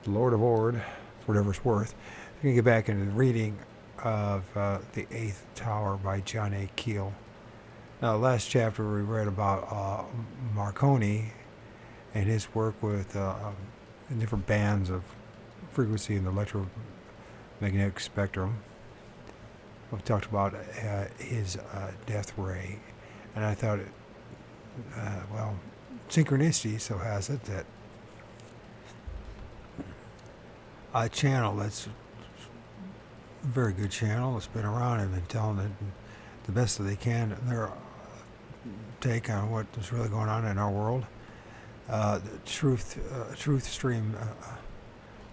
the Lord of O.R.D, for whatever it's worth. I'm going to get back into the reading of The Eighth Tower by John Keel. Now, last chapter we read about Marconi and his work with different bands of frequency in the electromagnetic spectrum. We talked about his death ray, and I thought, well, synchronicity so has it that a channel that's a very good channel that's been around and been telling it the best that they can their take on what is really going on in our world. The truth stream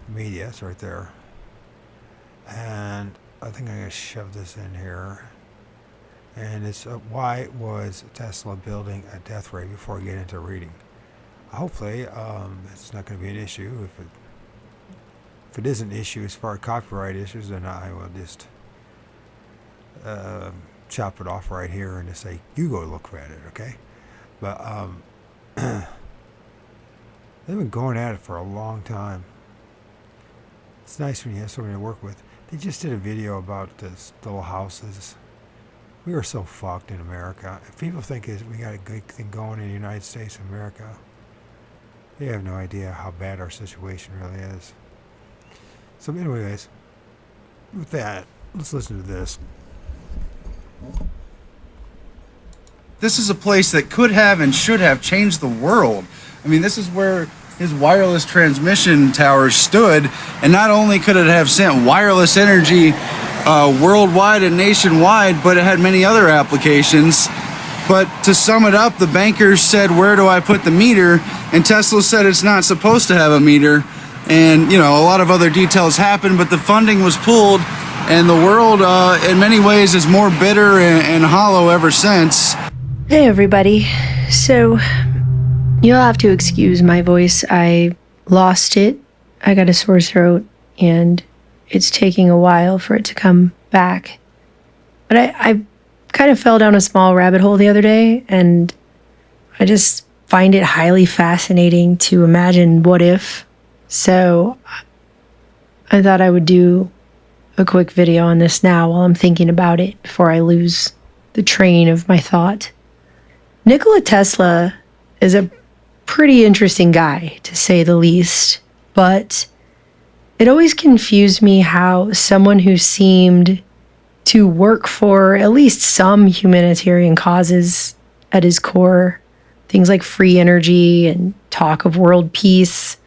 media, it's right there. And I think I'm going to shove this in here. And it's why was Tesla building a death ray before I get into reading. Hopefully, it's not going to be an issue. If it is an issue as far as copyright issues, then I will just chop it off right here and just say, you go look at it, okay? But they've been going at it for a long time. It's nice when you have somebody to work with. They just did a video about this little houses. We are so fucked in America. If people think we got a good thing going in the United States of America, they have no idea how bad our situation really is. So anyways, with that, let's listen to this. This is a place that could have and should have changed the world. I mean, this is where his wireless transmission towers stood, and not only could it have sent wireless energy worldwide and nationwide, but it had many other applications. But to sum it up, the bankers said, where do I put the meter? And Tesla said it's not supposed to have a meter. And, you know, a lot of other details happened, but the funding was pulled, and the world, in many ways, is more bitter and hollow ever since. Hey, everybody. So, you'll have to excuse my voice. I lost it. I got a sore throat, and it's taking a while for it to come back. But I kind of fell down a small rabbit hole the other day, and I just find it highly fascinating to imagine what if. So I thought I would do a quick video on this now while I'm thinking about it before I lose the train of my thought. Nikola Tesla is a pretty interesting guy, to say the least, but it always confused me how someone who seemed to work for at least some humanitarian causes at his core, things like free energy and talk of world peace,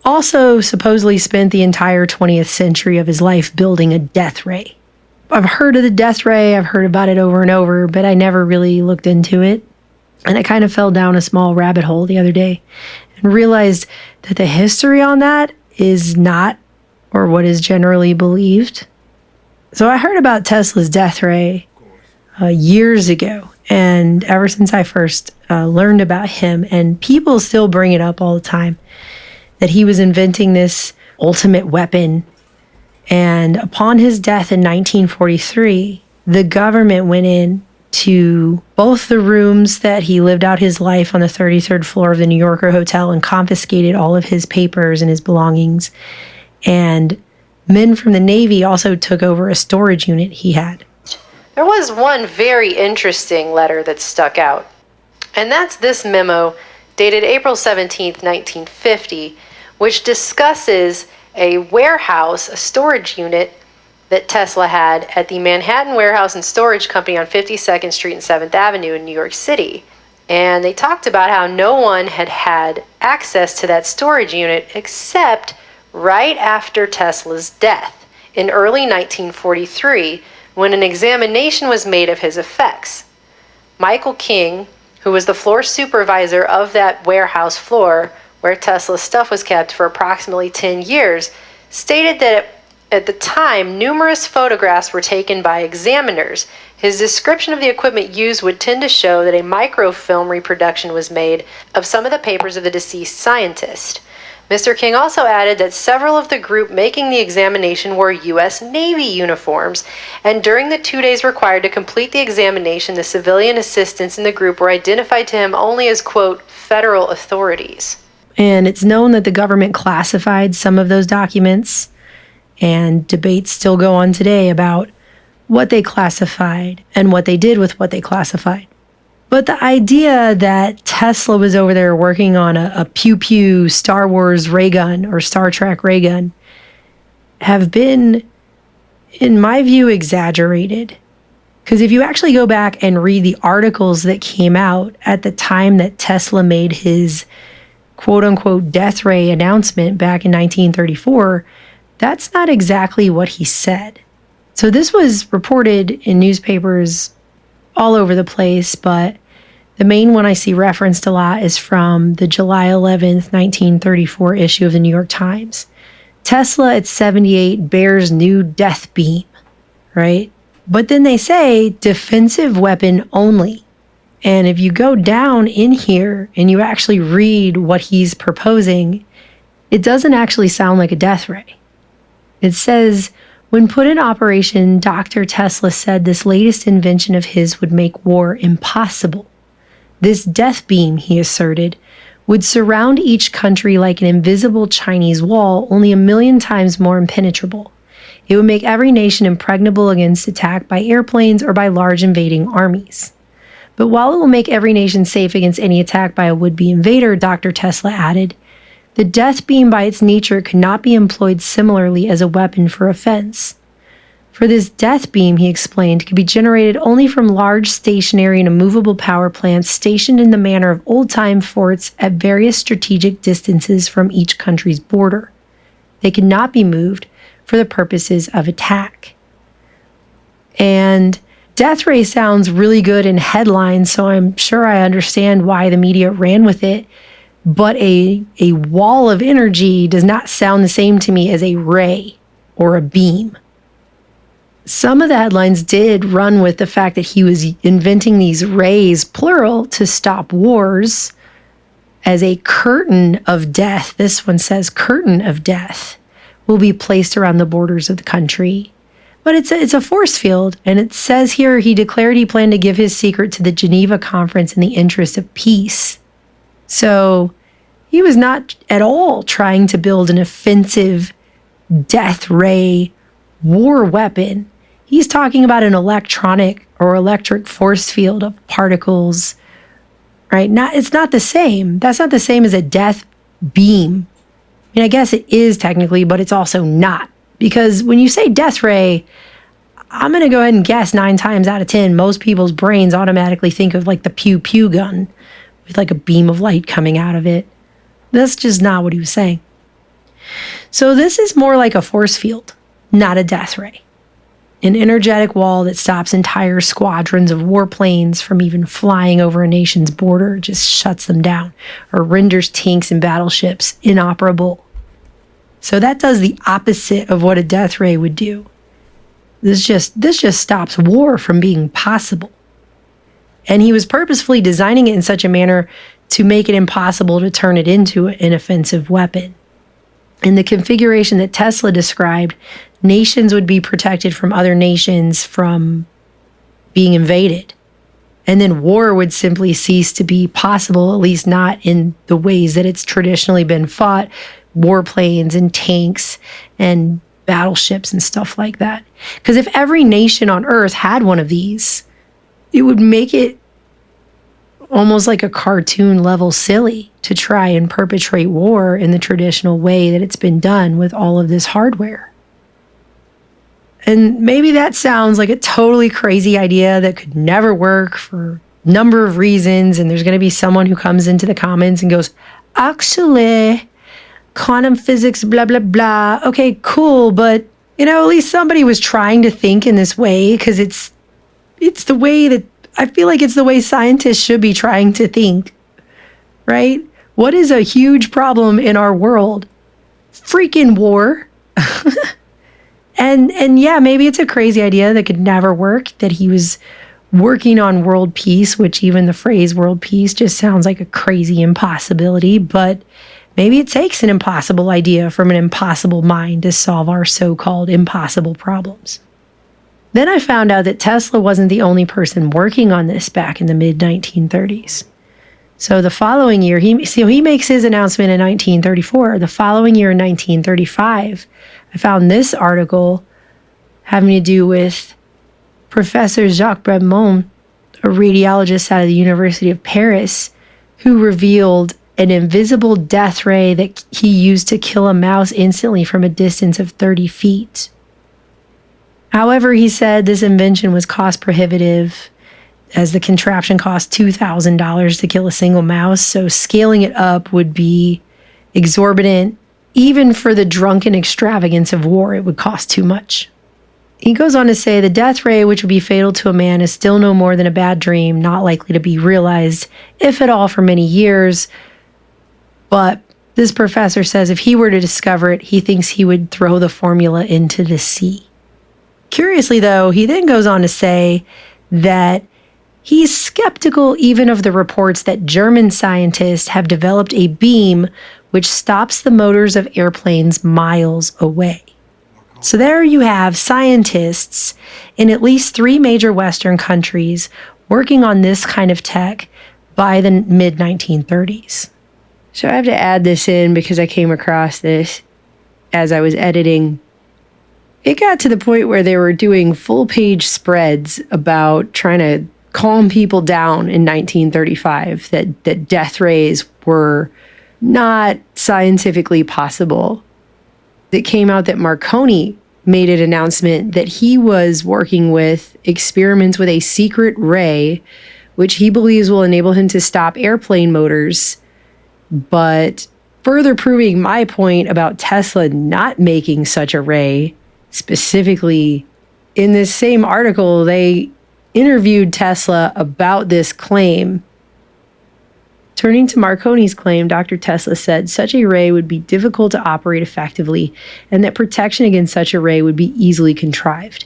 also supposedly spent the entire 20th century of his life building a death ray. I've heard of the death ray, I've heard about it over and over, but I never really looked into it. And I kind of fell down a small rabbit hole the other day and realized that the history on that is not, or what is generally believed. So I heard about Tesla's death ray years ago, and ever since I first learned about him, and people still bring it up all the time, that he was inventing this ultimate weapon. And upon his death in 1943, the government went in to both the rooms that he lived out his life on the 33rd floor of the New Yorker Hotel and confiscated all of his papers and his belongings. And men from the Navy also took over a storage unit he had. There was one very interesting letter that stuck out, and that's this memo dated April 17th, 1950, which discusses a warehouse, a storage unit that Tesla had at the Manhattan Warehouse and Storage Company on 52nd Street and 7th Avenue in New York City. And they talked about how no one had had access to that storage unit except right after Tesla's death in early 1943, when an examination was made of his effects. Michael King, who was the floor supervisor of that warehouse floor where Tesla's stuff was kept for approximately 10 years, stated that at the time, numerous photographs were taken by examiners. His description of the equipment used would tend to show that a microfilm reproduction was made of some of the papers of the deceased scientist. Mr. King also added that several of the group making the examination wore U.S. Navy uniforms, and during the 2 days required to complete the examination, the civilian assistants in the group were identified to him only as, quote, federal authorities. And it's known that the government classified some of those documents, and debates still go on today about what they classified and what they did with what they classified. But the idea that Tesla was over there working on a pew-pew Star Wars ray gun or Star Trek ray gun have been, in my view, exaggerated. Because if you actually go back and read the articles that came out at the time that Tesla made his quote-unquote death ray announcement back in 1934, that's not exactly what he said. So this was reported in newspapers all over the place, but the main one I see referenced a lot is from the July 11th, 1934 issue of the New York Times. Tesla at 78 bears new death beam, right? But then they say defensive weapon only. And if you go down in here and you actually read what he's proposing, it doesn't actually sound like a death ray. It says, when put in operation, Dr. Tesla said this latest invention of his would make war impossible. This death beam, he asserted, would surround each country like an invisible Chinese wall, only 1,000,000 times more impenetrable. It would make every nation impregnable against attack by airplanes or by large invading armies. But while it will make every nation safe against any attack by a would-be invader, Dr. Tesla added, the death beam by its nature could not be employed similarly as a weapon for offense. For this death beam, he explained, could be generated only from large stationary and immovable power plants stationed in the manner of old-time forts at various strategic distances from each country's border. They could not be moved for the purposes of attack. And death ray sounds really good in headlines, so I'm sure I understand why the media ran with it. But a wall of energy does not sound the same to me as a ray or a beam. Some of the headlines did run with the fact that he was inventing these rays, plural, to stop wars as a curtain of death. This one says curtain of death will be placed around the borders of the country. But it's a force field, and it says here he declared he planned to give his secret to the Geneva Conference in the interest of peace. So he was not at all trying to build an offensive death ray war weapon. He's talking about an electronic or electric force field of particles, right? It's not the same. That's not the same as a death beam. I mean, I guess it is technically, but it's also not. Because when you say death ray, I'm going to go ahead and guess 9 times out of 10, most people's brains automatically think of like the pew-pew gun with like a beam of light coming out of it. That's just not what he was saying. So this is more like a force field, not a death ray. An energetic wall that stops entire squadrons of warplanes from even flying over a nation's border, just shuts them down, or renders tanks and battleships inoperable. So that does the opposite of what a death ray would do. This just stops war from being possible. And he was purposefully designing it in such a manner to make it impossible to turn it into an offensive weapon. In the configuration that Tesla described, nations would be protected from other nations from being invaded. And then war would simply cease to be possible, at least not in the ways that it's traditionally been fought, warplanes and tanks and battleships and stuff like that. Because if every nation on Earth had one of these, it would make it almost like a cartoon level silly to try and perpetrate war in the traditional way that it's been done with all of this hardware. And maybe that sounds like a totally crazy idea that could never work for a number of reasons. And there's going to be someone who comes into the comments and goes, actually, quantum physics, blah, blah, blah. Okay, cool. But, at least somebody was trying to think in this way, because it's the way that I feel like it's the way scientists should be trying to think, right? What is a huge problem in our world? Freaking war. And yeah, maybe it's a crazy idea that could never work, that he was working on world peace, which even the phrase world peace just sounds like a crazy impossibility. But maybe it takes an impossible idea from an impossible mind to solve our so-called impossible problems. Then I found out that Tesla wasn't the only person working on this back in the mid-1930s. So the following year, he makes his announcement in 1934. The following year in 1935, I found this article having to do with Professor Jacques Bremont, a radiologist out of the University of Paris, who revealed an invisible death ray that he used to kill a mouse instantly from a distance of 30 feet. However, he said this invention was cost prohibitive, as the contraption cost $2,000 to kill a single mouse, so scaling it up would be exorbitant. Even for the drunken extravagance of war, it would cost too much. He goes on to say the death ray, which would be fatal to a man, is still no more than a bad dream, not likely to be realized, if at all, for many years. But this professor says if he were to discover it, he thinks he would throw the formula into the sea. Curiously, though, he then goes on to say that he's skeptical even of the reports that German scientists have developed a beam which stops the motors of airplanes miles away. So there you have scientists in at least 3 major Western countries working on this kind of tech by the mid-1930s. So I have to add this in because I came across this as I was editing. It got to the point where they were doing full-page spreads about trying to calm people down in 1935, that death rays were not scientifically possible. It came out that Marconi made an announcement that he was working with experiments with a secret ray, which he believes will enable him to stop airplane motors. But further proving my point about Tesla not making such a ray, specifically in this same article, they interviewed Tesla about this claim. Turning to Marconi's claim, Dr. Tesla said such a ray would be difficult to operate effectively and that protection against such a ray would be easily contrived.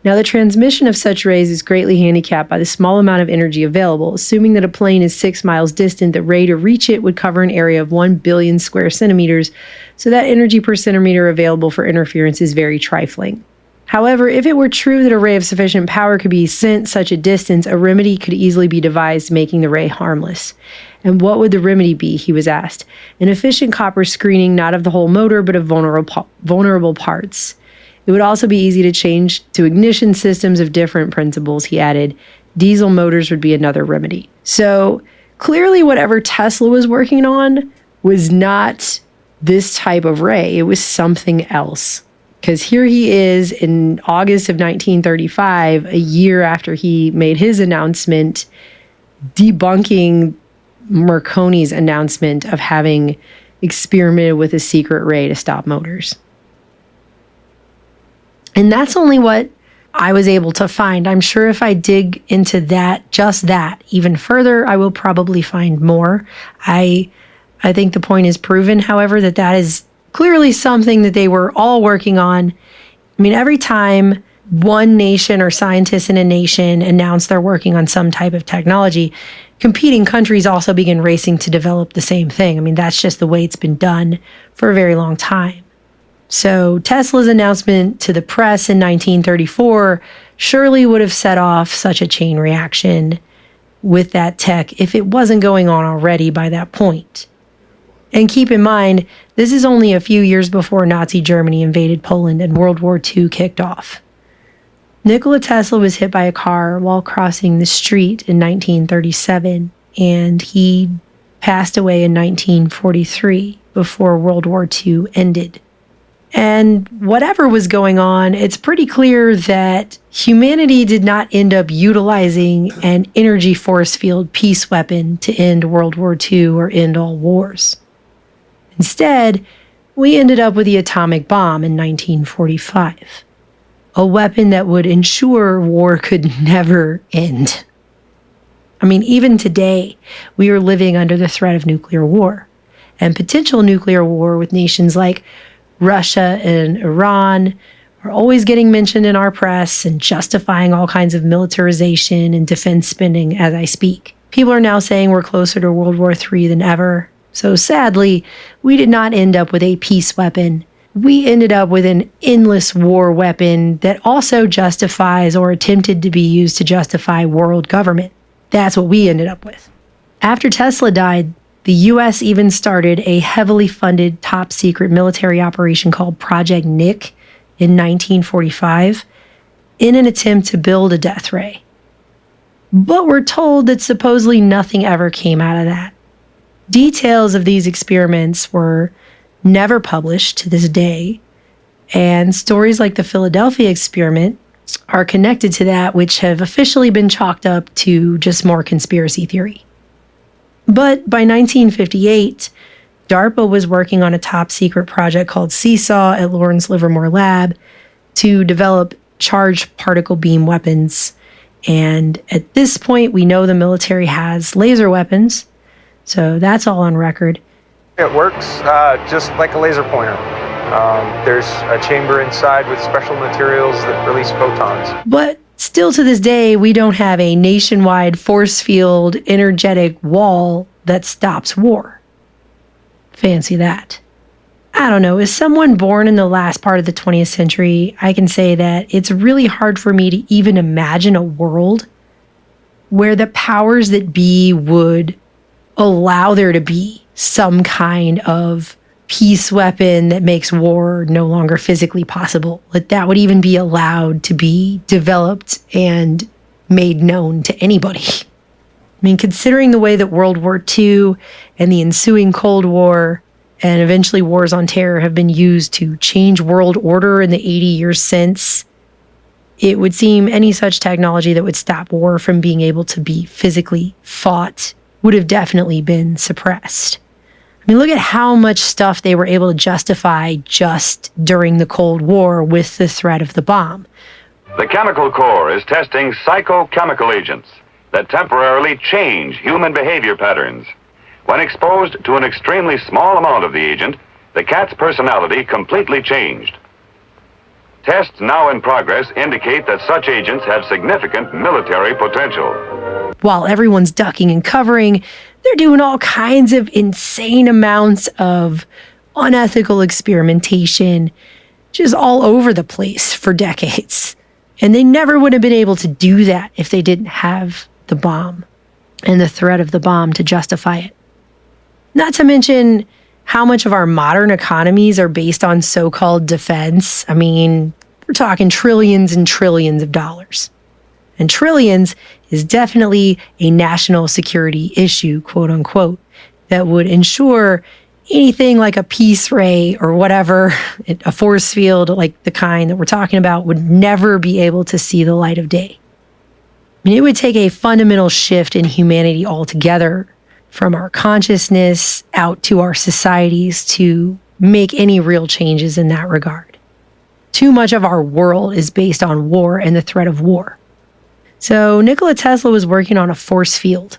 Now, the transmission of such rays is greatly handicapped by the small amount of energy available. Assuming that a plane is 6 miles distant, the ray to reach it would cover an area of 1 billion square centimeters, so that energy per centimeter available for interference is very trifling. However, if it were true that a ray of sufficient power could be sent such a distance, a remedy could easily be devised making the ray harmless. And what would the remedy be, he was asked. An efficient copper screening, not of the whole motor, but of vulnerable parts. It would also be easy to change to ignition systems of different principles, he added. Diesel motors would be another remedy. So clearly whatever Tesla was working on was not this type of ray. It was something else. Because here he is in August of 1935, a year after he made his announcement, debunking Marconi's announcement of having experimented with a secret ray to stop motors. And that's only what I was able to find. I'm sure if I dig into that, just that, even further, I will probably find more. I think the point is proven, however, that is clearly something that they were all working on. I mean, every time one nation or scientists in a nation announce they're working on some type of technology, competing countries also begin racing to develop the same thing. I mean, that's just the way it's been done for a very long time. So Tesla's announcement to the press in 1934 surely would have set off such a chain reaction with that tech if it wasn't going on already by that point. And keep in mind, this is only a few years before Nazi Germany invaded Poland and World War II kicked off. Nikola Tesla was hit by a car while crossing the street in 1937, and he passed away in 1943 before World War II ended. And whatever was going on, it's pretty clear that humanity did not end up utilizing an energy force field peace weapon to end World War II or end all wars. Instead, we ended up with the atomic bomb in 1945, a weapon that would ensure war could never end. I mean, even today, we are living under the threat of nuclear war, and potential nuclear war with nations like Russia and Iran are always getting mentioned in our press and justifying all kinds of militarization and defense spending as I speak. People are now saying we're closer to World War III than ever. So sadly, we did not end up with a peace weapon. We ended up with an endless war weapon that also justifies or attempted to be used to justify world government. That's what we ended up with. After Tesla died, the US even started a heavily funded top secret military operation called Project Nick in 1945 in an attempt to build a death ray. But we're told that supposedly nothing ever came out of that. Details of these experiments were never published to this day, and stories like the Philadelphia experiment are connected to that, which have officially been chalked up to just more conspiracy theory. But by 1958, DARPA was working on a top secret project called Seesaw at Lawrence Livermore Lab to develop charged particle beam weapons. And at this point, we know the military has laser weapons, so that's all on record. It works just like a laser pointer. There's a chamber inside with special materials that release photons. But still to this day, we don't have a nationwide force field energetic wall that stops war. Fancy that. I don't know, as someone born in the last part of the 20th century, I can say that it's really hard for me to even imagine a world where the powers that be would allow there to be some kind of peace weapon that makes war no longer physically possible. Like that would even be allowed to be developed and made known to anybody. I mean, considering the way that World War II and the ensuing Cold War and eventually wars on terror have been used to change world order in the 80 years since, it would seem any such technology that would stop war from being able to be physically fought would have definitely been suppressed. I mean, look at how much stuff they were able to justify just during the Cold War with the threat of the bomb. The Chemical Corps is testing psychochemical agents that temporarily change human behavior patterns. When exposed to an extremely small amount of the agent, the cat's personality completely changed. Tests now in progress indicate that such agents have significant military potential. While everyone's ducking and covering, they're doing all kinds of insane amounts of unethical experimentation just all over the place for decades. And they never would have been able to do that if they didn't have the bomb and the threat of the bomb to justify it. Not to mention how much of our modern economies are based on so-called defense. I mean, we're talking trillions and trillions of dollars. And trillions is definitely a national security issue, quote unquote, that would ensure anything like a peace ray or whatever, a force field like the kind that we're talking about, would never be able to see the light of day. I mean, it would take a fundamental shift in humanity altogether, from our consciousness out to our societies, to make any real changes in that regard. Too much of our world is based on war and the threat of war. So Nikola Tesla was working on a force field.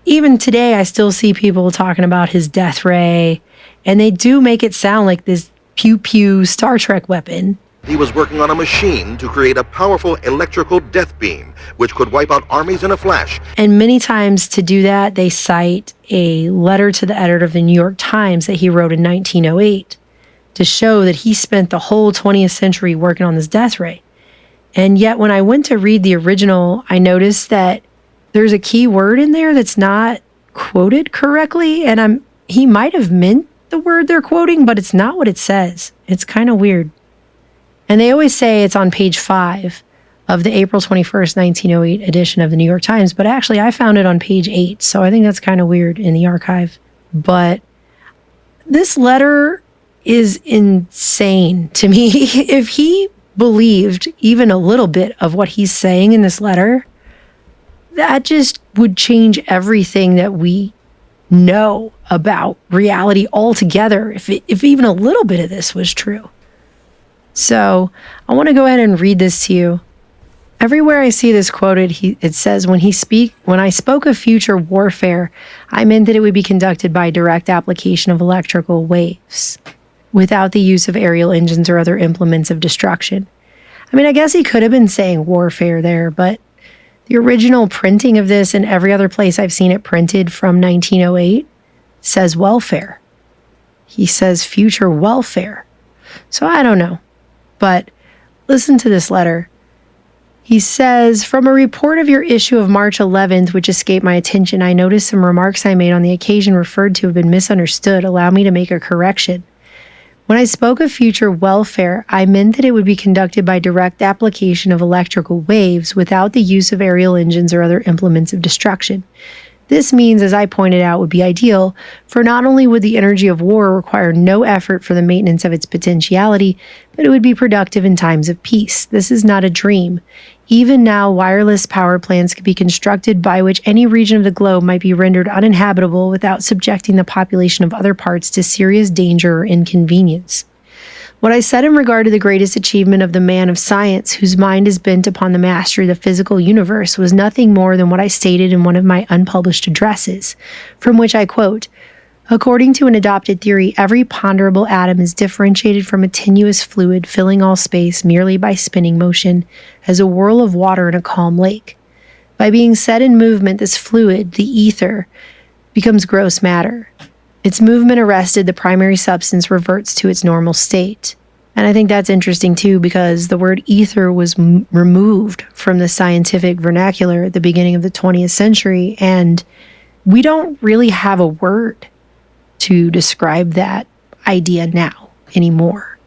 Even today, I still see people talking about his death ray, and they do make it sound like this pew-pew Star Trek weapon. He was working on a machine to create a powerful electrical death beam, which could wipe out armies in a flash. And many times to do that, they cite a letter to the editor of the New York Times that he wrote in 1908 to show that he spent the whole 20th century working on this death ray. And yet when I went to read the original, I noticed that there's a key word in there that's not quoted correctly. And he might have meant the word they're quoting, but it's not what it says. It's kind of weird. And they always say it's on page 5 of the April 21st, 1908 edition of the New York Times. But actually, I found it on page 8. So I think that's kind of weird in the archive. But this letter is insane to me. If he believed even a little bit of what he's saying in this letter, that just would change everything that we know about reality altogether, if even a little bit of this was true. So I want to go ahead and read this to you. Everywhere I see this quoted, it says, when I spoke of future warfare, I meant that it would be conducted by direct application of electrical waves, without the use of aerial engines or other implements of destruction. I mean, I guess he could have been saying warfare there, but the original printing of this and every other place I've seen it printed from 1908 says welfare. He says future welfare. So I don't know. But listen to this letter. He says, from a report of your issue of March 11th, which escaped my attention, I noticed some remarks I made on the occasion referred to have been misunderstood. Allow me to make a correction. When I spoke of future welfare, I meant that it would be conducted by direct application of electrical waves without the use of aerial engines or other implements of destruction. This means, as I pointed out, would be ideal, for not only would the energy of war require no effort for the maintenance of its potentiality, but it would be productive in times of peace. This is not a dream. Even now, wireless power plants could be constructed by which any region of the globe might be rendered uninhabitable without subjecting the population of other parts to serious danger or inconvenience. What I said in regard to the greatest achievement of the man of science whose mind is bent upon the mastery of the physical universe was nothing more than what I stated in one of my unpublished addresses, from which I quote, according to an adopted theory, every ponderable atom is differentiated from a tenuous fluid filling all space merely by spinning motion, as a whirl of water in a calm lake. By being set in movement, this fluid, the ether, becomes gross matter. Its movement arrested, the primary substance reverts to its normal state. And I think that's interesting too, because the word ether was removed from the scientific vernacular at the beginning of the 20th century, and we don't really have a word to describe that idea now anymore.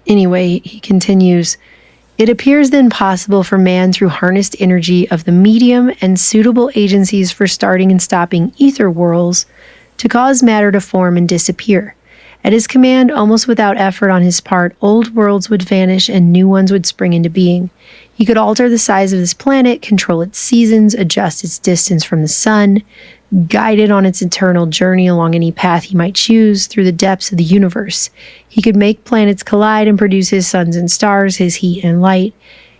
Anyway, he continues, it appears then possible for man through harnessed energy of the medium and suitable agencies for starting and stopping ether whirls to cause matter to form and disappear. At his command, almost without effort on his part, old worlds would vanish and new ones would spring into being. He could alter the size of this planet, control its seasons, adjust its distance from the sun, guide it on its eternal journey along any path he might choose through the depths of the universe. He could make planets collide and produce his suns and stars, his heat and light.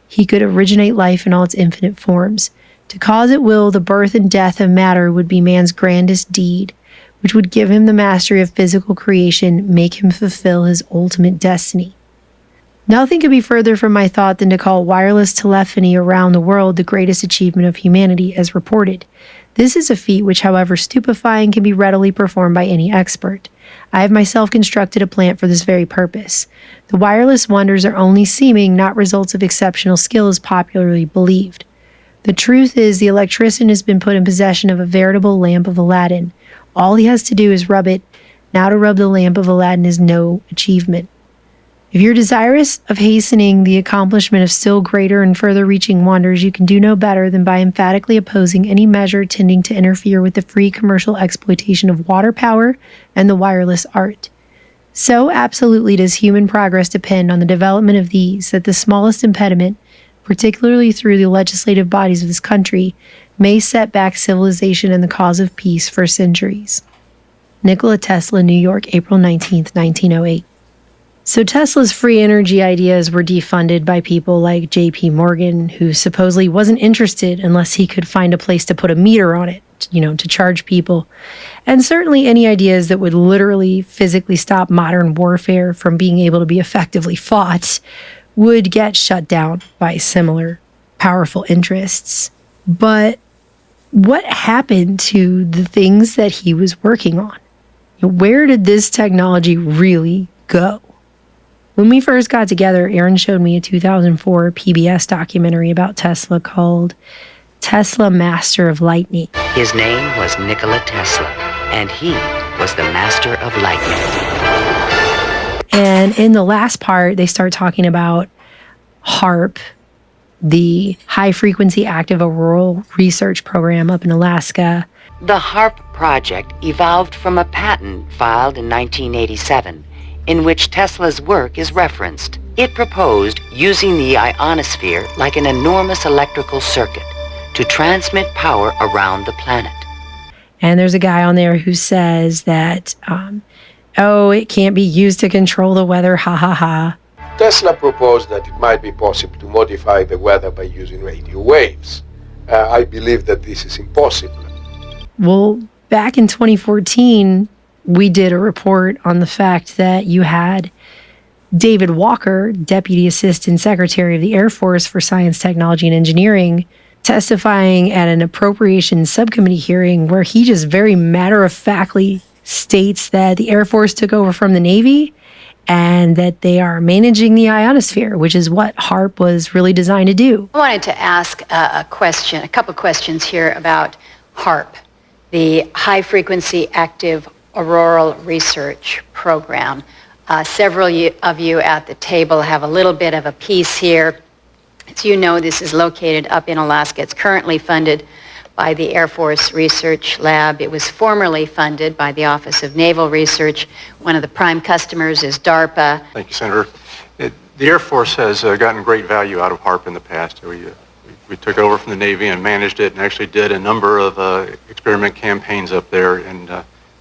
He could originate life in all its infinite forms. To cause at will the birth and death of matter would be man's grandest deed, which would give him the mastery of physical creation, make him fulfill his ultimate destiny. Nothing could be further from my thought than to call wireless telephony around the world the greatest achievement of humanity, as reported. This is a feat which, however stupefying, can be readily performed by any expert. I have myself constructed a plant for this very purpose. The wireless wonders are only seeming, not results of exceptional skill as popularly believed. The truth is, the electrician has been put in possession of a veritable lamp of Aladdin. All he has to do is rub it. Now to rub the lamp of Aladdin is no achievement. If you're desirous of hastening the accomplishment of still greater and further reaching wonders, you can do no better than by emphatically opposing any measure tending to interfere with the free commercial exploitation of water power and the wireless art. So absolutely does human progress depend on the development of these that the smallest impediment, particularly through the legislative bodies of this country, may set back civilization and the cause of peace for centuries. Nikola Tesla, New York, April 19, 1908. So Tesla's free energy ideas were defunded by people like J.P. Morgan, who supposedly wasn't interested unless he could find a place to put a meter on it, to charge people. And certainly any ideas that would literally physically stop modern warfare from being able to be effectively fought would get shut down by similar powerful interests. But what happened to the things that he was working on? Where did this technology really go? When we first got together, Aaron showed me a 2004 PBS documentary about Tesla called Tesla Master of Lightning. His name was Nikola Tesla, and he was the Master of Lightning. And in the last part, they start talking about HAARP, the High Frequency Active Auroral Research Program up in Alaska. The HAARP project evolved from a patent filed in 1987, in which Tesla's work is referenced. It proposed using the ionosphere like an enormous electrical circuit to transmit power around the planet. And there's a guy on there who says that, it can't be used to control the weather, ha ha ha. Tesla proposed that it might be possible to modify the weather by using radio waves. I believe that this is impossible. Well, back in 2014, we did a report on the fact that you had David Walker, Deputy Assistant Secretary of the Air Force for Science, Technology, and Engineering, testifying at an appropriations subcommittee hearing where he just very matter-of-factly states that the Air Force took over from the Navy and that they are managing the ionosphere, which is what HAARP was really designed to do. I wanted to ask a couple questions here about HAARP, the High Frequency Active Auroral Research Program. Several of you at the table have a little bit of a piece here. As you know, this is located up in Alaska. It's currently funded by the Air Force Research Lab. It was formerly funded by the Office of Naval Research. One of the prime customers is DARPA. Thank you, Senator. The Air Force has gotten great value out of HAARP in the past. We took over from the Navy and managed it and actually did a number of experiment campaigns up there and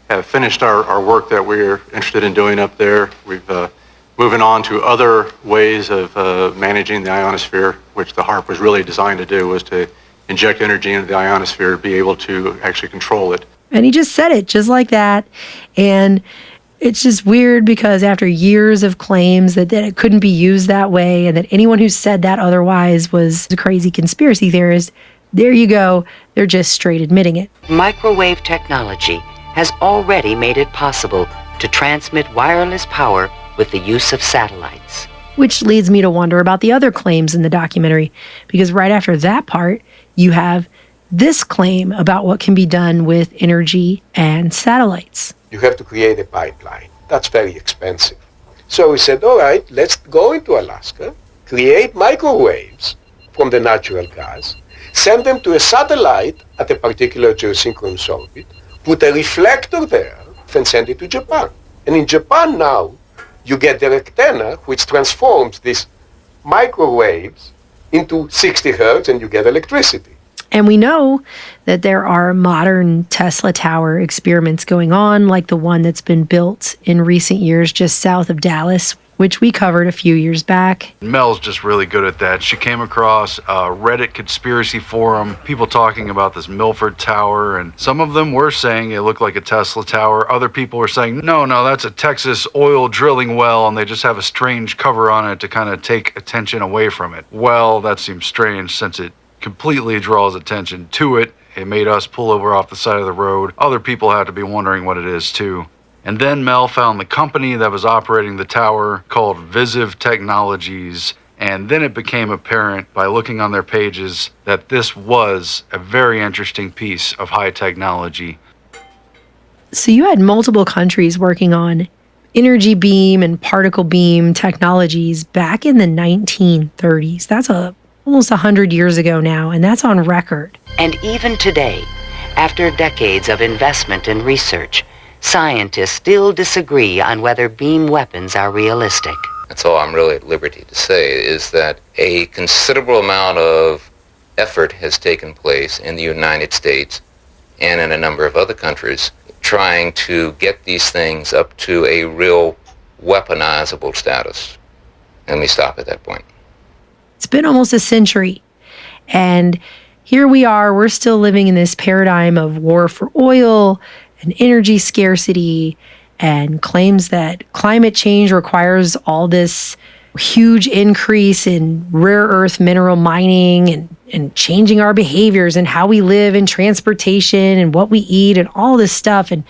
have finished our work that we're interested in doing up there. We've moving on to other ways of managing the ionosphere, which the HAARP was really designed to do, was to inject energy into the ionosphere to be able to actually control it. And he just said it just like that. And it's just weird because after years of claims that it couldn't be used that way and that anyone who said that otherwise was a crazy conspiracy theorist, there you go. They're just straight admitting it. Microwave technology has already made it possible to transmit wireless power with the use of satellites. Which leads me to wonder about the other claims in the documentary, because right after that part, you have this claim about what can be done with energy and satellites. You have to create a pipeline. That's very expensive. So we said, all right, let's go into Alaska, create microwaves from the natural gas, send them to a satellite at a particular geosynchronous orbit, put a reflector there, and send it to Japan. And in Japan now, you get the antenna, which transforms these microwaves into 60 hertz, and you get electricity. And we know that there are modern Tesla Tower experiments going on, like the one that's been built in recent years just south of Dallas, which we covered a few years back. Mel's just really good at that. She came across a Reddit conspiracy forum, people talking about this Milford Tower, and some of them were saying it looked like a Tesla tower. Other people were saying, no, that's a Texas oil drilling well, and they just have a strange cover on it to kind of take attention away from it. Well, that seems strange since it completely draws attention to it. It made us pull over off the side of the road. Other people have to be wondering what it is too. And then Mel found the company that was operating the tower called Visive Technologies, and then it became apparent by looking on their pages that this was a very interesting piece of high technology. So you had multiple countries working on energy beam and particle beam technologies back in the 1930s. That's almost 100 years ago now, and that's on record. And even today, after decades of investment and research, scientists still disagree on whether beam weapons are realistic. That's all I'm really at liberty to say, is that a considerable amount of effort has taken place in the United States and in a number of other countries trying to get these things up to a real weaponizable status. Let me stop at that point. It's been almost a century, and here we are, we're still living in this paradigm of war for oil and energy scarcity and claims that climate change requires all this huge increase in rare earth mineral mining and changing our behaviors and how we live and transportation and what we eat and all this stuff. And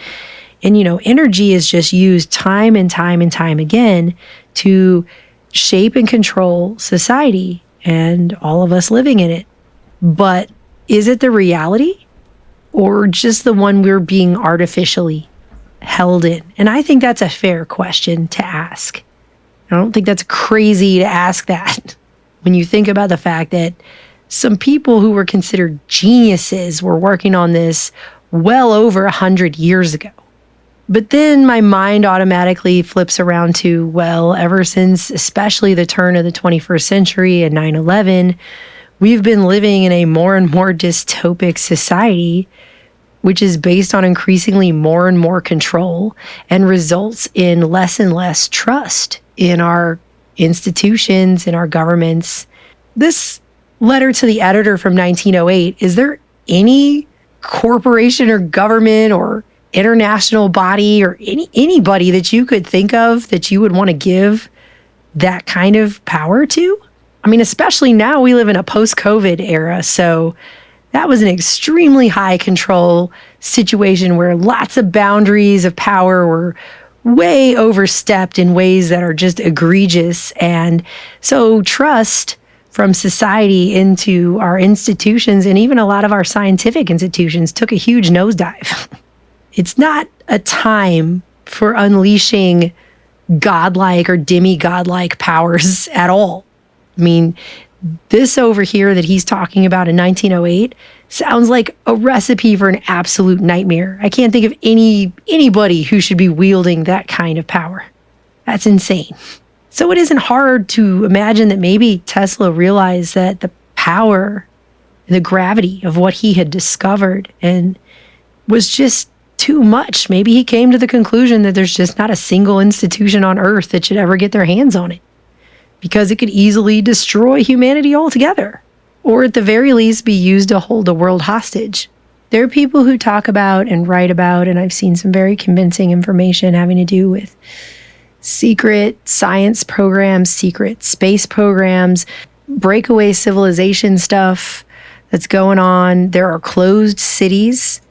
energy is just used time and time and time again to shape and control society and all of us living in it. But is it the reality? Or just the one we're being artificially held in? And I think that's a fair question to ask. I don't think that's crazy to ask that when you think about the fact that some people who were considered geniuses were working on this well over 100 years ago. But then my mind automatically flips around to, well, ever since especially the turn of the 21st century and 9/11, we've been living in a more and more dystopic society, which is based on increasingly more and more control and results in less and less trust in our institutions, in our governments. This letter to the editor from 1908, is there any corporation or government or international body or anybody that you could think of that you would want to give that kind of power to? I mean, especially now we live in a post-COVID era, so that was an extremely high control situation where lots of boundaries of power were way overstepped in ways that are just egregious. And so trust from society into our institutions and even a lot of our scientific institutions took a huge nosedive. It's not a time for unleashing godlike or demigod-like powers at all. I mean, this over here that he's talking about in 1908 sounds like a recipe for an absolute nightmare. I can't think of anybody who should be wielding that kind of power. That's insane. So it isn't hard to imagine that maybe Tesla realized that the power, the gravity of what he had discovered and was just too much. Maybe he came to the conclusion that there's just not a single institution on Earth that should ever get their hands on it, because it could easily destroy humanity altogether, or at the very least be used to hold the world hostage. There are people who talk about and write about, and I've seen some very convincing information having to do with secret science programs, secret space programs, breakaway civilization stuff that's going on. There are closed cities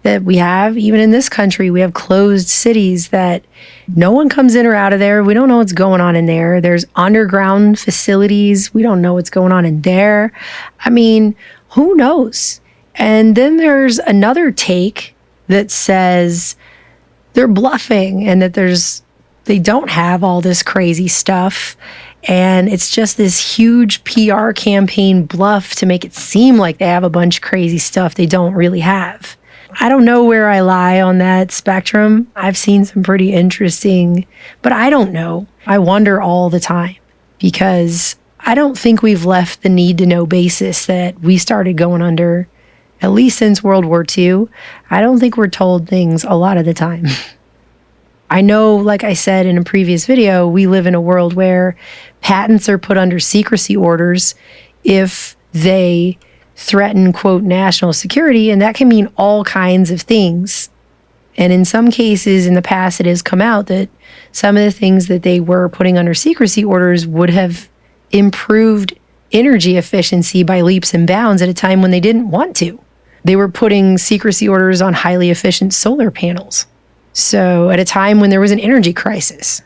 that we have. Even in this country, we have closed cities that no one comes in or out of there. We don't know what's going on in there. There's underground facilities. We don't know what's going on in there. I mean, who knows? And then there's another take that says they're bluffing and that they don't have all this crazy stuff. And it's just this huge PR campaign bluff to make it seem like they have a bunch of crazy stuff they don't really have. I don't know where I lie on that spectrum. I've seen some pretty interesting, but I don't know. I wonder all the time because I don't think we've left the need to know basis that we started going under, at least since World War II. I don't think we're told things a lot of the time. I know, like I said in a previous video, we live in a world where patents are put under secrecy orders if they threaten, quote, national security, and that can mean all kinds of things. And in some cases in the past, it has come out that some of the things that they were putting under secrecy orders would have improved energy efficiency by leaps and bounds at a time when they didn't want to. They were putting secrecy orders on highly efficient solar panels. So at a time when there was an energy crisis.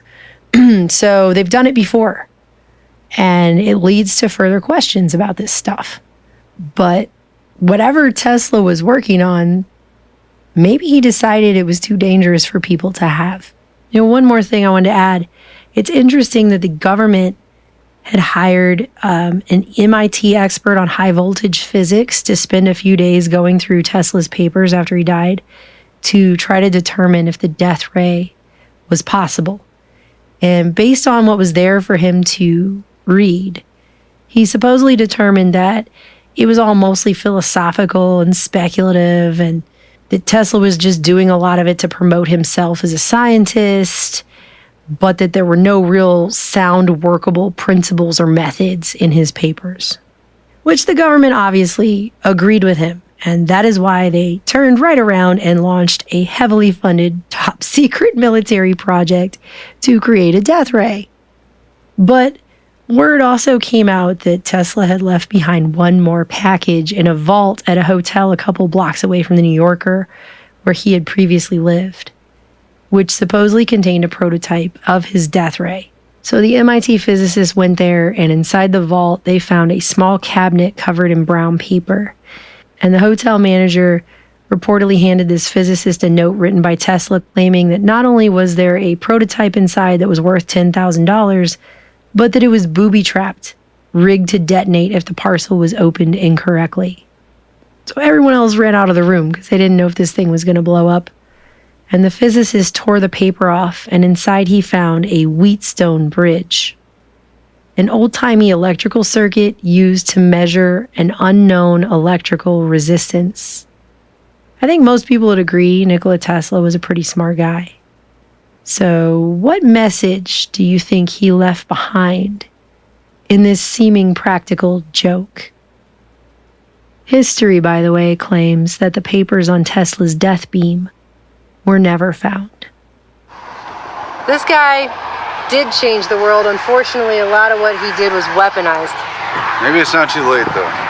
So they've done it before. And it leads to further questions about this stuff. But whatever Tesla was working on, maybe he decided it was too dangerous for people to have. You know, one more thing I wanted to add. It's interesting that the government had hired an MIT expert on high voltage physics to spend a few days going through Tesla's papers after he died to try to determine if the death ray was possible. And based on what was there for him to read, he supposedly determined that it was all mostly philosophical and speculative, and that Tesla was just doing a lot of it to promote himself as a scientist, but that there were no real sound, workable principles or methods in his papers, which the government obviously agreed with him. And that is why they turned right around and launched a heavily funded top secret military project to create a death ray. But word also came out that Tesla had left behind one more package in a vault at a hotel a couple blocks away from the New Yorker where he had previously lived, which supposedly contained a prototype of his death ray. So the MIT physicists went there, and inside the vault they found a small cabinet covered in brown paper. And the hotel manager reportedly handed this physicist a note written by Tesla claiming that not only was there a prototype inside that was worth $10,000, but that it was booby-trapped, rigged to detonate if the parcel was opened incorrectly. So everyone else ran out of the room because they didn't know if this thing was going to blow up. And the physicist tore the paper off, and inside he found a Wheatstone bridge, an old-timey electrical circuit used to measure an unknown electrical resistance. I think most people would agree Nikola Tesla was a pretty smart guy. So what message do you think he left behind in this seeming practical joke? History, by the way, claims that the papers on Tesla's death beam were never found. This guy did change the world. Unfortunately, a lot of what he did was weaponized. Maybe it's not too late, though.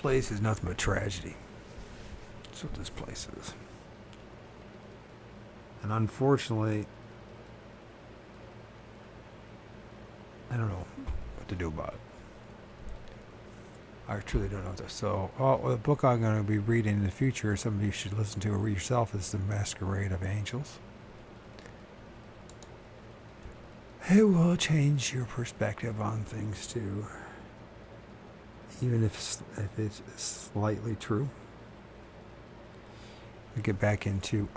place is nothing but tragedy. That's what this place is. And unfortunately, I don't know what to do about it. I truly don't know what to. So, the book I'm going to be reading in the future, some of you should listen to or read yourself, is The Masquerade of Angels. It will change your perspective on things too, even if it's slightly true. We get back into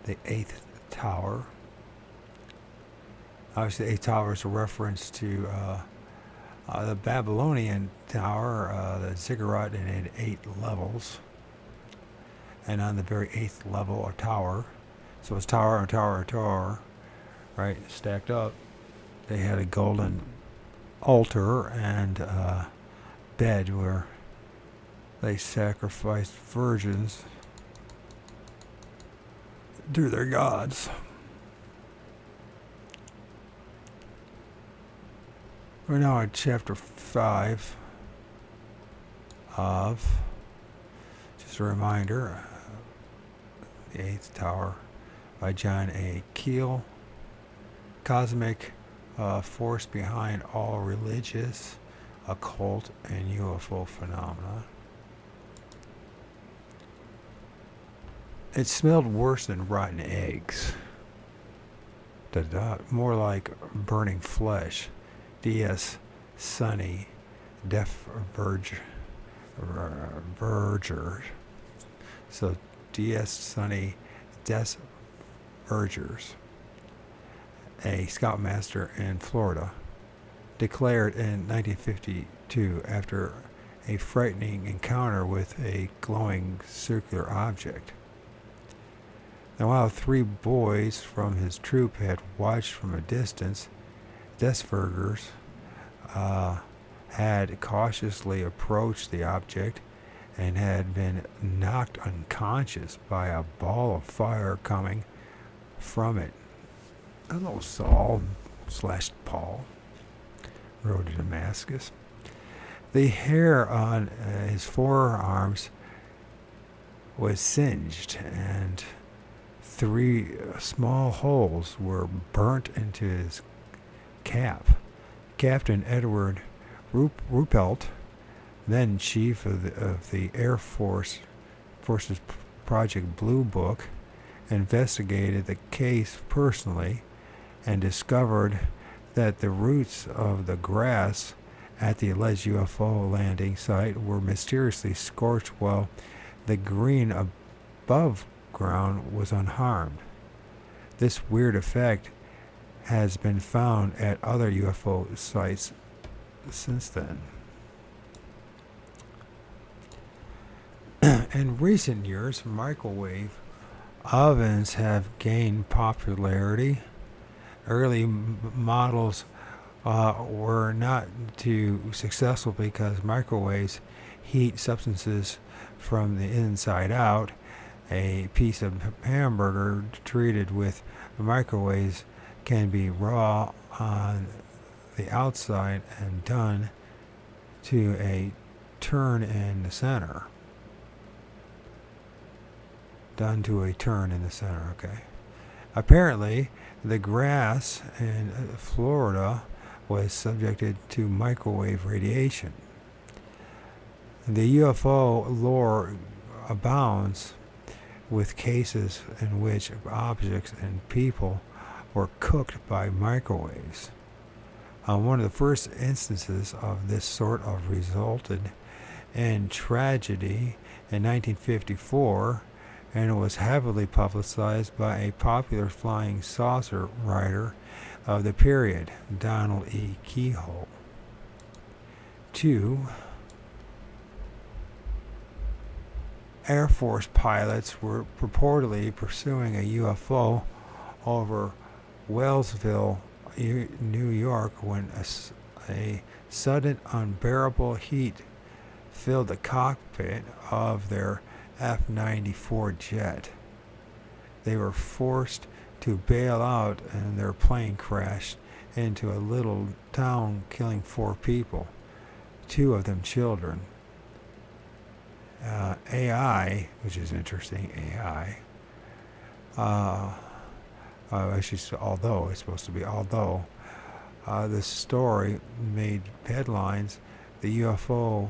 the 8th Tower. Obviously, the 8th Tower is a reference to the Babylonian Tower, the ziggurat, and it had 8 levels. And on the very 8th level, a tower. So it's tower and tower and tower, right, stacked up. They had a golden altar and bed where they sacrificed virgins to their gods. We're now at chapter 5 of, just a reminder, The 8th Tower by John Keel. Cosmic force behind all religious, occult, and UFO phenomena. It smelled worse than rotten eggs. More like burning flesh. D.S. Sunny, Deaf Verger. So D.S. Sunny, Deaf Vergers, a scoutmaster in Florida, declared in 1952 after a frightening encounter with a glowing circular object. Now, while 3 boys from his troop had watched from a distance, Desvergers had cautiously approached the object and had been knocked unconscious by a ball of fire coming from it. Hello, Saul / Paul, road to Damascus. The hair on his forearms was singed, and 3 small holes were burnt into his cap. Captain Edward Ruppelt, then chief of the Air Force's Project Blue Book, investigated the case personally and discovered that the roots of the grass at the alleged UFO landing site were mysteriously scorched while the green above ground was unharmed. This weird effect has been found at other UFO sites since then. In recent years, microwave ovens have gained popularity. Early models were not too successful because microwaves heat substances from the inside out. A piece of hamburger treated with microwaves can be raw on the outside and done to a turn in the center. Okay. Apparently, the grass in Florida was subjected to microwave radiation. The UFO lore abounds with cases in which objects and people were cooked by microwaves. One of the first instances of this sort of resulted in tragedy in 1954, and it was heavily publicized by a popular flying saucer writer of the period, Donald E. Keyhoe. 2 Air Force pilots were purportedly pursuing a UFO over Wellsville, New York, when a sudden unbearable heat filled the cockpit of their F-94 jet. They were forced to bail out and their plane crashed into a little town, killing 4 people. two of them children. AI, which is interesting, AI. Actually, although it's supposed to be, this story made headlines, the UFO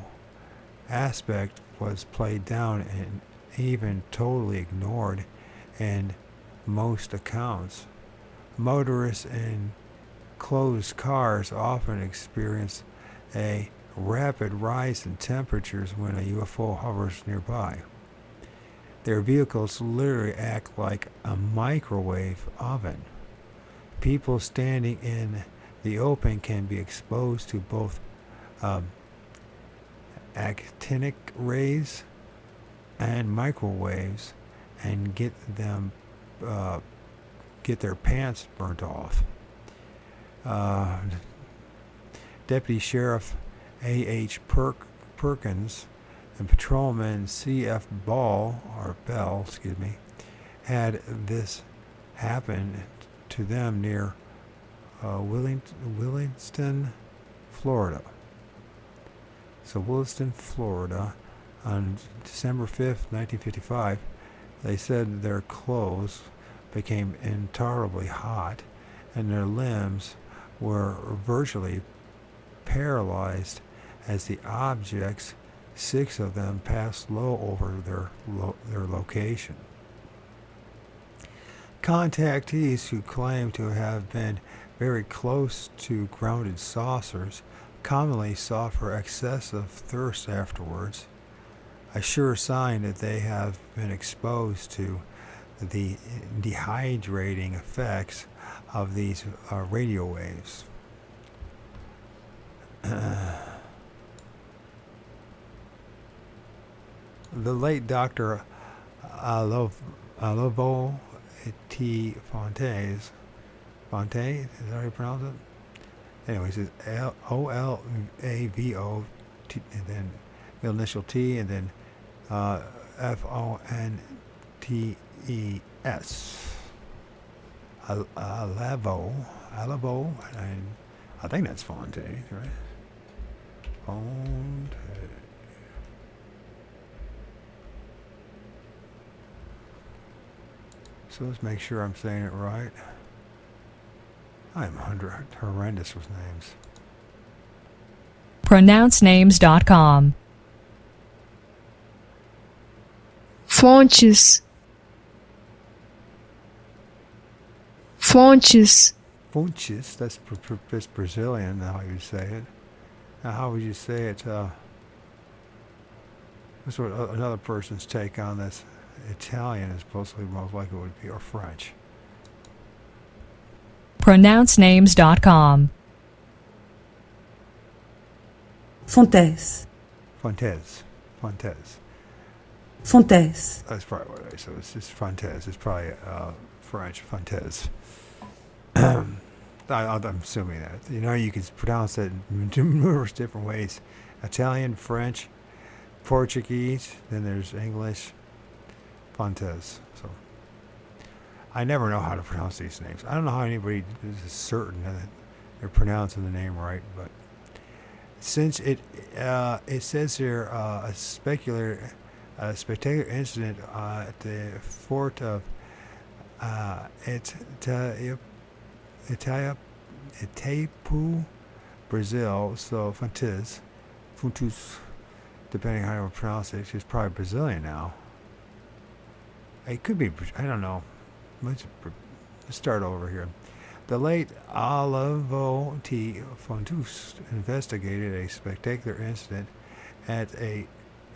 aspect was played down and even totally ignored in most accounts. Motorists in closed cars often experience a rapid rise in temperatures when a UFO hovers nearby. Their vehicles literally act like a microwave oven. People standing in the open can be exposed to both actinic rays and microwaves and get their pants burnt off. Deputy Sheriff A.H. Perkins and Patrolman C.F. Bell, had this happen to them near Williston, Florida. So Williston, Florida, on December 5th, 1955, they said their clothes became intolerably hot and their limbs were virtually paralyzed as the objects, 6 of them, passed low over their location. Contactees who claim to have been very close to grounded saucers commonly suffer excessive thirst afterwards, a sure sign that they have been exposed to the dehydrating effects of these radio waves. The late Dr. Alovo T. Fontes, is that how you pronounce it? Anyways, it's Olavo, and then middle initial T, and then Fontes. Alavo, and I think that's Fonte, right? Fonte. So let's make sure I'm saying it right. I'm horrendous with names. pronouncenames.com. Fontes. Fontes, that's Brazilian, how you say it. Now, how would you say it? That's what another person's take on this. Italian is supposedly most likely would be, or French. pronouncenames.com. Fontes. Fontes. That's probably what I said. It's just Fontes. It's probably French, Fontes. I'm assuming that. You know, you can pronounce it in numerous different ways. Italian, French, Portuguese, then there's English, Fontes. So I never know how to pronounce these names. I don't know how anybody is certain that they're pronouncing the name right, but since it says here a spectacular incident at the fort of Itaipu, Brazil. So Fontes, depending on how you pronounce it, she's probably Brazilian now. It could be, I don't know. Let's start over here. The late Olavo T. Fontes investigated a spectacular incident at a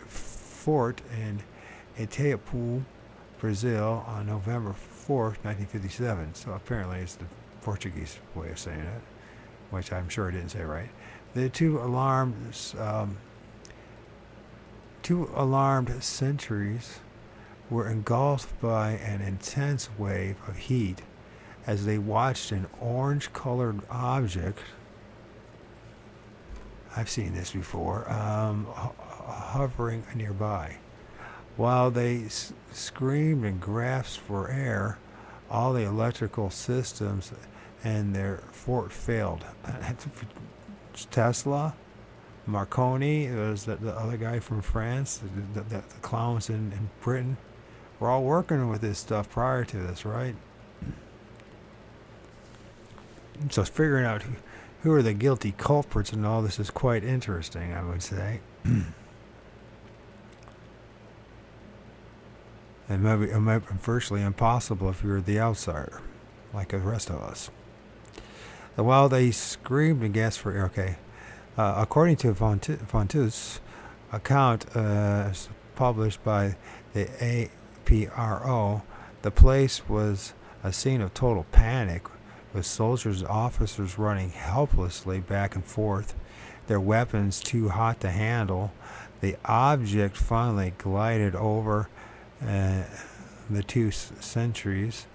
fort in Itaipu, Brazil on November 4th, 1957. So apparently it's the Portuguese way of saying it, which I'm sure I didn't say right. The two alarmed sentries were engulfed by an intense wave of heat as they watched an orange-colored object, I've seen this before, hovering nearby. While they screamed and gasped for air, all the electrical systems in their fort failed. Tesla? Marconi, was the other guy from France, the clowns in Britain, were all working with this stuff prior to this, right? So figuring out who are the guilty culprits and all this is quite interesting, I would say. It might be virtually impossible if you're the outsider, like the rest of us. And while they screamed and gasped for air, according to Fontus' account published by the APRO, the place was a scene of total panic, with soldiers and officers running helplessly back and forth, their weapons too hot to handle. The object finally glided over the two sentries,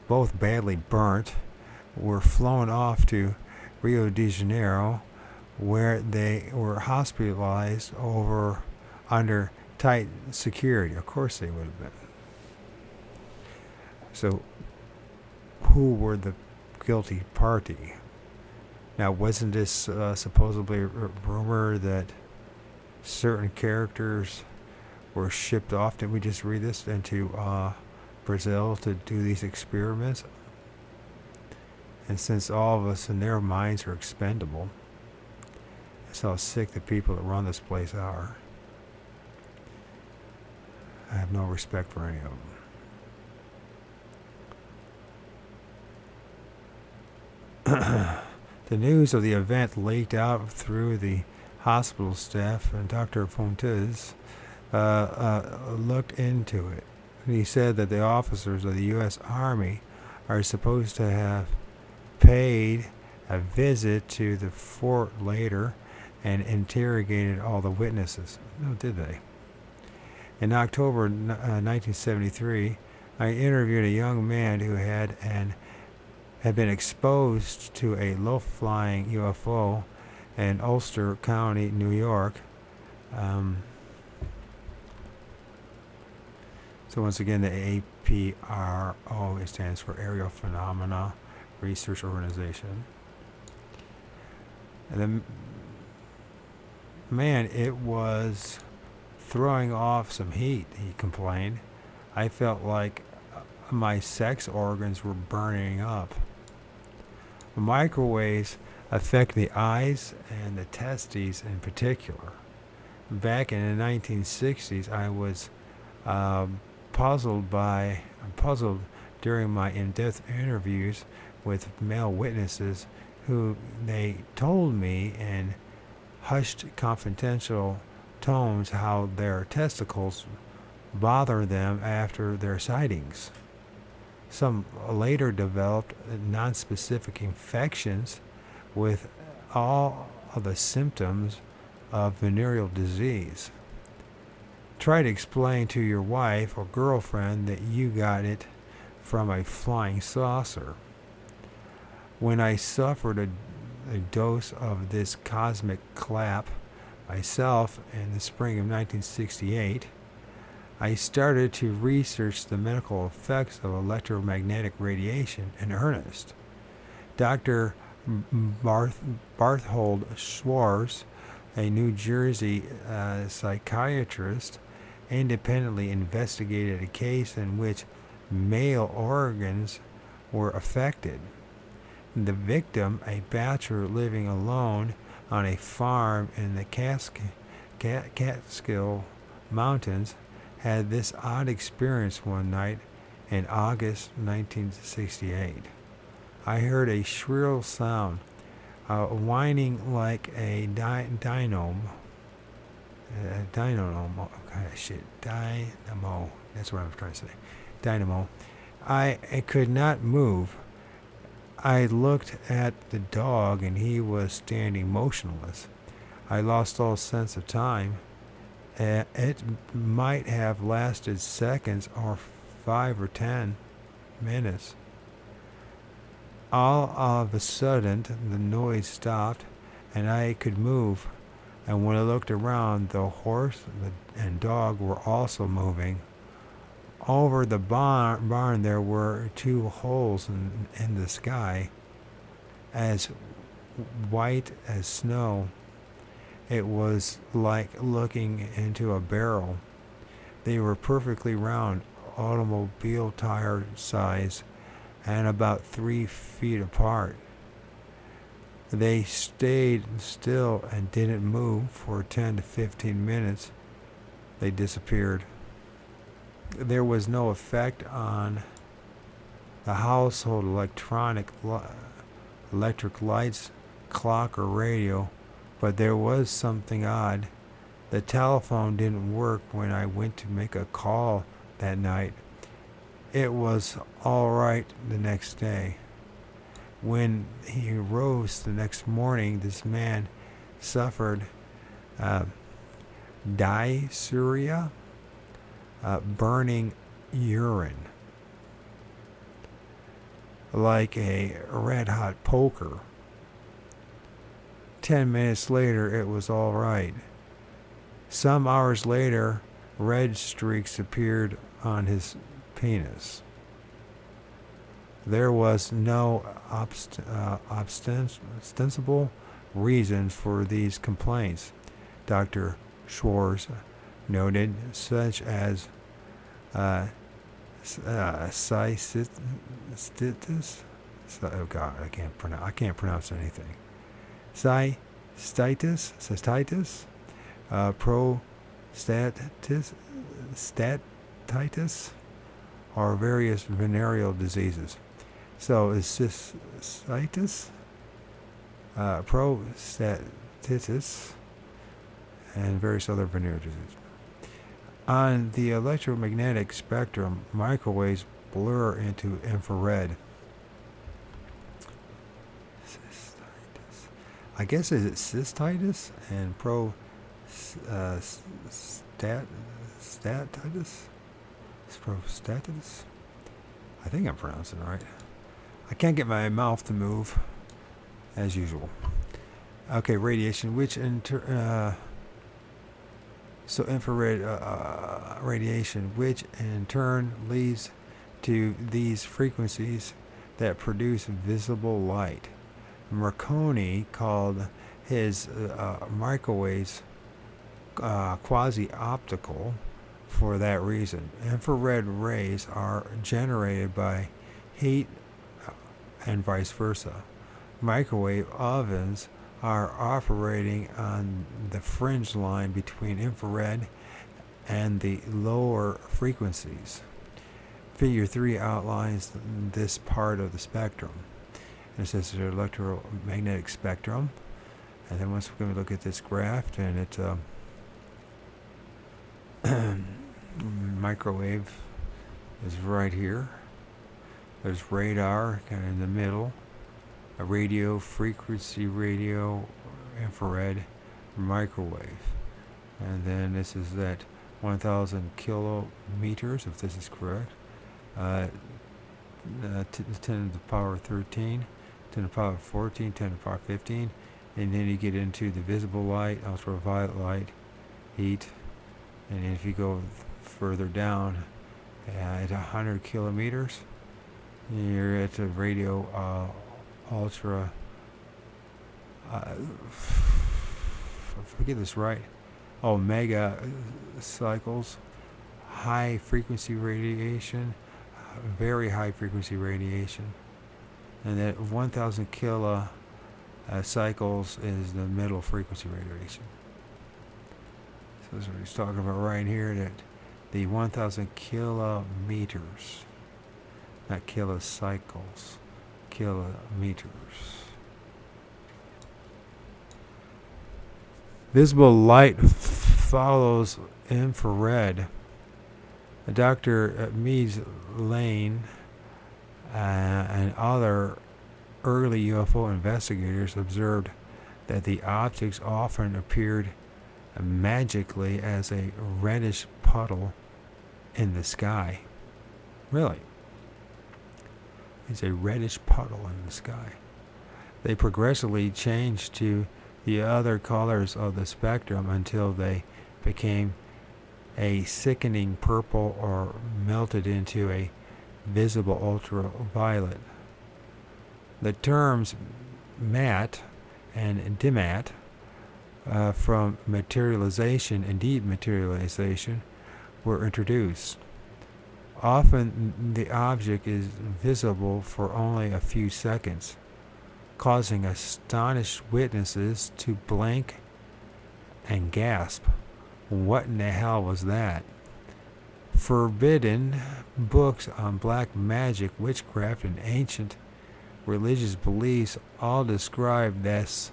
both badly burnt, were flown off to Rio de Janeiro, where they were hospitalized under tight security. Of course they would have been. So who were the guilty party? Now, wasn't this supposedly a rumor that certain characters were shipped off? Did we just read this into Brazil to do these experiments? And since all of us in their minds are expendable, that's how sick the people that run this place are. I have no respect for any of them. The news of the event leaked out through the hospital staff, and Dr. Fontes looked into it. He said that the officers of the U.S. Army are supposed to have paid a visit to the fort later and interrogated all the witnesses. No, did they? In October 1973, I interviewed a young man who had been exposed to a low-flying UFO in Ulster County, New York. So once again, the APRO, it stands for Aerial Phenomena Research Organization. And then, man, it was throwing off some heat, he complained. I felt like my sex organs were burning up. Microwaves affect the eyes and the testes in particular. Back in the 1960s, I was puzzled during my in-depth interviews with male witnesses who they told me in hushed confidential tones how their testicles bother them after their sightings. Some later developed non-specific infections with all of the symptoms of venereal disease. Try to explain to your wife or girlfriend that you got it from a flying saucer. When I suffered a dose of this cosmic clap myself in the spring of 1968, I started to research the medical effects of electromagnetic radiation in earnest. Dr. Barthold Schwarz, a New Jersey psychiatrist, independently investigated a case in which male organs were affected. The victim, a bachelor living alone on a farm in the Catskill Mountains, had this odd experience one night in August 1968. I heard a shrill sound, whining like a dynamo. Dynamo. That's what I was trying to say. Dynamo. I could not move. I looked at the dog and he was standing motionless. I lost all sense of time. It might have lasted seconds or 5 or 10 minutes. All of a sudden, the noise stopped and I could move. And when I looked around, the horse and dog were also moving. Over the barn there were 2 holes in the sky, as white as snow. It was like looking into a barrel. They were perfectly round, automobile tire size, and about 3 feet apart. They stayed still and didn't move for 10 to 15 minutes. They disappeared. There was no effect on the household electric lights, clock, or radio, but there was something odd. The telephone didn't work when I went to make a call that night. It was all right the next day. When he rose the next morning, this man suffered dysuria, burning urine, like a red-hot poker. 10 minutes later, it was all right. Some hours later, red streaks appeared on his penis. There was no ostensible reason for these complaints, Dr. Schwartz noted, such as cystitis. Oh God, I can't pronounce anything. Cystitis, prostatitis, or various venereal diseases. So is cystitis, prostatitis, and various other venereal diseases. On the electromagnetic spectrum, microwaves blur into infrared. Cystitis. I guess is it cystitis and prostatitis? Prostatitis? I think I'm pronouncing it right. I can't get my mouth to move, as usual. Okay, radiation, so infrared radiation, which in turn leads to these frequencies that produce visible light. Marconi called his microwaves quasi-optical for that reason. Infrared rays are generated by heat and vice versa. Microwave ovens are operating on the fringe line between infrared and the lower frequencies. Figure 3 outlines this part of the spectrum. And it says the electromagnetic spectrum. And then once we're going to look at this graph, and it's microwave is right here. There's radar kind of in the middle. A radio, frequency radio, infrared, microwave. And then this is at 1,000 kilometers, if this is correct. 10 to the power 13, 10 to the power 14, 10 to the power 15. And then you get into the visible light, ultraviolet light, heat. And if you go further down at 100 kilometers, you're at the radio ultra, forget this right, mega cycles, high frequency radiation, very high frequency radiation, and that 1,000 kilo cycles is the middle frequency radiation. So that's what he's talking about right here, that the 1,000 kilometers, not kilocycles, kilometers. Visible light follows infrared. Dr. Mees Lane and other early UFO investigators observed that the objects often appeared magically as a reddish puddle in the sky. Really? It's a reddish puddle in the sky. They progressively changed to the other colors of the spectrum until they became a sickening purple or melted into a visible ultraviolet. The terms matte and dimat from materialization and dematerialization were introduced. Often the object is visible for only a few seconds, causing astonished witnesses to blink and gasp, "What in the hell was that?" Forbidden books on black magic, witchcraft, and ancient religious beliefs all describe this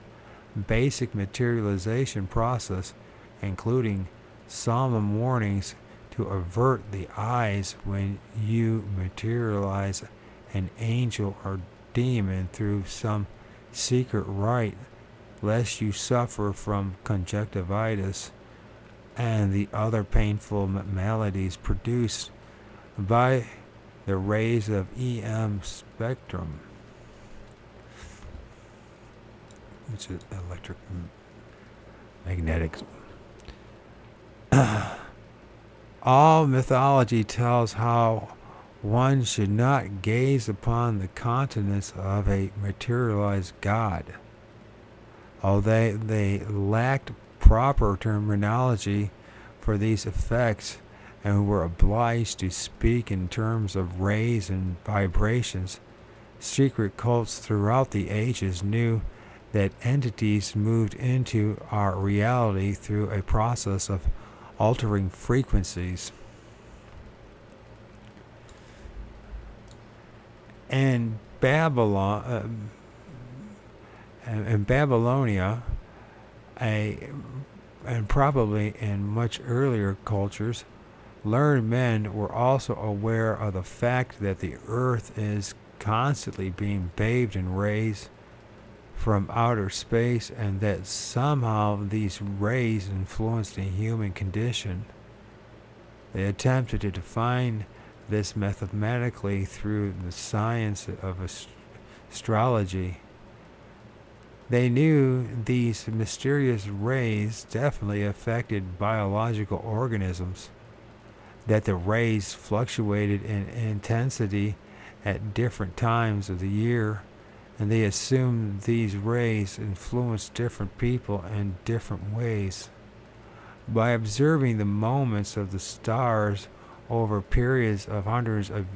basic materialization process, including solemn warnings to avert the eyes when you materialize an angel or demon through some secret rite, lest you suffer from conjunctivitis and the other painful maladies produced by the rays of EM spectrum, which is electric magnetics. All mythology tells how one should not gaze upon the countenance of a materialized god. Although they lacked proper terminology for these effects and were obliged to speak in terms of rays and vibrations, secret cults throughout the ages knew that entities moved into our reality through a process of altering frequencies. In Babylonia, and probably in much earlier cultures, learned men were also aware of the fact that the earth is constantly being bathed in rays from outer space, and that somehow these rays influence the human condition. They attempted to define this mathematically through the science of astrology. They knew these mysterious rays definitely affected biological organisms, that the rays fluctuated in intensity at different times of the year, and they assumed these rays influenced different people in different ways. By observing the movements of the stars over periods of hundreds of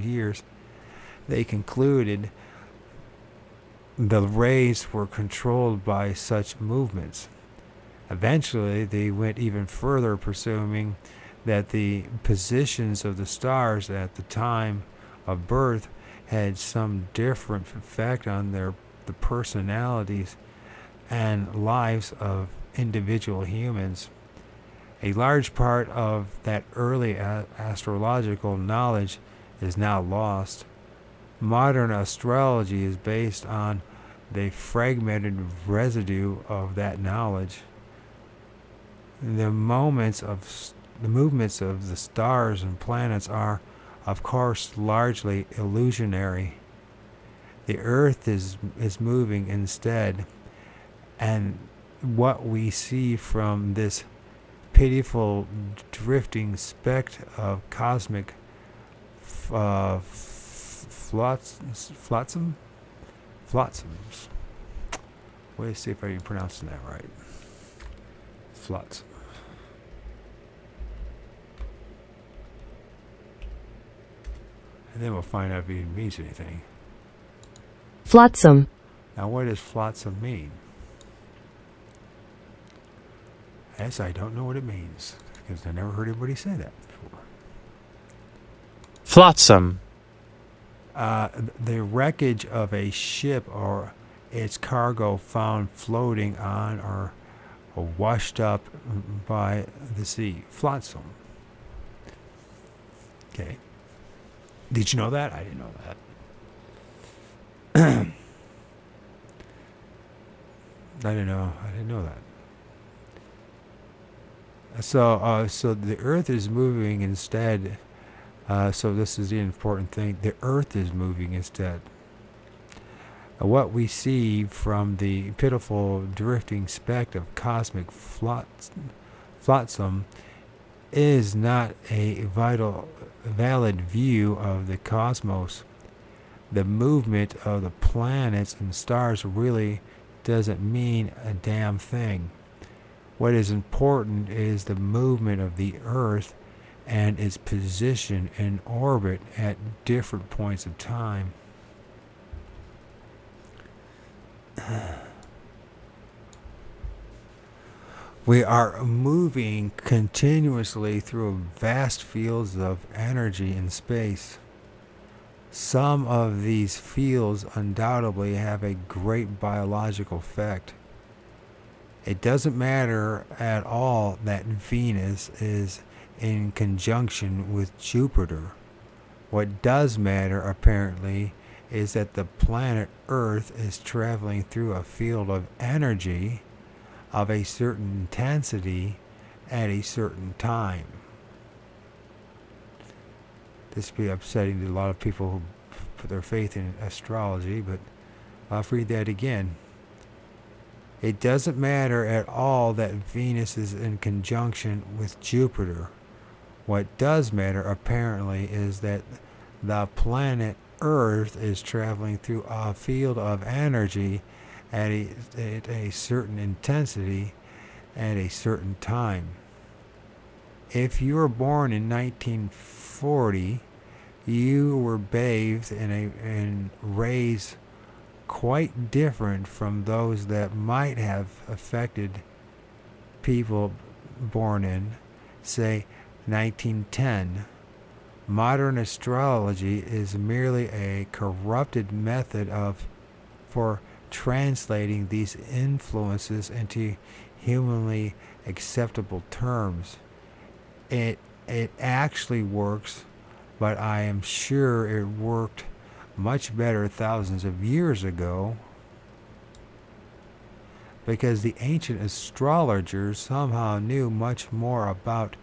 years, they concluded the rays were controlled by such movements. Eventually, they went even further, presuming that the positions of the stars at the time of birth had some different effect on the personalities and lives of individual humans. A large part of that early astrological knowledge is now lost. Modern astrology is based on the fragmented residue of that knowledge. The movements of the stars and planets are, of course, largely illusionary. The Earth is moving instead, and what we see from this pitiful drifting speck of cosmic flotsams. Wait to see if I'm pronouncing that right. Flotsam. And then we'll find out if it means anything. Flotsam. Now, what does flotsam mean? Yes, I don't know what it means, because I never heard anybody say that before. Flotsam. The wreckage of a ship or its cargo found floating on or washed up by the sea. Flotsam. Okay. Did you know that? I didn't know that. I didn't know that. So the Earth is moving instead. So this is the important thing. The Earth is moving instead. What we see from the pitiful drifting speck of cosmic flotsam is not a valid view of the cosmos. the movement of the planets and stars really doesn't mean a damn thing. What is important is the movement of the Earth and its position in orbit at different points of time. We are moving continuously through vast fields of energy in space. Some of these fields undoubtedly have a great biological effect. It doesn't matter at all that Venus is in conjunction with Jupiter. What does matter, apparently, is that the planet Earth is traveling through a field of energy of a certain intensity at a certain time. This would be upsetting to a lot of people who put their faith in astrology, but I'll read that again. It doesn't matter at all that Venus is in conjunction with Jupiter. What does matter, apparently, is that the planet Earth is traveling through a field of energy at a certain intensity at a certain time. If you were born in 1940, you were bathed in rays quite different from those that might have affected people born in, say, 1910. Modern astrology is merely a corrupted method for translating these influences into humanly acceptable terms. It actually works, but I am sure it worked much better thousands of years ago, because the ancient astrologers somehow knew much more about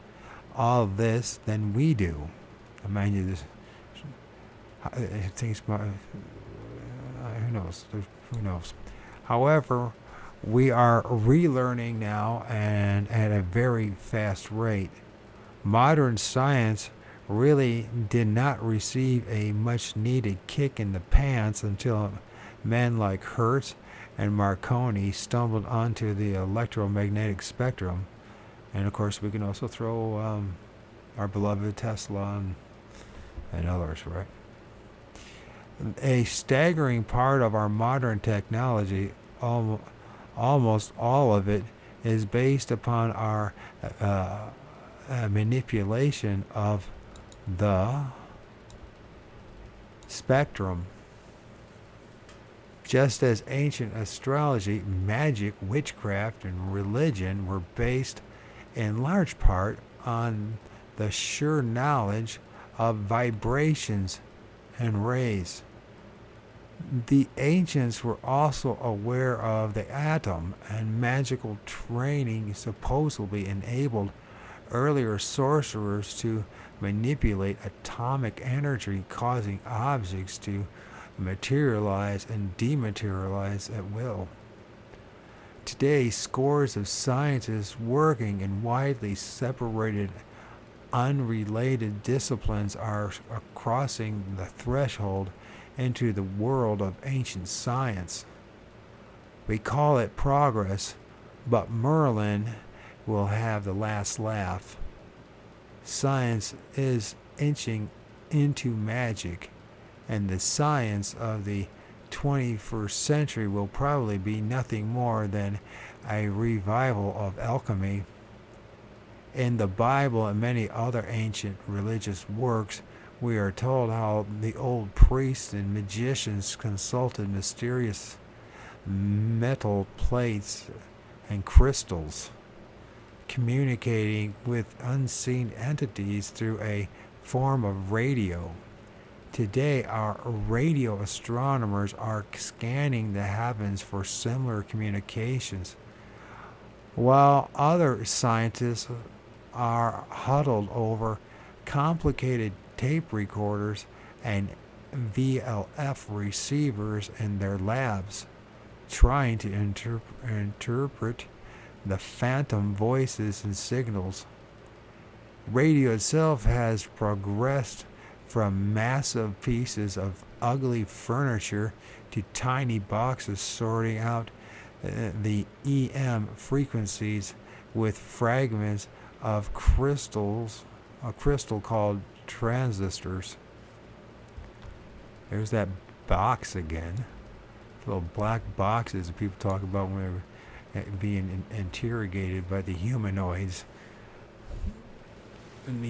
all this than we do. I mind you, this things, who knows. However, we are relearning now, and at a very fast rate. Modern science really did not receive a much needed kick in the pants until men like Hertz and Marconi stumbled onto the electromagnetic spectrum. And of course, we can also throw our beloved Tesla and others, right? A staggering part of our modern technology, almost all of it, is based upon our manipulation of the spectrum. Just as ancient astrology, magic, witchcraft, and religion were based in large part on the sure knowledge of vibrations and rays. The ancients were also aware of the atom, and magical training supposedly enabled earlier sorcerers to manipulate atomic energy, causing objects to materialize and dematerialize at will. Today, scores of scientists working in widely separated, unrelated disciplines are crossing the threshold into the world of ancient science. We call it progress, but Merlin will have the last laugh. Science is inching into magic, and the science of the 21st century will probably be nothing more than a revival of alchemy. In the Bible and many other ancient religious works, we are told how the old priests and magicians consulted mysterious metal plates and crystals, communicating with unseen entities through a form of radio. Today, our radio astronomers are scanning the heavens for similar communications, while other scientists are huddled over complicated tape recorders and VLF receivers in their labs, trying to interpret the phantom voices and signals. Radio itself has progressed from massive pieces of ugly furniture to tiny boxes sorting out the EM frequencies with fragments of a crystal called transistors. There's that box again. Little black boxes that people talk about when they're being interrogated by the humanoids and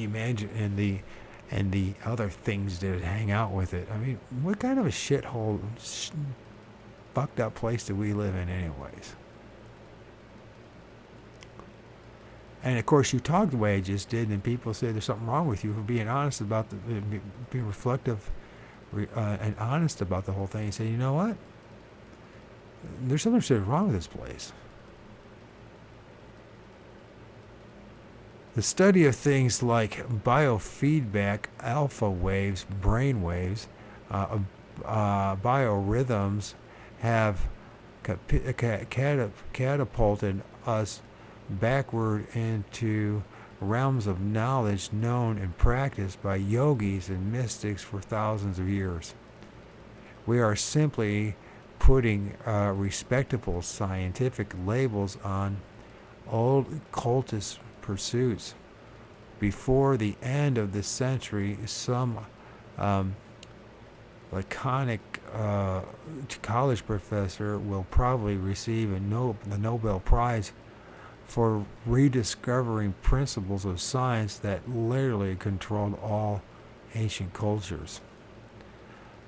the other things that hang out with it. I mean, what kind of a shithole, fucked up place do we live in, anyways? And of course, you talk the way I just did, and people say there's something wrong with you for being honest about being reflective and honest about the whole thing. You say, you know what? There's something serious wrong with this place. The study of things like biofeedback, alpha waves, brain waves, biorhythms have catapulted us backward into realms of knowledge known and practiced by yogis and mystics for thousands of years. We are simply putting respectable scientific labels on old cultist pursuits. Before the end of the century, some laconic college professor will probably receive the Nobel Prize for rediscovering principles of science that literally controlled all ancient cultures.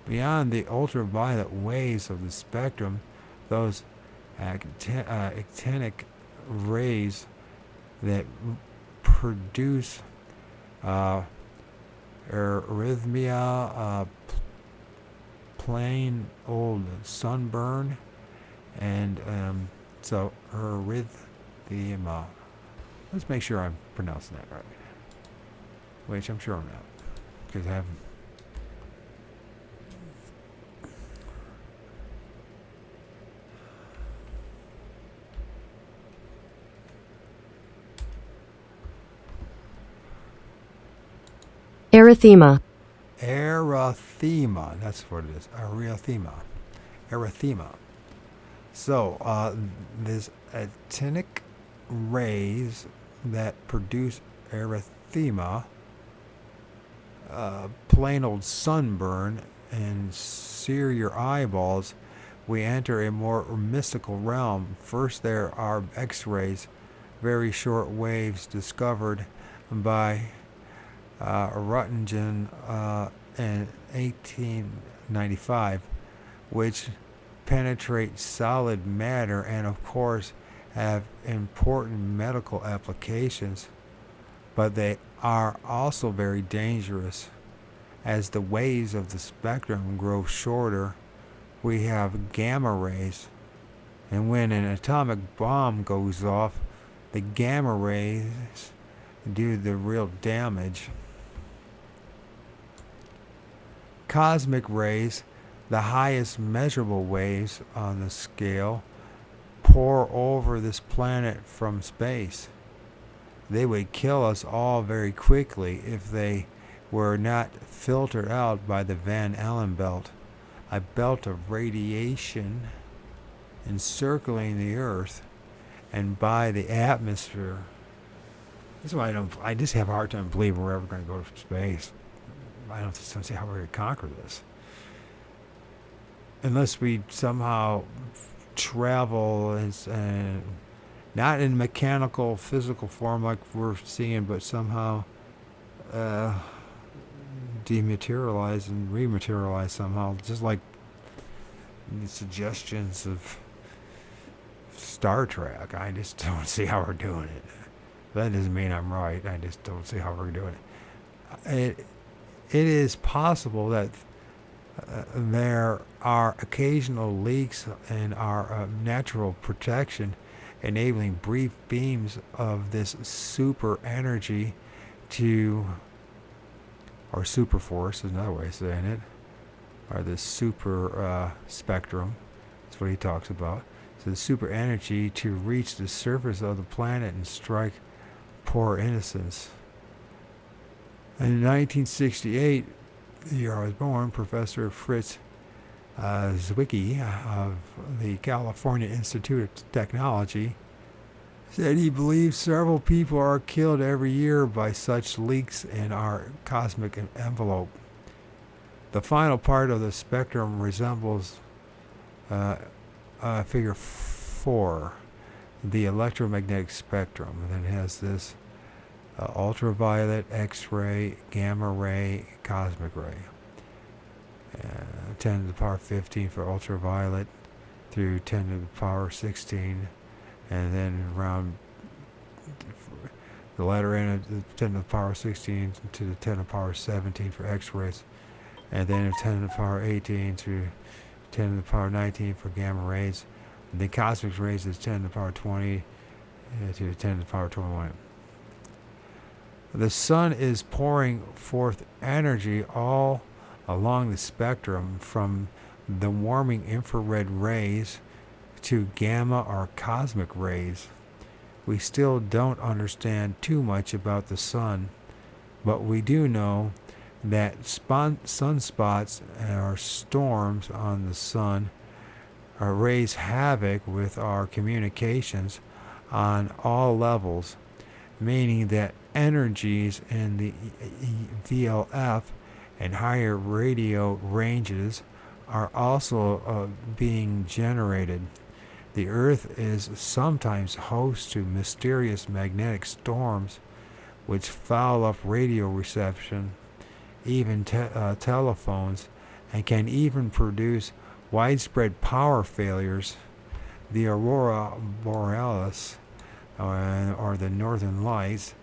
Beyond the ultraviolet waves of the spectrum, those actinic rays that produce arrhythmia, plain old sunburn, and so arrhythmia. Let's make sure I'm pronouncing that right. Which I'm sure I'm not, because I haven't. Erythema. Erythema, that's what it is. Erythema. So, there's actinic rays that produce erythema, plain old sunburn, and sear your eyeballs. We enter a more mystical realm. First, there are X-rays, very short waves discovered by Roentgen in 1895, which penetrate solid matter and of course have important medical applications, but they are also very dangerous. As the waves of the spectrum grow shorter, we have gamma rays, and when an atomic bomb goes off, the gamma rays do the real damage. Cosmic rays, the highest measurable waves on the scale, pour over this planet from space. They would kill us all very quickly if they were not filtered out by the Van Allen belt, a belt of radiation encircling the Earth, and by the atmosphere. That's why I just have a hard time believing we're ever going to go to space. I don't see how we're going to conquer this. Unless we somehow travel and not in mechanical, physical form like we're seeing, but somehow dematerialize and rematerialize somehow, just like the suggestions of Star Trek. I just don't see how we're doing it. That doesn't mean I'm right. I just don't see how we're doing it. It is possible that there are occasional leaks in our natural protection, enabling brief beams of this super energy or super force is another way of saying it, or this super spectrum. That's what he talks about. So the super energy to reach the surface of the planet and strike poor innocence. In 1968, the year I was born, Professor Fritz Zwicky of the California Institute of Technology said he believes several people are killed every year by such leaks in our cosmic envelope. The final part of the spectrum resembles figure 4, the electromagnetic spectrum. And then it has this ultraviolet, X-ray, gamma ray, cosmic ray. 10 to the power 15 for ultraviolet through 10 to the power 16, and then around the latter end of the 10 to the power 16 to the 10 to the power 17 for X-rays, and then 10 to the power 18 to 10 to the power 19 for gamma rays. And the cosmic rays is 10 to the power 20 to 10 to the power 21. The sun is pouring forth energy all along the spectrum, from the warming infrared rays to gamma or cosmic rays. We still don't understand too much about the sun, but we do know that sunspots or storms on the sun raise havoc with our communications on all levels, meaning that energies in the VLF and higher radio ranges are also being generated. The Earth is sometimes host to mysterious magnetic storms which foul up radio reception, even telephones, and can even produce widespread power failures. The aurora borealis, or the northern lights,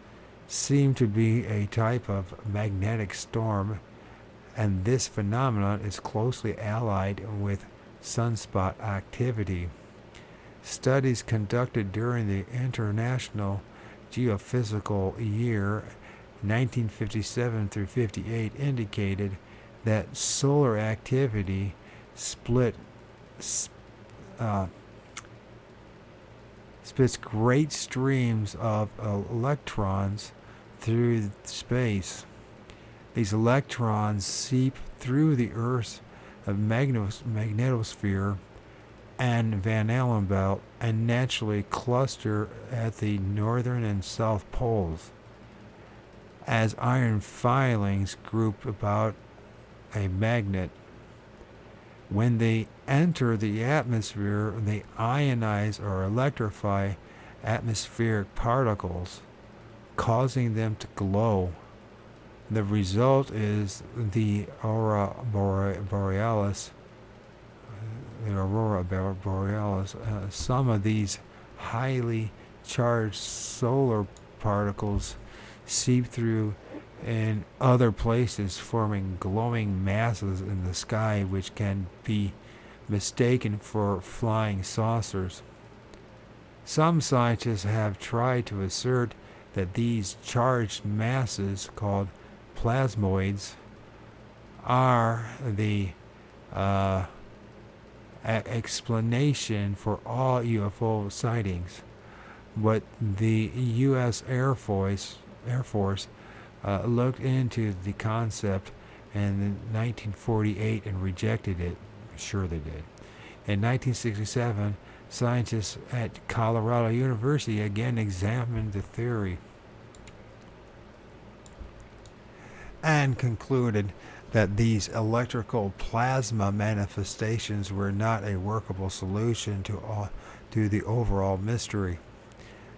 seem to be a type of magnetic storm, and this phenomenon is closely allied with sunspot activity. Studies conducted during the International Geophysical Year 1957 through 58 indicated that solar activity splits great streams of electrons through space. These electrons seep through the Earth's magnetosphere and Van Allen belt and naturally cluster at the northern and south poles, as iron filings group about a magnet. When they enter the atmosphere, they ionize or electrify atmospheric particles, causing them to glow. The result is the aurora borealis. Some of these highly charged solar particles seep through in other places, forming glowing masses in the sky which can be mistaken for flying saucers. Some scientists have tried to assert that these charged masses, called plasmoids, are the explanation for all UFO sightings, but the U.S. Air Force looked into the concept in 1948 and rejected it. Sure they did. In 1967, scientists at Colorado University again examined the theory and concluded that these electrical plasma manifestations were not a workable solution to the overall mystery.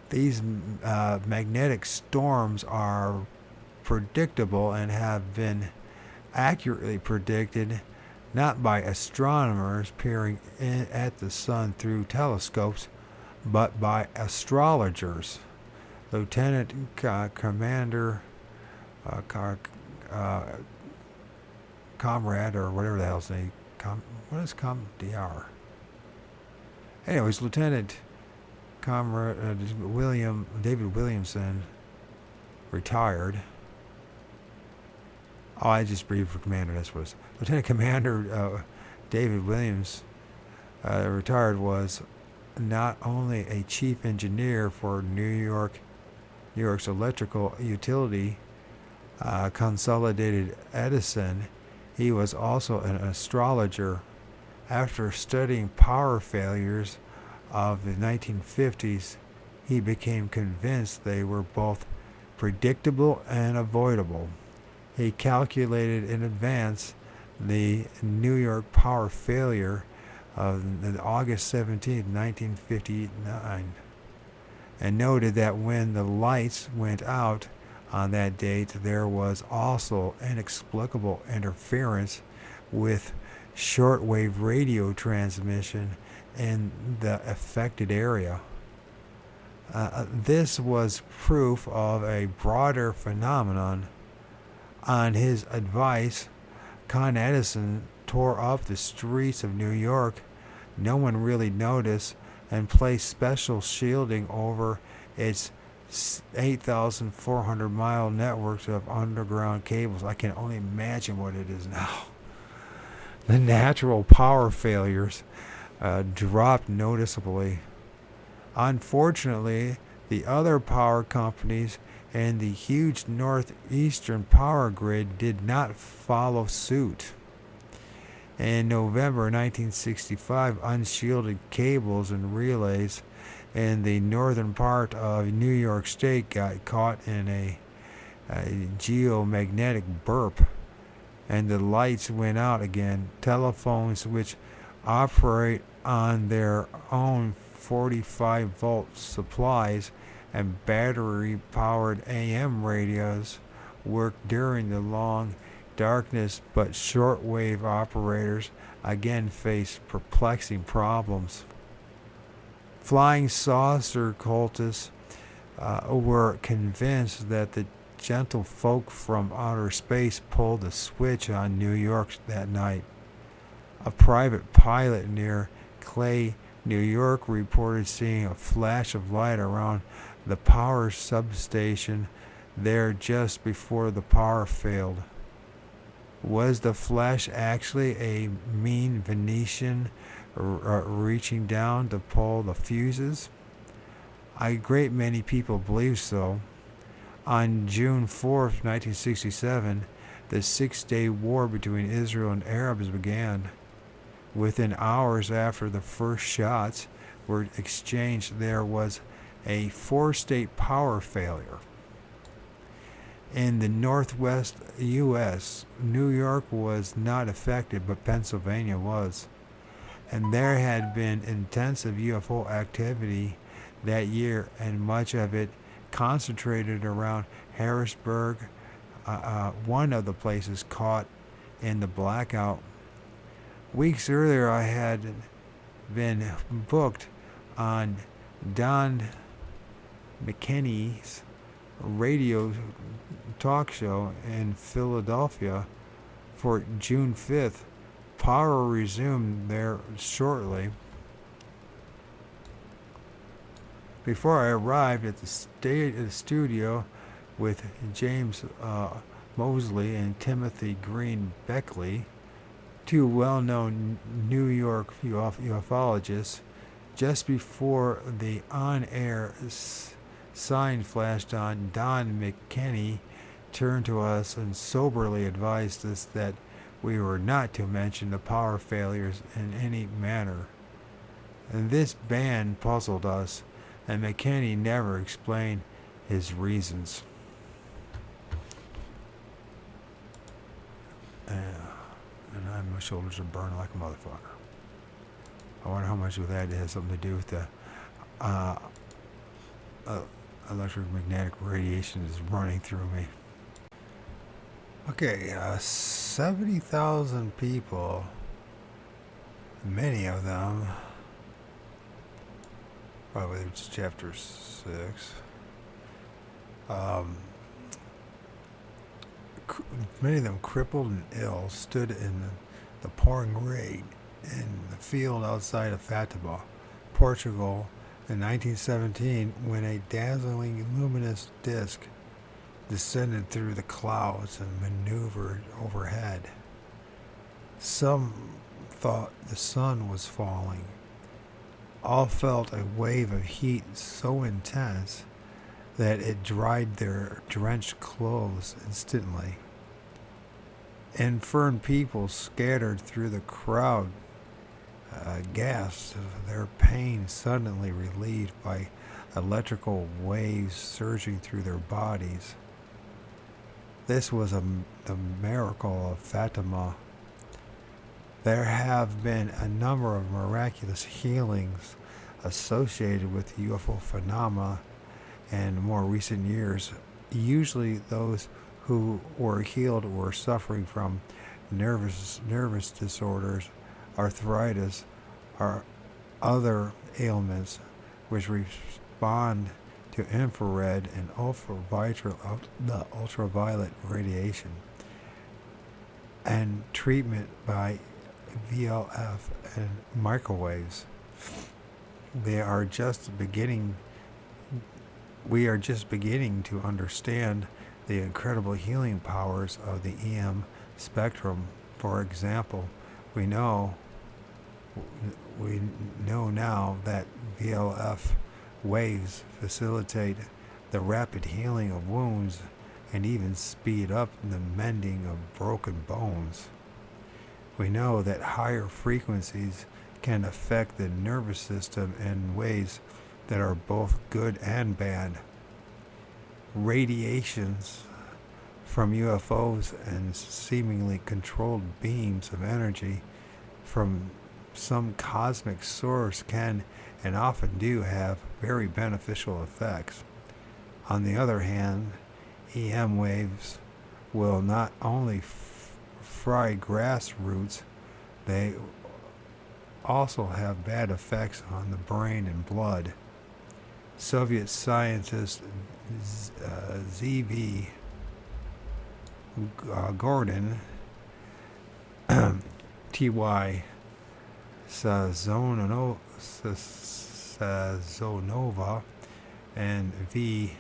These magnetic storms are predictable and have been accurately predicted not by astronomers peering at the sun through telescopes, but by astrologers. Lieutenant Commander Comrade, or whatever the hell's name, what is DR? Anyways, Lieutenant Comrade David Williamson, retired. Oh, I just breathed for Commander. That's what it was. Lieutenant Commander David Williams, retired, was not only a chief engineer for New York's electrical utility, Consolidated Edison. He was also an astrologer. After studying power failures of the 1950s, he became convinced they were both predictable and avoidable. He calculated in advance the New York power failure of August 17, 1959, and noted that when the lights went out on that date, there was also inexplicable interference with shortwave radio transmission in the affected area. This was proof of a broader phenomenon. On his advice, Con Edison tore up the streets of New York. No one really noticed, and placed special shielding over its 8,400-mile networks of underground cables. I can only imagine what it is now. The natural power failures dropped noticeably. Unfortunately, the other power companies and the huge northeastern power grid did not follow suit. In November 1965, unshielded cables and relays in the northern part of New York State got caught in a geomagnetic burp, and the lights went out again. Telephones, which operate on their own 45-volt supplies, and battery-powered AM radios worked during the long darkness, but shortwave operators again faced perplexing problems. Flying saucer cultists were convinced that the gentle folk from outer space pulled the switch on New York that night. A private pilot near Clay, New York, reported seeing a flash of light around the power substation there just before the power failed. Was the flash actually a mean Venetian reaching down to pull the fuses? A great many people believe so. On June 4th, 1967, the six-day war between Israel and Arabs began. Within hours after the first shots were exchanged, there was a four-state power failure. In the northwest U.S., New York was not affected, but Pennsylvania was. And there had been intensive UFO activity that year, and much of it concentrated around Harrisburg, one of the places caught in the blackout. Weeks earlier, I had been booked on Don McKinney's radio talk show in Philadelphia for June 5th. Power resumed there shortly. Before I arrived at the studio with James Mosley and Timothy Green Beckley, two well-known New York ufologists, just before the on-air sign flashed on, Don McKinney turned to us and soberly advised us that we were not to mention the power failures in any manner. And this ban puzzled us, and McKinney never explained his reasons. And my shoulders are burning like a motherfucker. I wonder how much of that has something to do with the electromagnetic radiation is running through me. Okay, 70,000 people, many of them, probably it's chapter 6, many of them crippled and ill, stood in the pouring rain in the field outside of Fatima, Portugal, in 1917, when a dazzling luminous disk descended through the clouds and maneuvered overhead. Some thought the sun was falling. All felt a wave of heat so intense that it dried their drenched clothes instantly. infirm people scattered through the crowd gasped, their pain suddenly relieved by electrical waves surging through their bodies. This was the miracle of Fatima. There have been a number of miraculous healings associated with UFO phenomena in more recent years. Usually those who were healed were suffering from nervous disorders, arthritis, or other ailments which respond to infrared and ultraviolet radiation, and treatment by VLF and microwaves. We are just beginning to understand the incredible healing powers of the EM spectrum. For example, we know now that VLF waves facilitate the rapid healing of wounds and even speed up the mending of broken bones. We know that higher frequencies can affect the nervous system in ways that are both good and bad. Radiations from UFOs and seemingly controlled beams of energy from some cosmic source can and often do have very beneficial effects. On the other hand, EM waves will not only fry grass roots, they also have bad effects on the brain and blood. Soviet scientist Z.V. Gordon, T.Y. Sazonova, and V.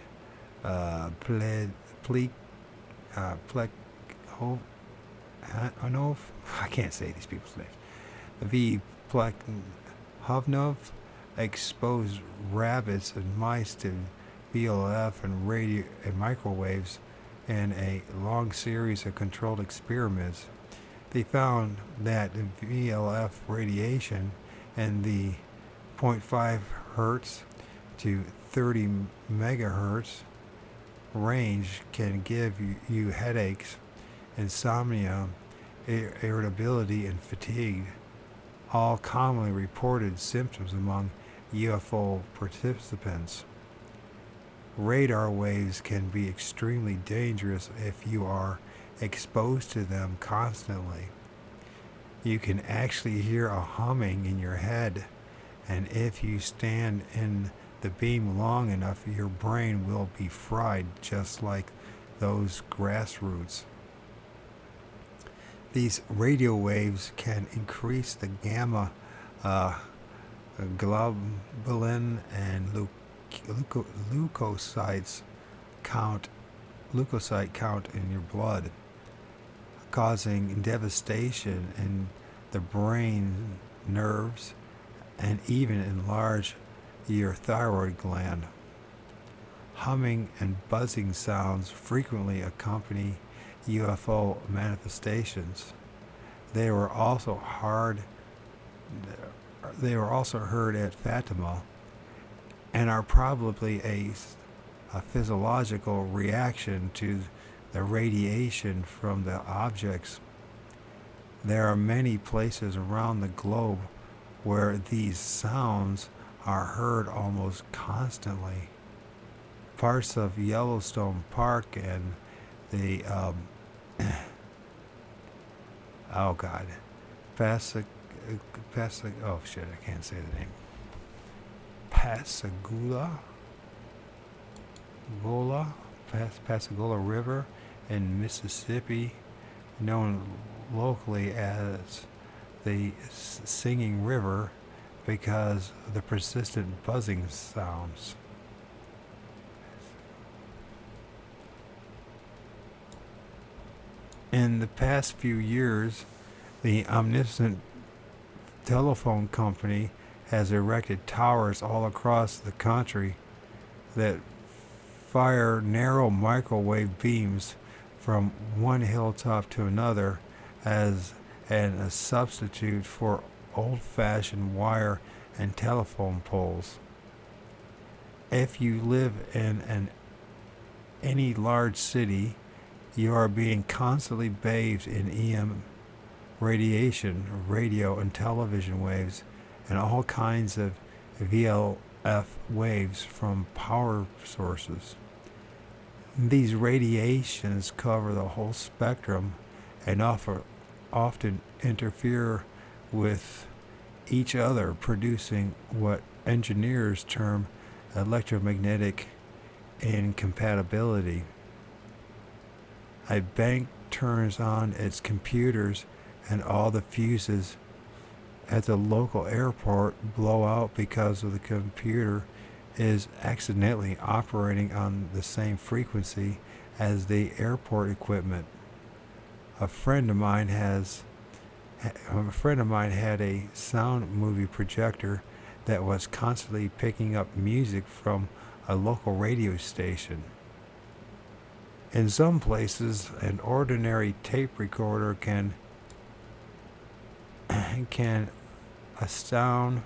Plekhovnov, I can't say these people's names. V. Plekhovnov exposed rabbits and mice to VLF and radio and microwaves in a long series of controlled experiments. They found that VLF radiation in the 0.5 hertz to 30 megahertz range can give you headaches, insomnia, irritability, and fatigue, all commonly reported symptoms among UFO participants. Radar waves can be extremely dangerous if you are exposed to them constantly. You can actually hear a humming in your head, and if you stand in the beam long enough, your brain will be fried just like those grass roots. These radio waves can increase the gamma globulin and leukocyte count in your blood, causing devastation in the brain, nerves, and even enlarge your thyroid gland. Humming and buzzing sounds frequently accompany UFO manifestations. They were also heard at Fatima and are probably a physiological reaction to the radiation from the objects. There are many places around the globe where these sounds are heard almost constantly. Parts of Yellowstone Park and the oh shit, I can't say the name. Pascagoula River in Mississippi, known locally as the Singing River because of the persistent buzzing sounds. In the past few years, the Omniscient Telephone Company has erected towers all across the country that fire narrow microwave beams from one hilltop to another as a substitute for old-fashioned wire and telephone poles. If you live in any large city, you are being constantly bathed in EM radiation, radio and television waves, and all kinds of VLF waves from power sources. These radiations cover the whole spectrum and often interfere with each other, producing what engineers term electromagnetic incompatibility. A bank turns on its computers and all the fuses at the local airport blow out because of the computer is accidentally operating on the same frequency as the airport equipment. A friend of mine had a sound movie projector that was constantly picking up music from a local radio station. In some places, an ordinary tape recorder can astound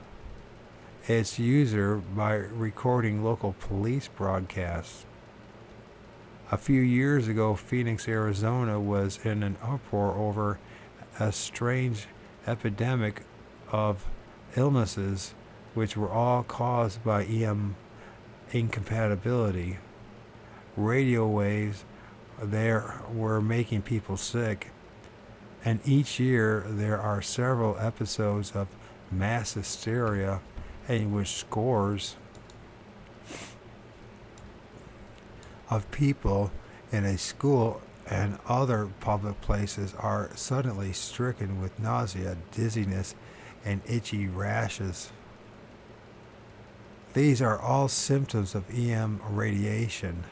its user by recording local police broadcasts. A few years ago, Phoenix, Arizona was in an uproar over a strange epidemic of illnesses which were all caused by EM incompatibility. Radio waves there were making people sick, and each year there are several episodes of mass hysteria in which scores of people in a school and other public places are suddenly stricken with nausea, dizziness, and itchy rashes. These are all symptoms of EM radiation.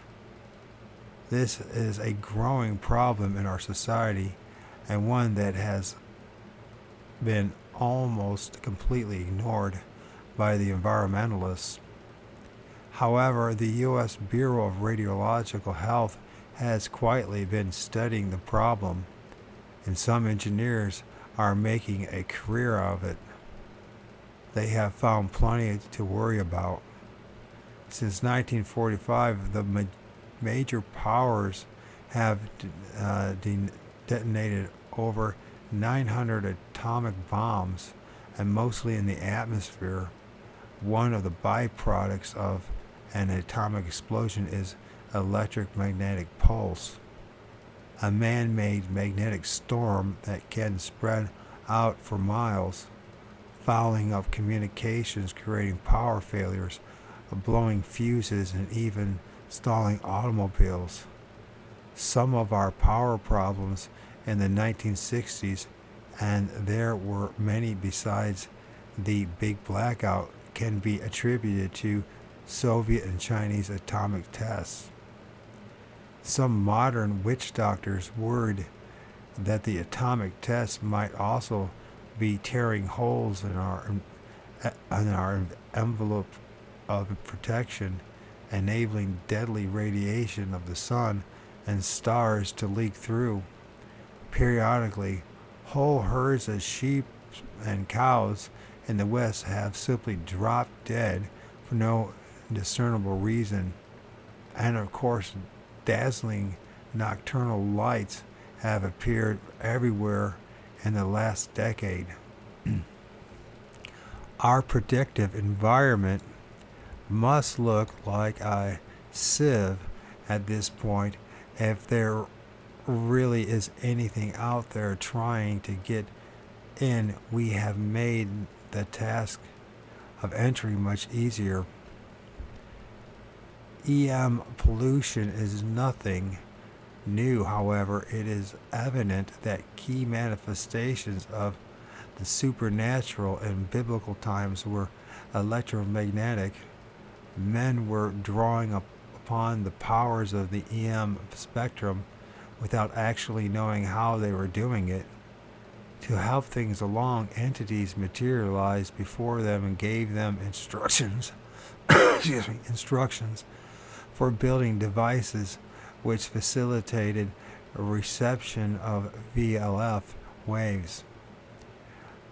This is a growing problem in our society, and one that has been almost completely ignored by the environmentalists. However, the U.S. Bureau of Radiological Health has quietly been studying the problem, and some engineers are making a career of it. They have found plenty to worry about. Since 1945, the major powers have detonated over 900 atomic bombs, and mostly in the atmosphere. One of the byproducts of an atomic explosion is electromagnetic pulse, a man-made magnetic storm that can spread out for miles, fouling up communications, creating power failures, blowing fuses, and even stalling automobiles. Some of our power problems in the 1960s, and there were many besides the big blackout, can be attributed to Soviet and Chinese atomic tests. Some modern witch doctors worried that the atomic tests might also be tearing holes in our envelope of protection, enabling deadly radiation of the sun and stars to leak through. Periodically, whole herds of sheep and cows in the West have simply dropped dead for no discernible reason, and of course dazzling nocturnal lights have appeared everywhere in the last decade. Our predictive environment must look like a sieve at this point if there really is anything out there trying to get in. We have made the task of entry much easier. EM pollution is nothing new. However, it is evident that key manifestations of the supernatural in biblical times were electromagnetic. Men were drawing upon the powers of the EM spectrum without actually knowing how they were doing it. To help things along, entities materialized before them and gave them instructions instructions for building devices which facilitated reception of VLF waves.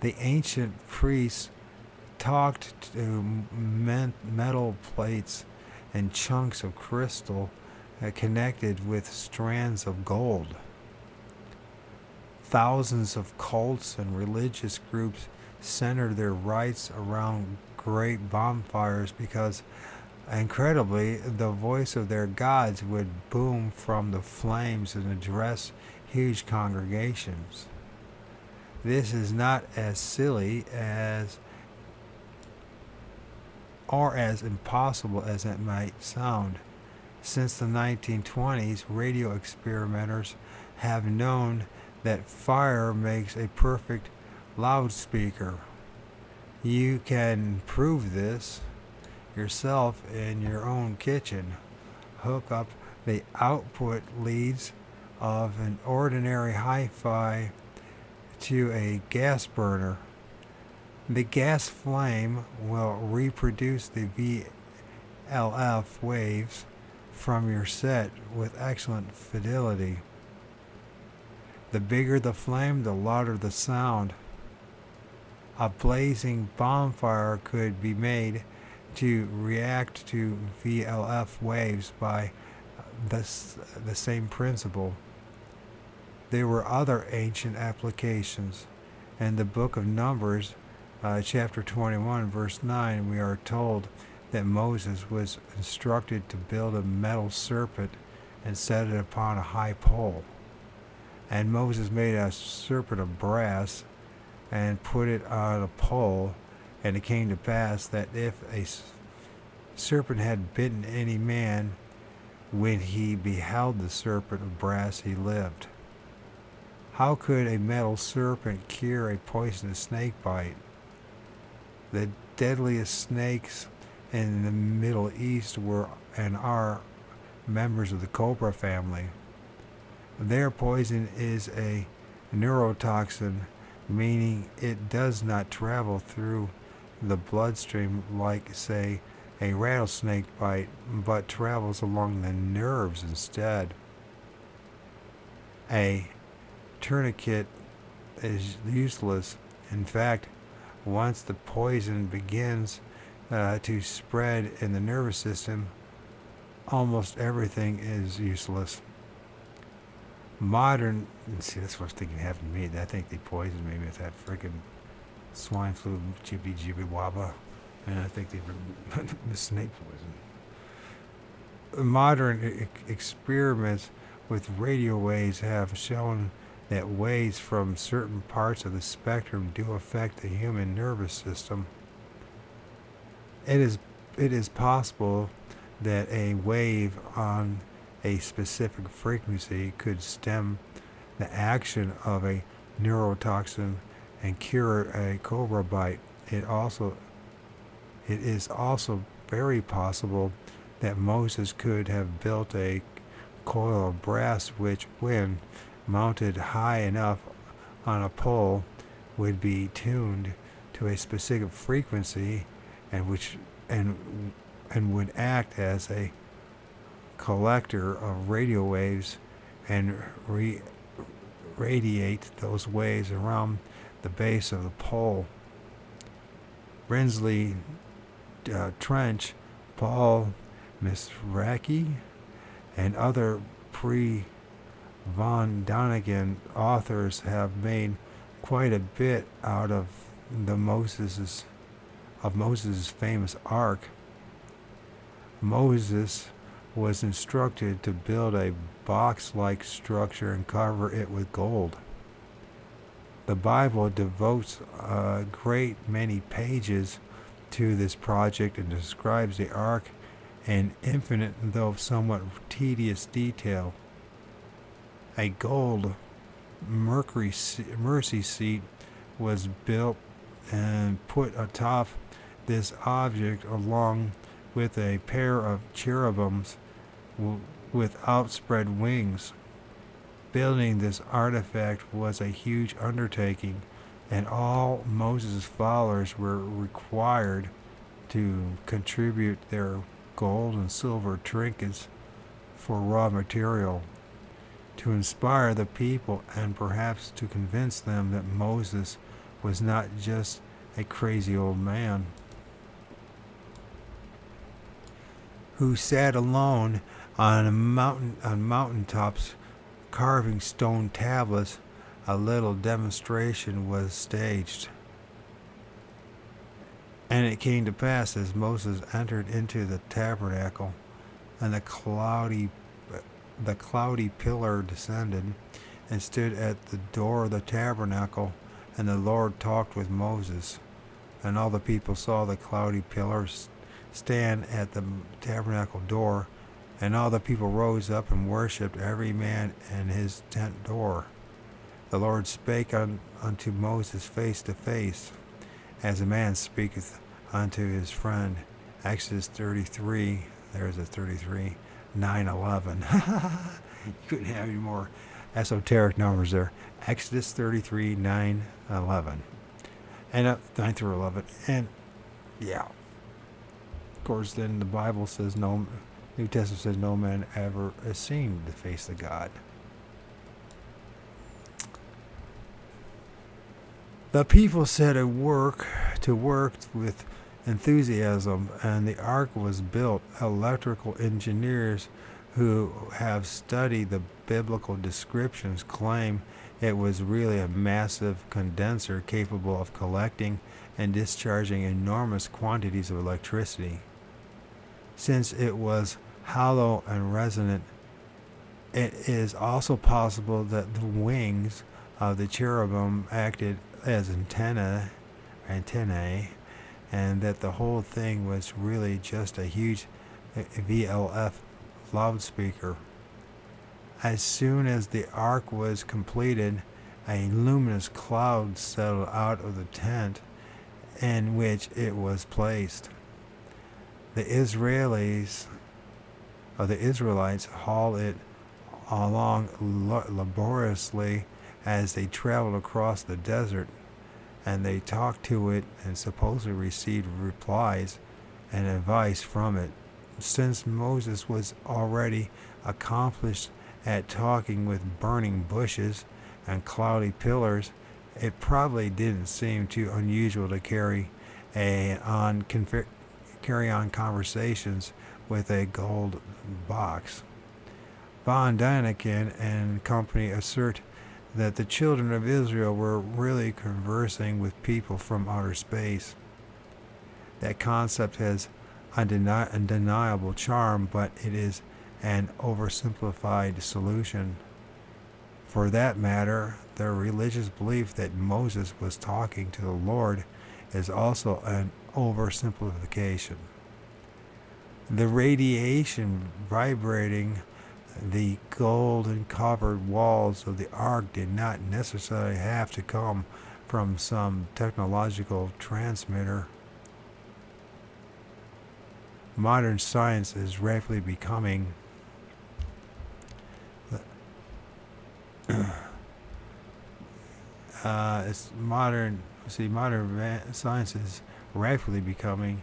The ancient priests talked to metal plates and chunks of crystal connected with strands of gold. Thousands of cults and religious groups centered their rites around great bonfires because, incredibly, the voice of their gods would boom from the flames and address huge congregations. This is not as silly as or as impossible as it might sound. Since the 1920s, radio experimenters have known that fire makes a perfect loudspeaker. You can prove this yourself in your own kitchen. Hook up the output leads of an ordinary hi-fi to a gas burner. The gas flame will reproduce the VLF waves from your set with excellent fidelity. The bigger the flame, the louder the sound. A blazing bonfire could be made to react to VLF waves by the same principle. There were other ancient applications. In the book of Numbers, chapter 21, verse 9, we are told that Moses was instructed to build a metal serpent and set it upon a high pole. And Moses made a serpent of brass and put it on a pole, and it came to pass that if a serpent had bitten any man, when he beheld the serpent of brass, he lived. How could a metal serpent cure a poisonous snake bite? The deadliest snakes in the Middle East were and are members of the cobra family. Their poison is a neurotoxin, meaning it does not travel through the bloodstream like, say, a rattlesnake bite, but travels along the nerves instead. A tourniquet is useless. In fact, once the poison begins to spread in the nervous system, almost everything is useless. Modern, see, that's what I was thinking happened to me. I think they poisoned me with that freaking swine flu, jibby wabba, and I think they were the snake poison. Modern experiments with radio waves have shown that waves from certain parts of the spectrum do affect the human nervous system. It is possible that a wave on a specific frequency could stem the action of a neurotoxin and cure a cobra bite. It is also very possible that Moses could have built a coil of brass which, when mounted high enough on a pole, would be tuned to a specific frequency and would act as a collector of radio waves and radiate those waves around the base of the pole. Brinsley Trench, Paul Misraki, and other pre-von Däniken authors have made quite a bit out of Moses' famous ark. Moses was instructed to build a box-like structure and cover it with gold. The Bible devotes a great many pages to this project and describes the ark in infinite, though somewhat tedious detail. A gold mercy seat was built and put atop this object along with a pair of cherubims with outspread wings. Building this artifact was a huge undertaking, and all Moses' followers were required to contribute their gold and silver trinkets for raw material. to inspire the people and perhaps to convince them that Moses was not just a crazy old man who sat alone on mountaintops carving stone tablets. A little demonstration was staged. And it came to pass as Moses entered into the tabernacle, and the cloudy pillar descended and stood at the door of the tabernacle, and the Lord talked with Moses. And all the people saw the cloudy pillar stand at the tabernacle door, and all the people rose up and worshipped, every man in his tent door. The Lord spake unto Moses face to face, as a man speaketh unto his friend. Exodus 33, there's a 33, 9:11. You couldn't have any more esoteric numbers there. Exodus 33, 9:11. And 9 through 11. And yeah. Of course, then the Bible says New Testament says no man ever has seen the face of God. The people set to work with enthusiasm, and the ark was built. Electrical engineers who have studied the biblical descriptions claim it was really a massive condenser capable of collecting and discharging enormous quantities of electricity. Since it was hollow and resonant, it is also possible that the wings of the cherubim acted as antennae, and that the whole thing was really just a huge VLF loudspeaker. As soon as the ark was completed, a luminous cloud settled out of the tent in which it was placed. The Israelites hauled it along laboriously as they traveled across the desert, and they talked to it and supposedly received replies and advice from it. Since Moses was already accomplished at talking with burning bushes and cloudy pillars, it probably didn't seem too unusual to carry on conversations with a gold box. Von Däniken and company assert that the children of Israel were really conversing with people from outer space. That concept has undeniable charm, but it is an oversimplified solution. For that matter, the religious belief that Moses was talking to the Lord is also an oversimplification. The radiation vibrating the golden covered walls of the ark did not necessarily have to come from some technological transmitter. Modern science is rapidly becoming modern science is rapidly becoming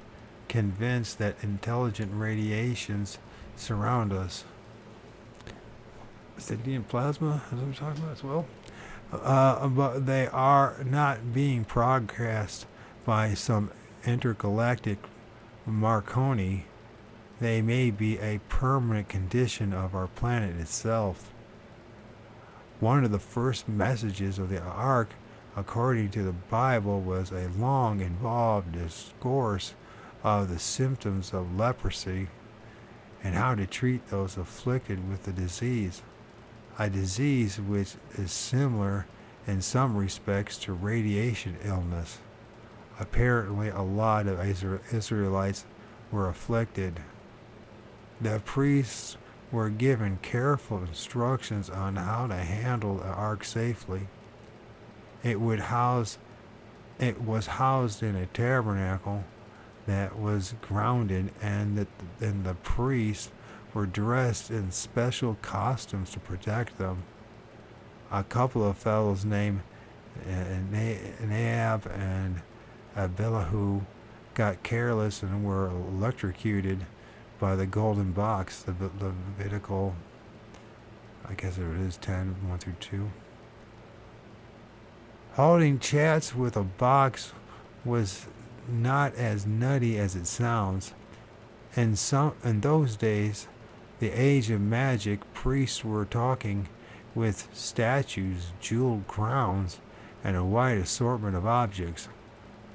convinced that intelligent radiations surround us. Stidian plasma, as I'm talking about as well. But they are not being broadcast by some intergalactic Marconi. They may be a permanent condition of our planet itself. One of the first messages of the ark, according to the Bible, was a long, involved discourse of the symptoms of leprosy and how to treat those afflicted with the disease. A disease which is similar in some respects to radiation illness. Apparently, a lot of Israelites were afflicted. The priests were given careful instructions on how to handle the ark safely. It was housed in a tabernacle that was grounded, and the priests were dressed in special costumes to protect them. A couple of fellows named Naab and Abilahu got careless and were electrocuted by the golden box, the Levitical I guess it is 10, 1 through 2. Holding chats with a box was not as nutty as it sounds. In those days, the age of magic, priests were talking with statues, jeweled crowns, and a wide assortment of objects.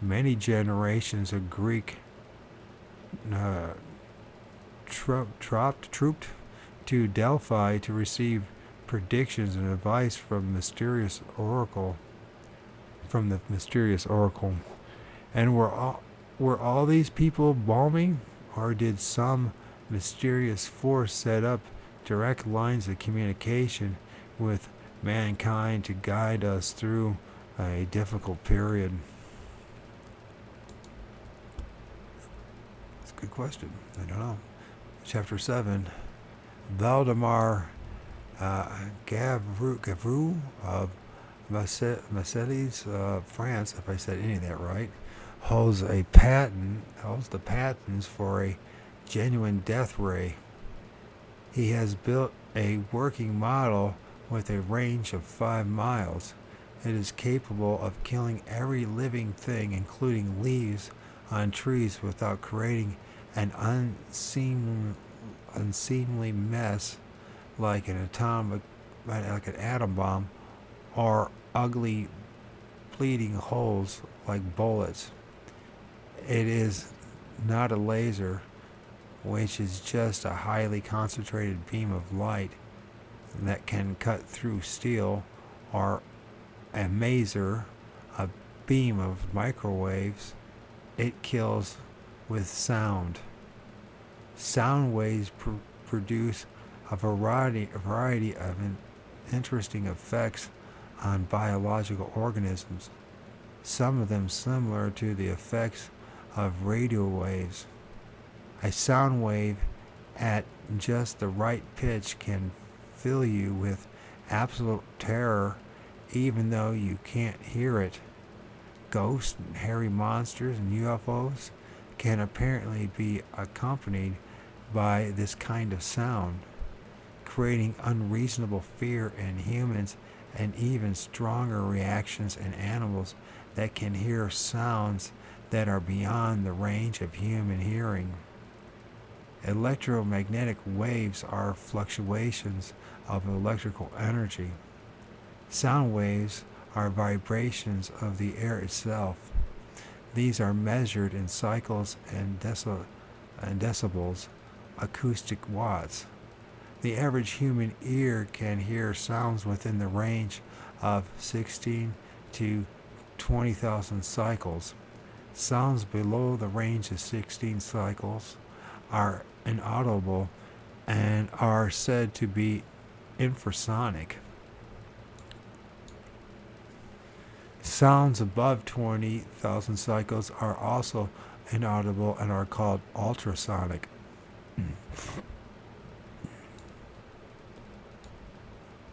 Many generations of Greek trooped to Delphi to receive predictions and advice from the mysterious oracle. And were all these people balmy, or did some mysterious force set up direct lines of communication with mankind to guide us through a difficult period? That's a good question. I don't know. Chapter 7. Valdemar Gavroux of Marseilles, France, if I said any of that right, holds the patents for a genuine death ray. He has built a working model with a range of 5 miles. It is capable of killing every living thing, including leaves on trees, without creating an unseemly mess like an atom bomb, or ugly bleeding holes like bullets. It is not a laser, which is just a highly concentrated beam of light that can cut through steel, or a maser, a beam of microwaves. It kills with sound. Sound waves produce a variety of interesting effects on biological organisms, some of them similar to the effects of radio waves. A sound wave at just the right pitch can fill you with absolute terror even though you can't hear it. Ghosts and hairy monsters and UFOs can apparently be accompanied by this kind of sound, creating unreasonable fear in humans and even stronger reactions in animals that can hear sounds that are beyond the range of human hearing. Electromagnetic waves are fluctuations of electrical energy. Sound waves are vibrations of the air itself. These are measured in cycles and decibels, acoustic watts. The average human ear can hear sounds within the range of 16 to 20,000 cycles. Sounds below the range of 16 cycles are inaudible and are said to be infrasonic. Sounds above 20,000 cycles are also inaudible and are called ultrasonic.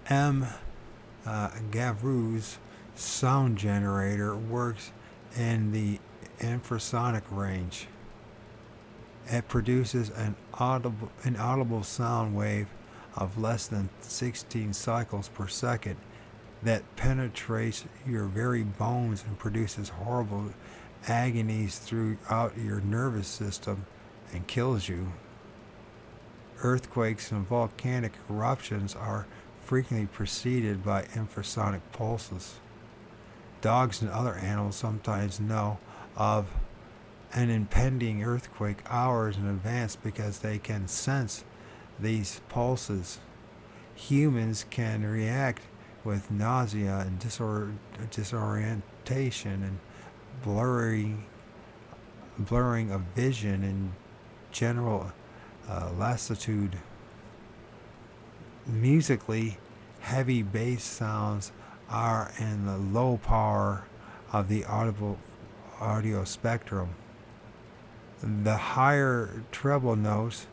M. Gavroux's sound generator works in the infrasonic range. It produces an inaudible sound wave of less than 16 cycles per second that penetrates your very bones and produces horrible agonies throughout your nervous system and kills you. Earthquakes and volcanic eruptions are frequently preceded by infrasonic pulses. Dogs and other animals sometimes know of an impending earthquake hours in advance because they can sense these pulses. Humans can react with nausea and disorientation and blurring of vision and general lassitude. Musically, heavy bass sounds are in the low power of the audio spectrum. The higher treble notes,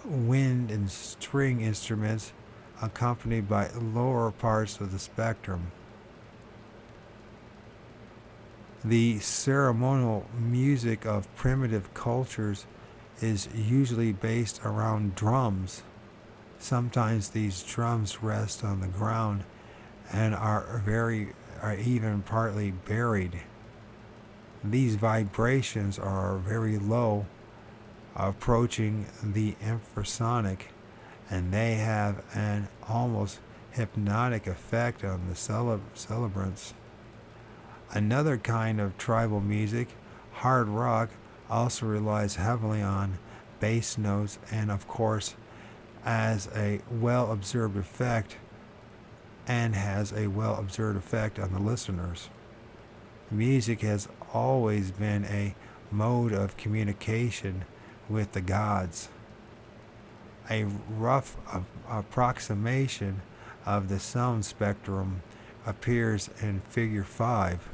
wind and string instruments, accompanied by lower parts of the spectrum. The ceremonial music of primitive cultures is usually based around drums. Sometimes these drums rest on the ground and are even partly buried. These vibrations are very low, approaching the infrasonic, and they have an almost hypnotic effect on the celebrants. Another kind of tribal music, hard rock, also relies heavily on bass notes and, of course, has a well-observed effect on the listeners. Music has always been a mode of communication with the gods. A rough approximation of the sound spectrum appears in Figure 5.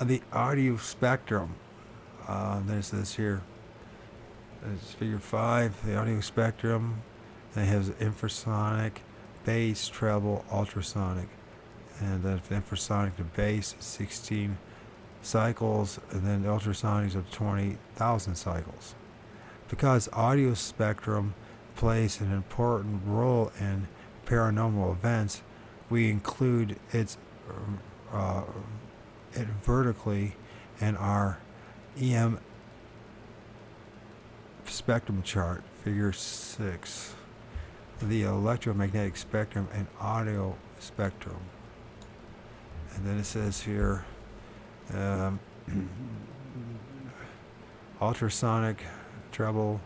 The audio spectrum, there's this here. It's Figure 5, the audio spectrum. It has infrasonic, bass, treble, ultrasonic. And then infrasonic to bass, 16 cycles, and then ultrasonics of 20,000 cycles. Because audio spectrum plays an important role in paranormal events, we include it vertically in our EM spectrum chart, Figure 6. The electromagnetic spectrum and audio spectrum. And then it says here, ultrasonic, treble,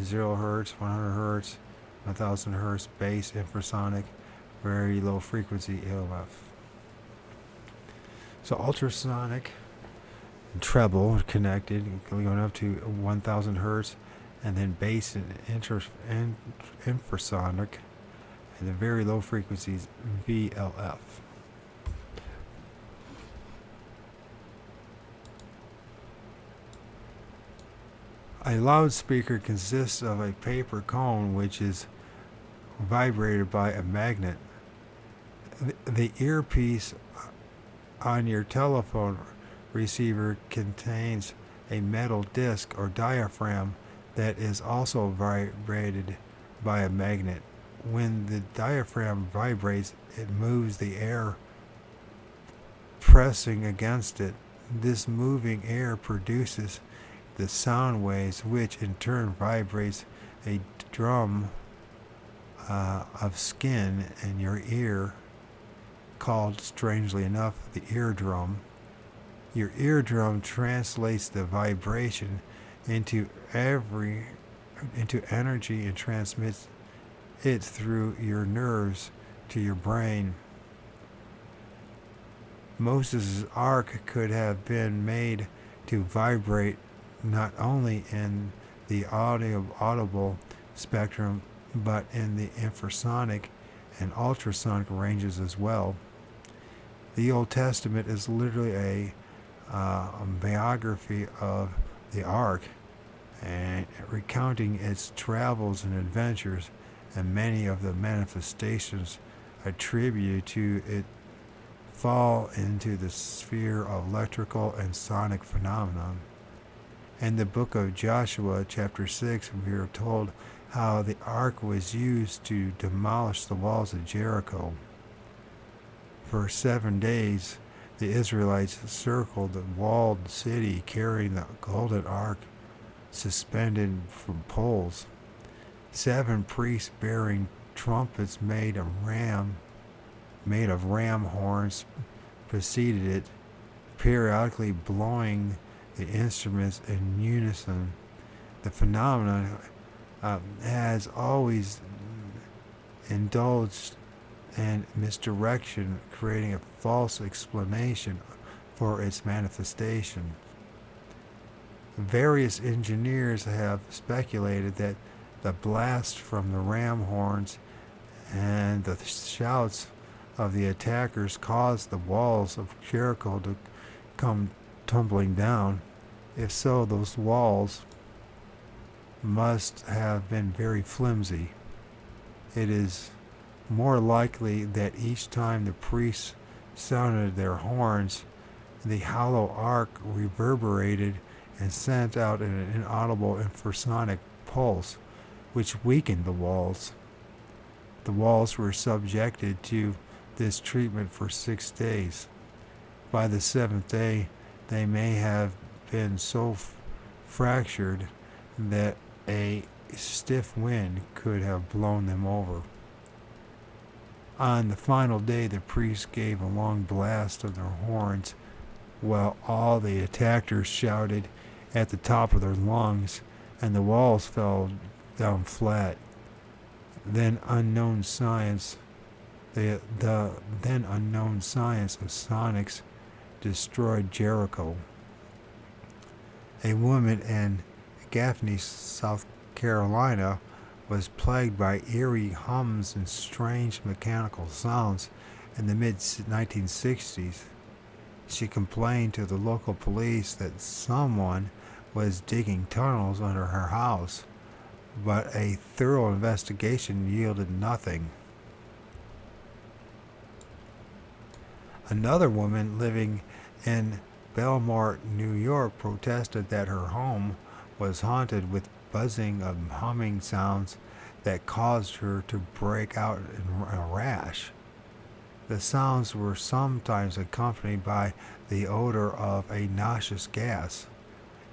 0 hertz, 100 hertz, 1000 hertz, bass, infrasonic, very low frequency ELF. So ultrasonic, treble connected, going up to 1000 hertz, and then bass and infrasonic, and the very low frequencies VLF. A loudspeaker consists of a paper cone which is vibrated by a magnet. The earpiece on your telephone receiver contains a metal disc or diaphragm that is also vibrated by a magnet. When the diaphragm vibrates, it moves the air pressing against it. This moving air produces the sound waves, which in turn vibrates a drum of skin in your ear, called, strangely enough, the eardrum. Your eardrum translates the vibration into energy and transmits it through your nerves to your brain. Moses' Ark could have been made to vibrate not only in the audible spectrum, but in the infrasonic and ultrasonic ranges as well. The Old Testament is literally a biography of the Ark, and recounting its travels and adventures, and many of the manifestations attributed to it fall into the sphere of electrical and sonic phenomena. In the book of Joshua, chapter 6, we are told how the ark was used to demolish the walls of Jericho. For 7 days, the Israelites circled the walled city carrying the golden ark suspended from poles. 7 priests bearing trumpets made of ram horns preceded it, periodically blowing the instruments in unison. The phenomenon has always indulged in misdirection, creating a false explanation for its manifestation. Various engineers have speculated that the blast from the ram horns and the shouts of the attackers caused the walls of Jericho to come tumbling down. If so, those walls must have been very flimsy. It is more likely that each time the priests sounded their horns, the hollow ark reverberated and sent out an inaudible infrasonic pulse, which weakened the walls. The walls were subjected to this treatment for 6 days. By the 7th day, they may have been so fractured that a stiff wind could have blown them over. On the final day, the priests gave a long blast of their horns, while all the attackers shouted at the top of their lungs, and the walls fell down flat. Then unknown science, the then unknown science of sonics destroyed Jericho. A woman in Gaffney, South Carolina, was plagued by eerie hums and strange mechanical sounds in the mid-1960s. She complained to the local police that someone was digging tunnels under her house, but a thorough investigation yielded nothing. Another woman living in Belmore, New York, protested that her home was haunted with buzzing of humming sounds that caused her to break out in a rash. The sounds were sometimes accompanied by the odor of a noxious gas.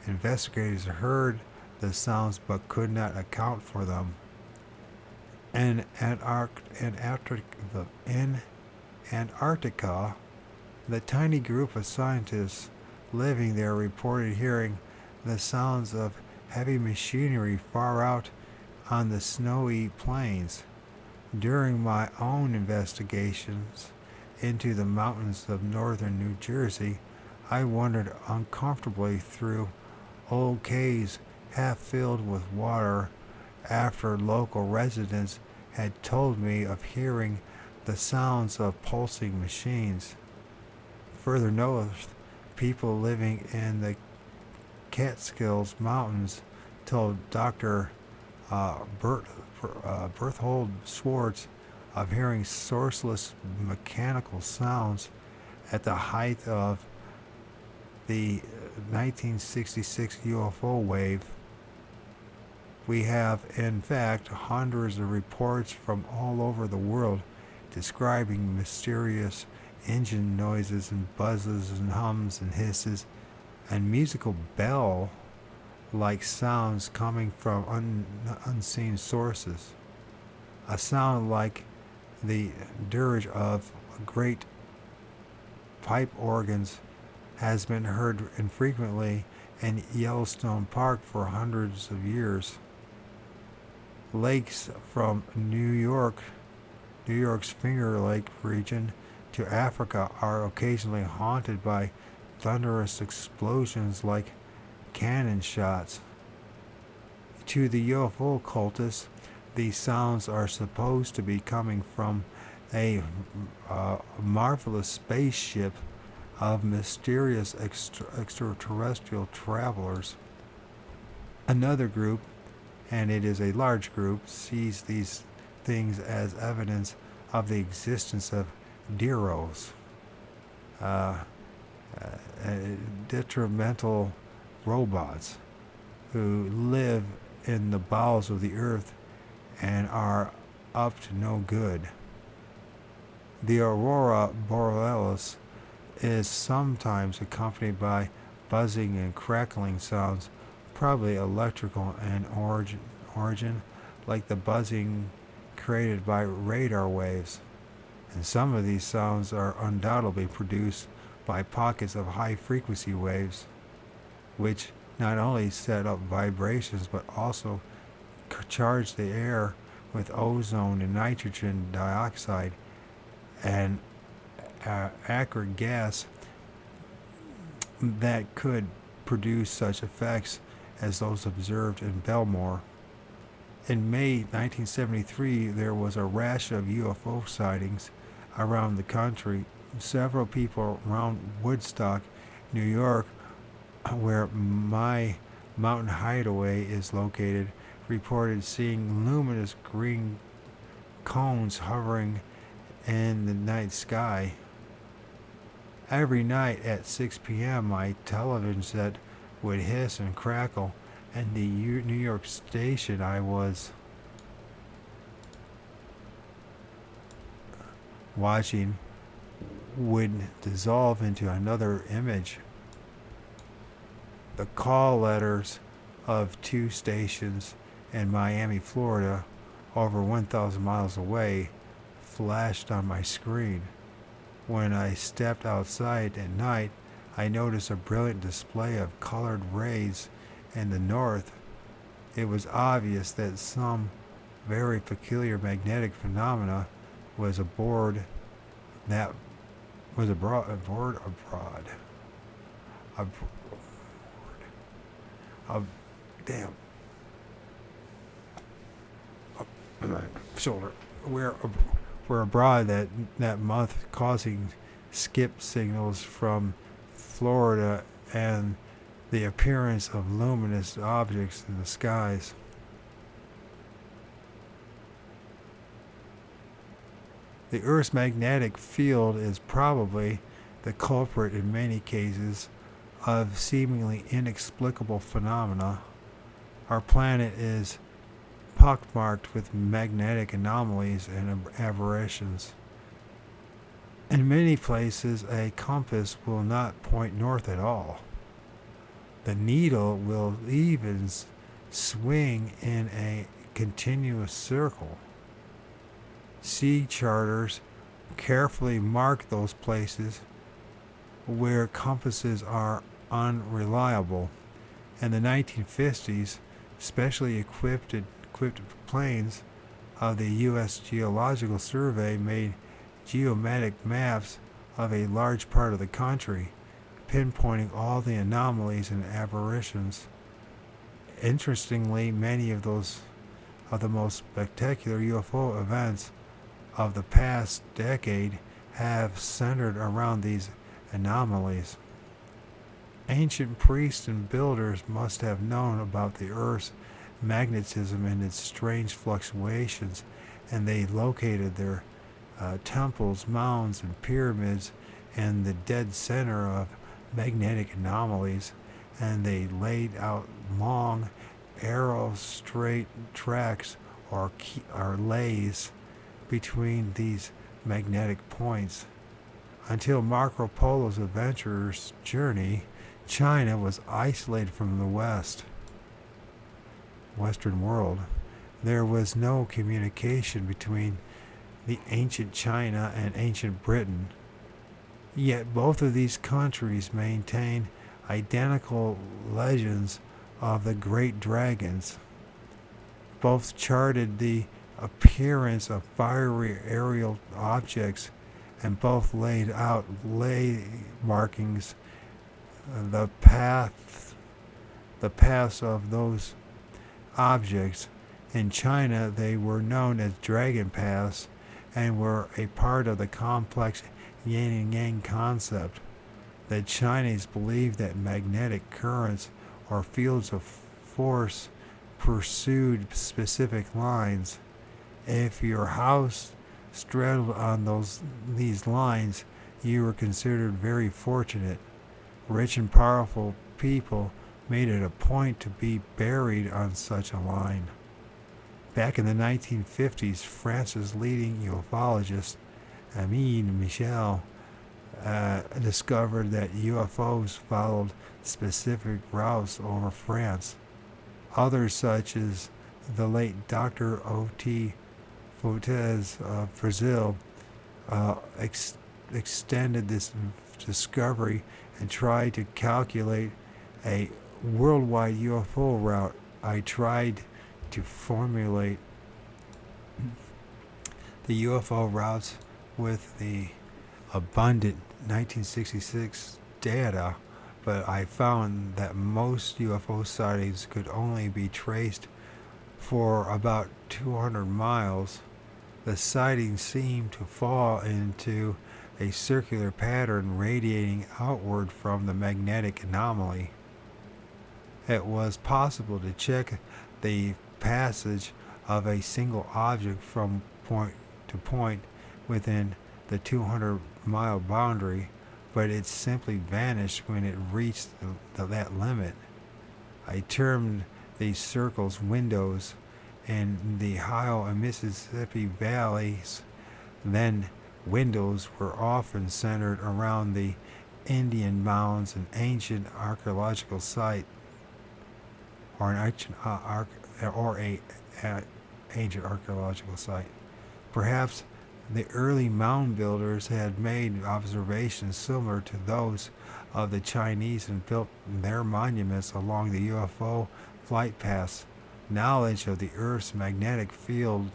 Investigators heard the sounds but could not account for them. In Antarctica, the tiny group of scientists living there reported hearing the sounds of heavy machinery far out on the snowy plains. During my own investigations into the mountains of northern New Jersey, I wandered uncomfortably through old caves half filled with water after local residents had told me of hearing the sounds of pulsing machines. Further north, people living in the Catskills Mountains told Dr. Berthold Schwartz of hearing sourceless mechanical sounds at the height of the 1966 UFO wave. We have, in fact, hundreds of reports from all over the world describing mysterious engine noises and buzzes and hums and hisses and musical bell-like sounds coming from unseen sources. A sound like the dirge of great pipe organs has been heard infrequently in Yellowstone Park for hundreds of years. Lakes from New York's Finger Lake region to Africa are occasionally haunted by thunderous explosions like cannon shots. To the UFO cultists, these sounds are supposed to be coming from a marvelous spaceship of mysterious extraterrestrial travelers. Another group, and it is a large group, sees these things as evidence of the existence of Deros, detrimental robots who live in the bowels of the earth and are up to no good. The aurora borealis is sometimes accompanied by buzzing and crackling sounds, probably electrical in origin, like the buzzing created by radar waves. And some of these sounds are undoubtedly produced by pockets of high-frequency waves, which not only set up vibrations but also charge the air with ozone and nitrogen dioxide and acrid gas that could produce such effects as those observed in Belmore. In May 1973, there was a rash of UFO sightings around the country. Several people around Woodstock, New York, where my mountain hideaway is located, reported seeing luminous green cones hovering in the night sky. Every night at 6 p.m., my television set would hiss and crackle, and the New York station I was watching would dissolve into another image. The call letters of 2 stations in Miami, Florida, over 1,000 miles away, flashed on my screen. When I stepped outside at night, I noticed a brilliant display of colored rays in the north. It was obvious that some very peculiar magnetic phenomena was aboard that was abroad. Damn. My shoulder. We're abroad that month, causing skip signals from Florida and the appearance of luminous objects in the skies. The Earth's magnetic field is probably the culprit in many cases of seemingly inexplicable phenomena. Our planet is pockmarked with magnetic anomalies and aberrations. In many places, a compass will not point north at all. The needle will even swing in a continuous circle. Sea charters carefully mark those places where compasses are unreliable. In the 1950s, specially equipped planes of the U.S. Geological Survey made geometric maps of a large part of the country, pinpointing all the anomalies and aberrations. Interestingly, many of the most spectacular UFO events of the past decade have centered around these anomalies. Ancient priests and builders must have known about the Earth's magnetism and its strange fluctuations, and they located their temples, mounds, and pyramids in the dead center of magnetic anomalies, and they laid out long, arrow straight tracks or lays between these magnetic points. Until Marco Polo's adventurer's journey, China was isolated from the Western world. There was no communication between the ancient China and ancient Britain. Yet both of these countries maintain identical legends of the great dragons. Both charted the appearance of fiery aerial objects, and both laid out markings the paths of those objects. In China, they were known as dragon paths and were a part of the complex yin and yang concept. The Chinese believed that magnetic currents or fields of force pursued specific lines. If your house straddled on these lines, you were considered very fortunate. Rich and powerful people made it a point to be buried on such a line. Back in the 1950s, France's leading ufologist, Ami Michel, discovered that UFOs followed specific routes over France. Others, such as the late Dr. O.T. Fortes of Brazil, extended this discovery and tried to calculate a worldwide UFO route. I tried to formulate the UFO routes with the abundant 1966 data, but I found that most UFO sightings could only be traced for about 200 miles. The sightings seemed to fall into a circular pattern radiating outward from the magnetic anomaly. It was possible to check the passage of a single object from point to point within the 200-mile boundary, but it simply vanished when it reached that limit. I termed these circles windows in the Ohio and Mississippi valleys. Then windows were often centered around the Indian mounds, an ancient archaeological site, or an ancient ancient archaeological site. Perhaps the early mound builders had made observations similar to those of the Chinese and built their monuments along the UFO flight paths. Knowledge of the Earth's magnetic fields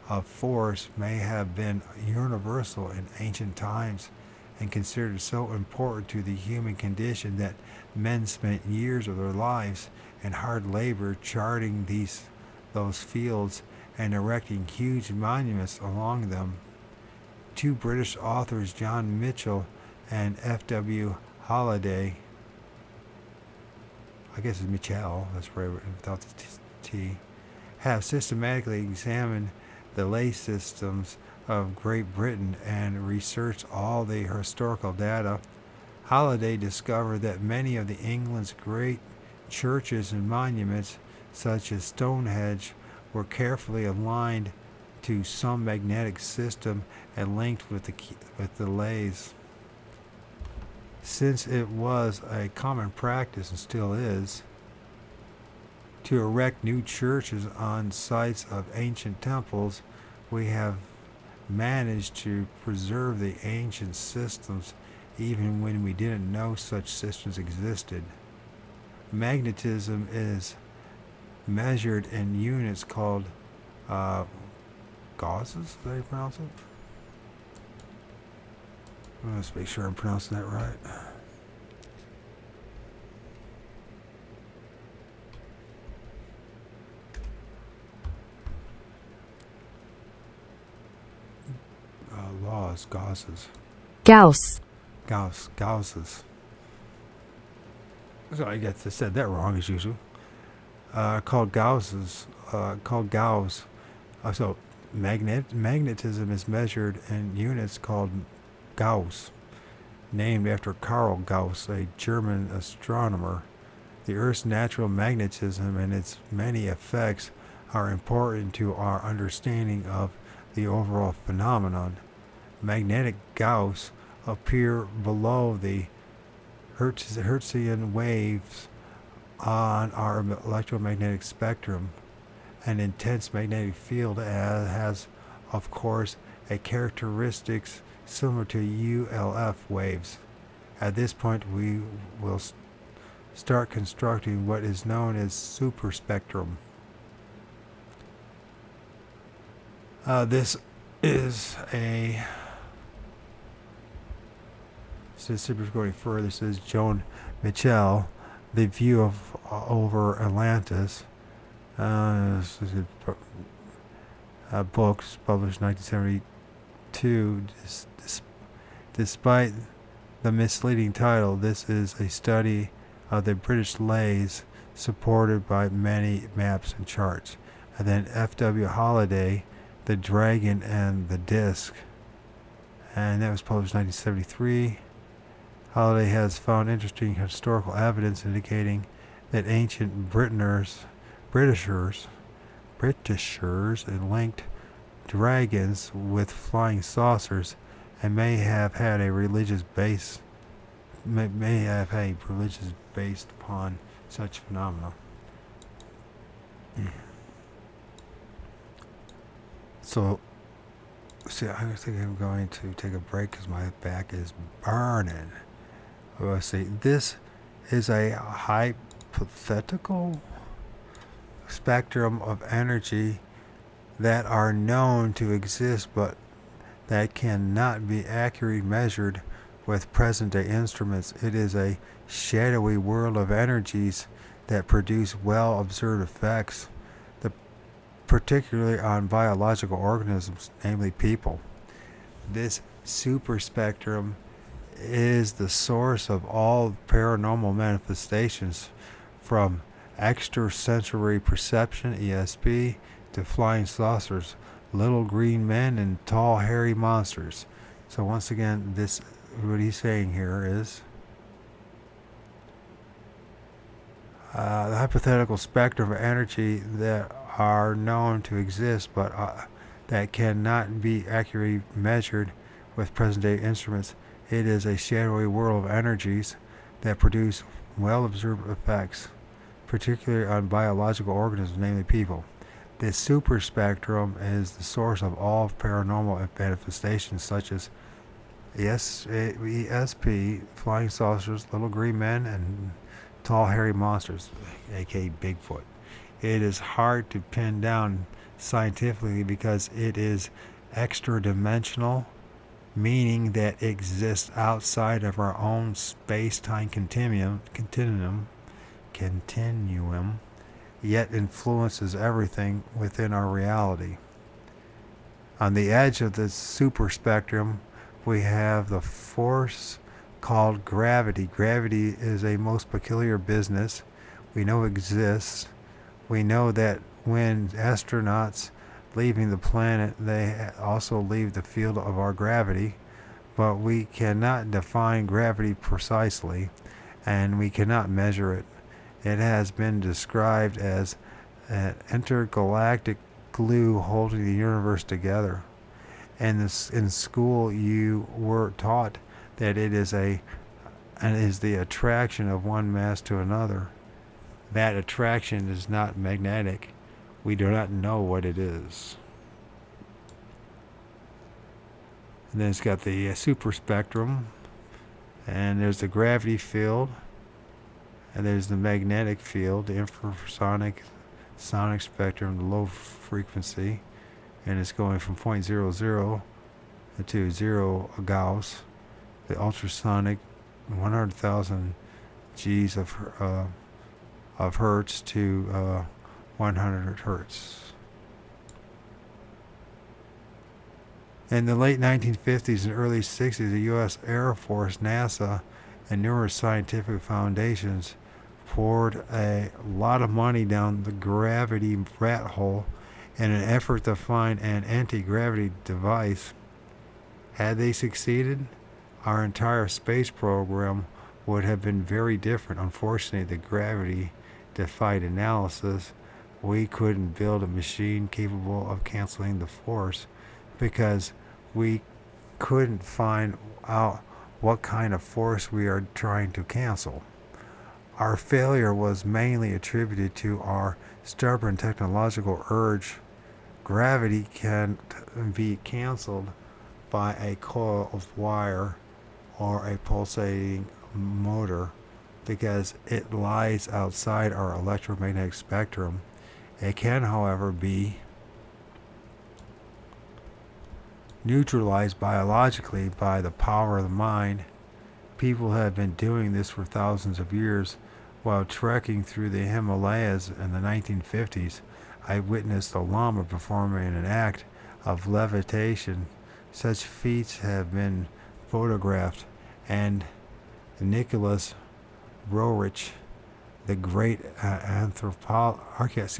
of force may have been universal in ancient times and considered so important to the human condition that men spent years of their lives in hard labor charting those fields and erecting huge monuments along them. Two British authors, John Mitchell and F.W. Holliday, I guess it's Mitchell, that's right, without the T, have systematically examined the ley systems of Great Britain and researched all the historical data. Holliday discovered that many of England's great churches and monuments, such as Stonehenge, were carefully aligned to some magnetic system and linked with the leys. Since it was a common practice, and still is, to erect new churches on sites of ancient temples, we have managed to preserve the ancient systems even when we didn't know such systems existed. Magnetism is measured in units called gausses, is that how you pronounce it? Let's make sure I'm pronouncing that right. Gausses. Gausses. So I guess I said that wrong as usual. Called Gausses. Called Gauss. So magnetism is measured in units called Gauss, named after Carl Gauss, a German astronomer. The Earth's natural magnetism and its many effects are important to our understanding of the overall phenomenon. Magnetic Gauss appear below the Hertzian waves on our electromagnetic spectrum. An intense magnetic field has, of course, a characteristics similar to ULF waves. At this point, we will start constructing what is known as superspectrum. This is a... Since going further, this is Joan Mitchell, The View of Over Atlantis. This is books published in 1972. Despite the misleading title, this is a study of the British leys supported by many maps and charts. And then F.W. Holliday, The Dragon and the Disc, and that was published in 1973. Holliday has found interesting historical evidence indicating that ancient Britishers and linked dragons with flying saucers and may have had a religious base based upon such phenomena. So, see, I think I'm going to take a break because my back is burning. Let's see, this is a hypothetical spectrum of energy that are known to exist but that cannot be accurately measured with present-day instruments. It is a shadowy world of energies that produce well-observed effects, particularly on biological organisms, namely people. This superspectrum is the source of all paranormal manifestations, from extrasensory perception, ESP, to flying saucers, little green men, and tall hairy monsters. So once again, this, what he's saying here is the hypothetical spectrum of energy that are known to exist, but that cannot be accurately measured with present-day instruments. It is a shadowy world of energies that produce well-observed effects, particularly on biological organisms, namely people. The superspectrum is the source of all paranormal manifestations such as ESP, flying saucers, little green men, and tall hairy monsters, aka Bigfoot. It is hard to pin down scientifically because it is extra-dimensional, meaning that it exists outside of our own space-time continuum, yet influences everything within our reality. On the edge of the superspectrum, we have the force called gravity. Gravity is a most peculiar business we know exists. We know that when astronauts leaving the planet, they also leave the field of our gravity, but we cannot define gravity precisely, and we cannot measure it. It has been described as an intergalactic glue holding the universe together. And in school, you were taught that it is the attraction of one mass to another. That attraction is not magnetic. We do not know what it is. And then it's got the superspectrum, and there's the gravity field, and there's the magnetic field, the infrasonic, sonic spectrum, the low frequency, and it's going from 0.00 to 0 Gauss, the ultrasonic 100,000 Gs of hertz to 100 hertz. In the late 1950s and early 60s, the U.S. Air Force, NASA, and numerous scientific foundations poured a lot of money down the gravity rat hole in an effort to find an anti-gravity device. Had they succeeded, our entire space program would have been very different. Unfortunately, the gravity defied analysis. We couldn't build a machine capable of canceling the force because we couldn't find out what kind of force we are trying to cancel. Our failure was mainly attributed to our stubborn technological urge. Gravity can be canceled by a coil of wire or a pulsating motor because it lies outside our electromagnetic spectrum. It can, however, be neutralized biologically by the power of the mind. People have been doing this for thousands of years. While trekking through the Himalayas in the 1950s, I witnessed a llama performing an act of levitation. Such feats have been photographed, and Nicholas Roerich, the great archaeologist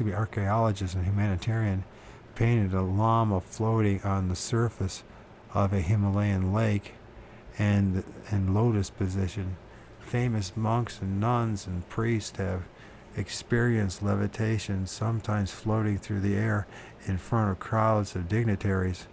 and humanitarian, painted a llama floating on the surface of a Himalayan lake and in lotus position. Famous monks and nuns and priests have experienced levitation, sometimes floating through the air in front of crowds of dignitaries,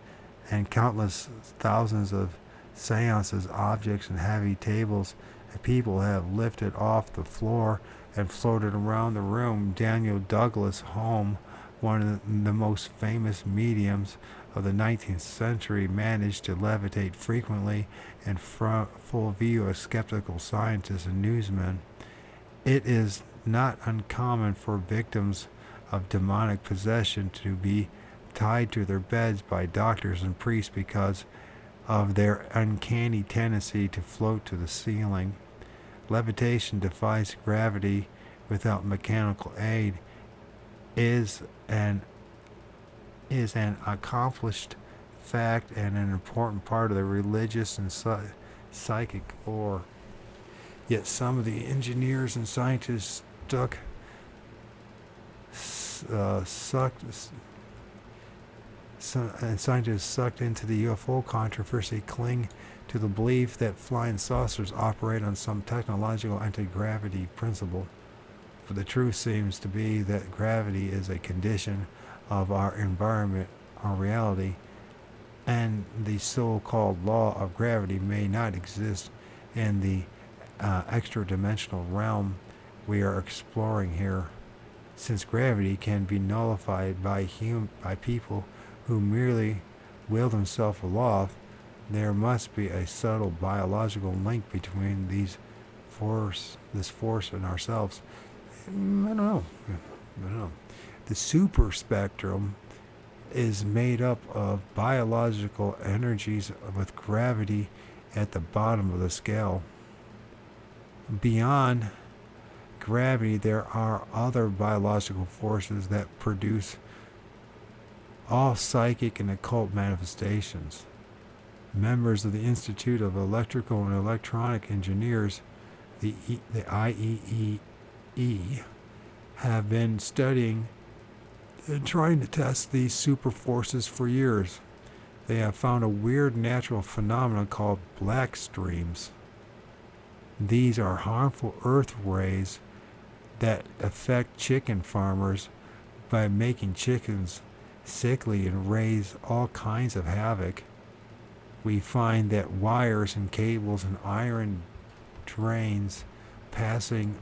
and countless thousands of seances, objects, and heavy tables and people have lifted off the floor and floated around the room. Daniel Douglas Home, one of the most famous mediums of the 19th century, managed to levitate frequently in full view of skeptical scientists and newsmen. It is not uncommon for victims of demonic possession to be tied to their beds by doctors and priests because of their uncanny tendency to float to the ceiling. Levitation defies gravity without mechanical aid is an accomplished fact and an important part of the religious and psychic lore. Yet some of the engineers and scientists sucked into the UFO controversy cling to the belief that flying saucers operate on some technological anti-gravity principle. For the truth seems to be that gravity is a condition of our environment, our reality, and the so-called law of gravity may not exist in the extra-dimensional realm we are exploring here. Since gravity can be nullified by people who merely will themselves aloft, there must be a subtle biological link between this force and ourselves. I don't know. The super spectrum is made up of biological energies with gravity at the bottom of the scale. Beyond gravity, there are other biological forces that produce all psychic and occult manifestations. Members of the Institute of Electrical and Electronic Engineers, the IEEE, have been studying and trying to test these super forces for years. They have found a weird natural phenomenon called black streams. These are harmful earth rays that affect chicken farmers by making chickens sickly and raise all kinds of havoc. We find that wires and cables and iron drains passing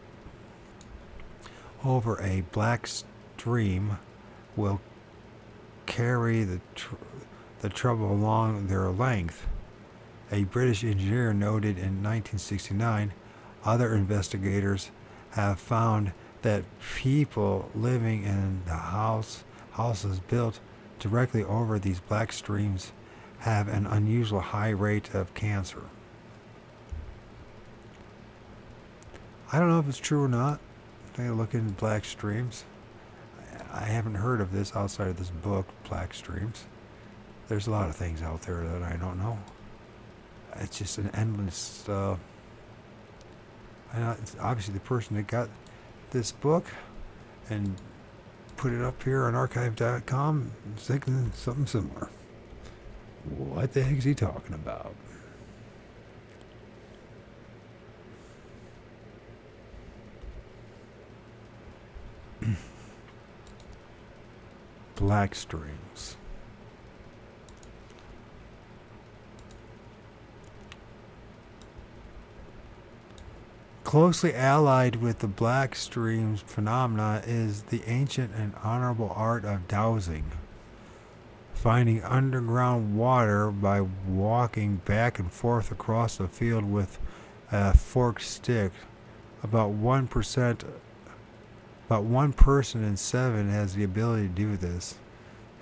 over a black stream will carry the trouble along their length. A British engineer noted in 1969, other investigators have found that people living in the houses built directly over these black streams have an unusual high rate of cancer. I don't know if it's true or not. They look into black streams. I haven't heard of this outside of this book, Black Streams. There's a lot of things out there that I don't know. It's just an endless. It's obviously the person that got this book and put it up here on archive.com is thinking something similar. What the heck is he talking about? Black streams. Closely allied with the black streams phenomena is the ancient and honorable art of dowsing. Finding underground water by walking back and forth across the field with a forked stick. About 1% About 1 person in 7 has the ability to do this.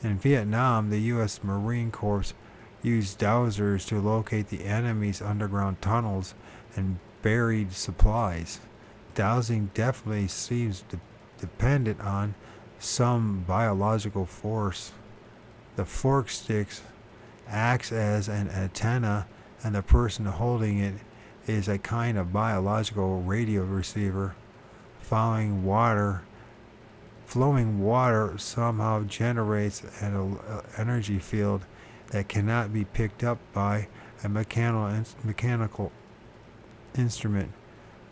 In Vietnam, the U.S. Marine Corps used dowsers to locate the enemy's underground tunnels and buried supplies. Dowsing definitely seems dependent on some biological force. The fork sticks acts as an antenna, and the person holding it is a kind of biological radio receiver. Flowing water somehow generates an energy field that cannot be picked up by a mechanical instrument,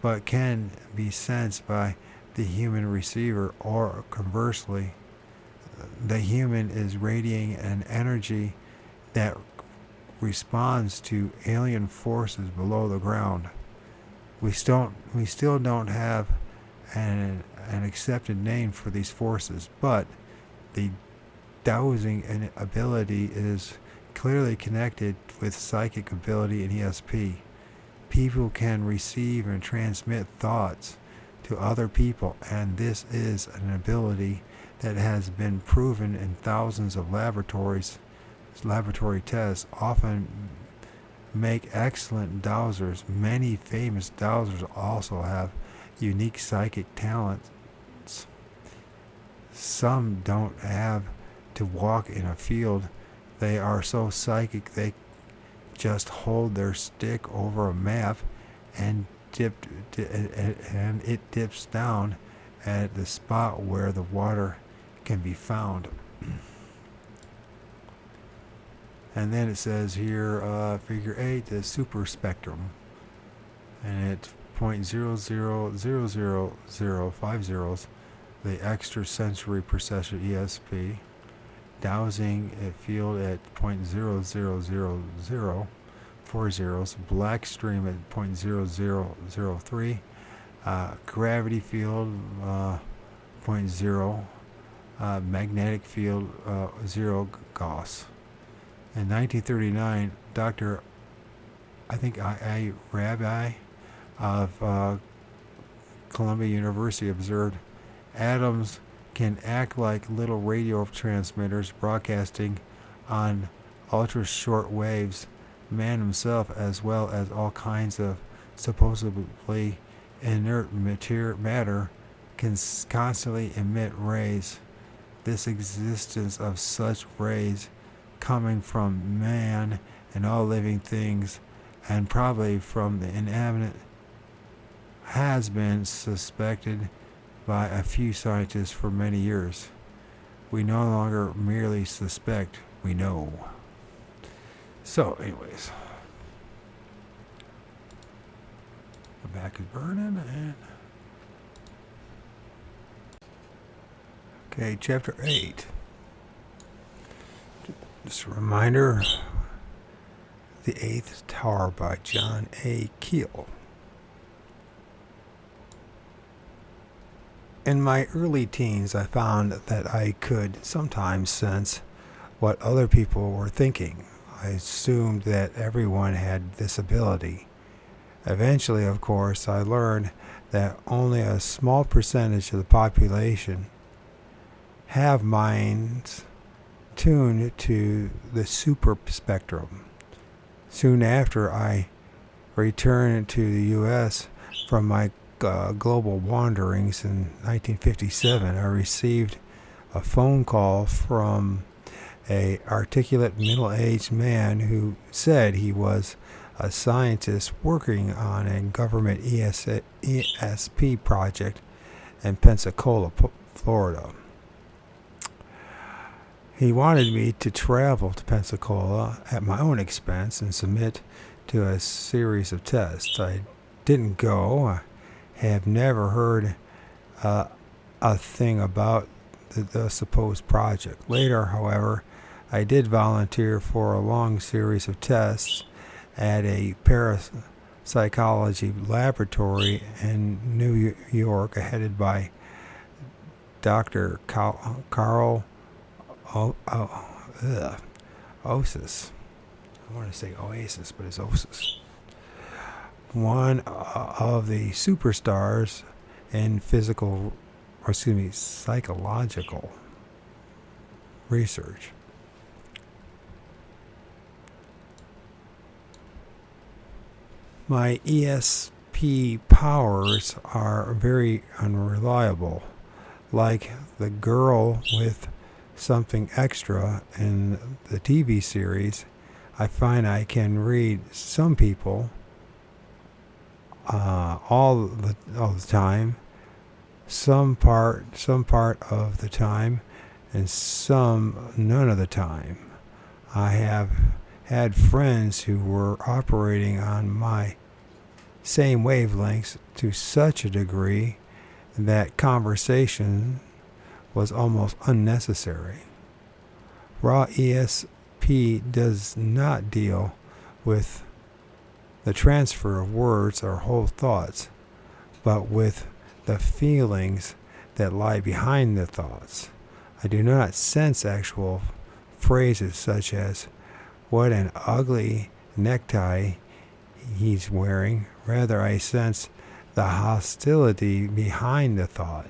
but can be sensed by the human receiver, or conversely, the human is radiating an energy that responds to alien forces below the ground. We still don't have an accepted name for these forces, but the dowsing ability is clearly connected with psychic ability and ESP. People can receive and transmit thoughts to other people, and this is an ability that has been proven in thousands of laboratory tests. Often make excellent dowsers. Many famous dowsers also have unique psychic talents. Some don't have to walk in a field. They are so psychic they just hold their stick over a map and it dips down at the spot where the water can be found. And then it says here, figure 8, the super spectrum. And it .000050, the extrasensory processor ESP, dowsing a field at .00040, black stream at .0003, gravity field .0, magnetic field 0 Gauss. In 1939, Dr. I. Rabbi of Columbia University observed atoms can act like little radio transmitters broadcasting on ultra-short waves. Man himself, as well as all kinds of supposedly inert matter, can constantly emit rays. This existence of such rays coming from man and all living things, and probably from the inanimate, has been suspected by a few scientists for many years. We no longer merely suspect, we know. So, anyways, the back is burning, and okay, chapter 8. Just a reminder, The Eighth Tower by John Keel. In my early teens, I found that I could sometimes sense what other people were thinking. I assumed that everyone had this ability. Eventually, of course, I learned that only a small percentage of the population have minds tuned to the super spectrum. Soon after I returned to the U.S. from my global wanderings in 1957, I received a phone call from an articulate middle-aged man who said he was a scientist working on a government ESP project in Pensacola, Florida. He wanted me to travel to Pensacola at my own expense and submit to a series of tests. I didn't go. I have never heard a thing about the supposed project. Later, however, I did volunteer for a long series of tests at a parapsychology laboratory in New York, headed by Dr. Carl Oasis. I want to say Oasis, but it's Oasis. One of the superstars in psychological research. My ESP powers are very unreliable. Like the girl with something extra in the TV series, I find I can read some people all the time, some part of the time, and some none of the time. I have had friends who were operating on my same wavelengths to such a degree that conversation was almost unnecessary. Raw ESP does not deal with the transfer of words or whole thoughts, but with the feelings that lie behind the thoughts. I do not sense actual phrases such as, "What an ugly necktie he's wearing." Rather, I sense the hostility behind the thought,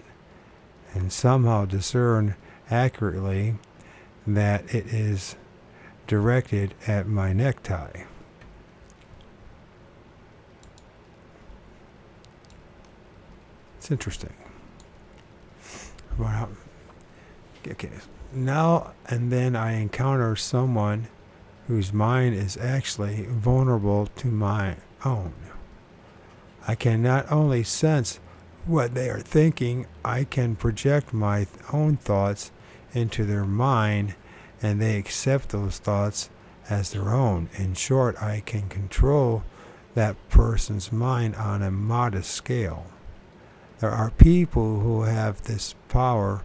and somehow discern accurately that it is directed at my necktie. It's interesting. Well, okay. Now and then I encounter someone whose mind is actually vulnerable to my own. I can not only sense what they are thinking, I can project my own thoughts into their mind, and they accept those thoughts as their own. In short, I can control that person's mind on a modest scale. There are people who have this power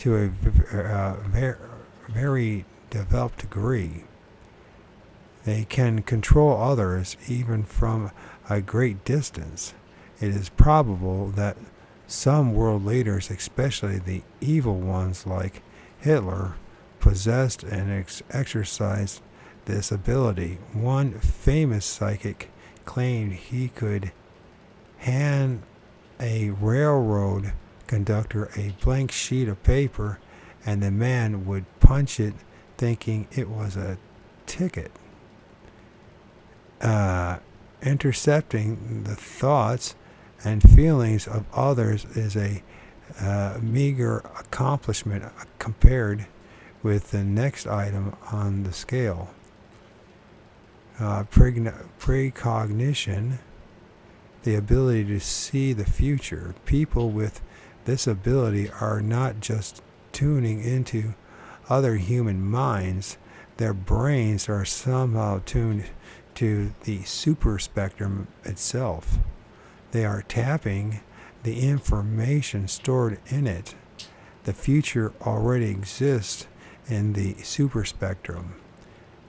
to a very developed degree. They can control others even from a great distance. It is probable that some world leaders, especially the evil ones like Hitler, possessed and exercised this ability. One famous psychic claimed he could hand a railroad conductor a blank sheet of paper and the man would punch it thinking it was a ticket. Intercepting the thoughts and feelings of others is a meager accomplishment compared with the next item on the scale. Precognition, the ability to see the future. People with this ability are not just tuning into other human minds, their brains are somehow tuned to the super spectrum itself. They are tapping the information stored in it. The future already exists in the super spectrum.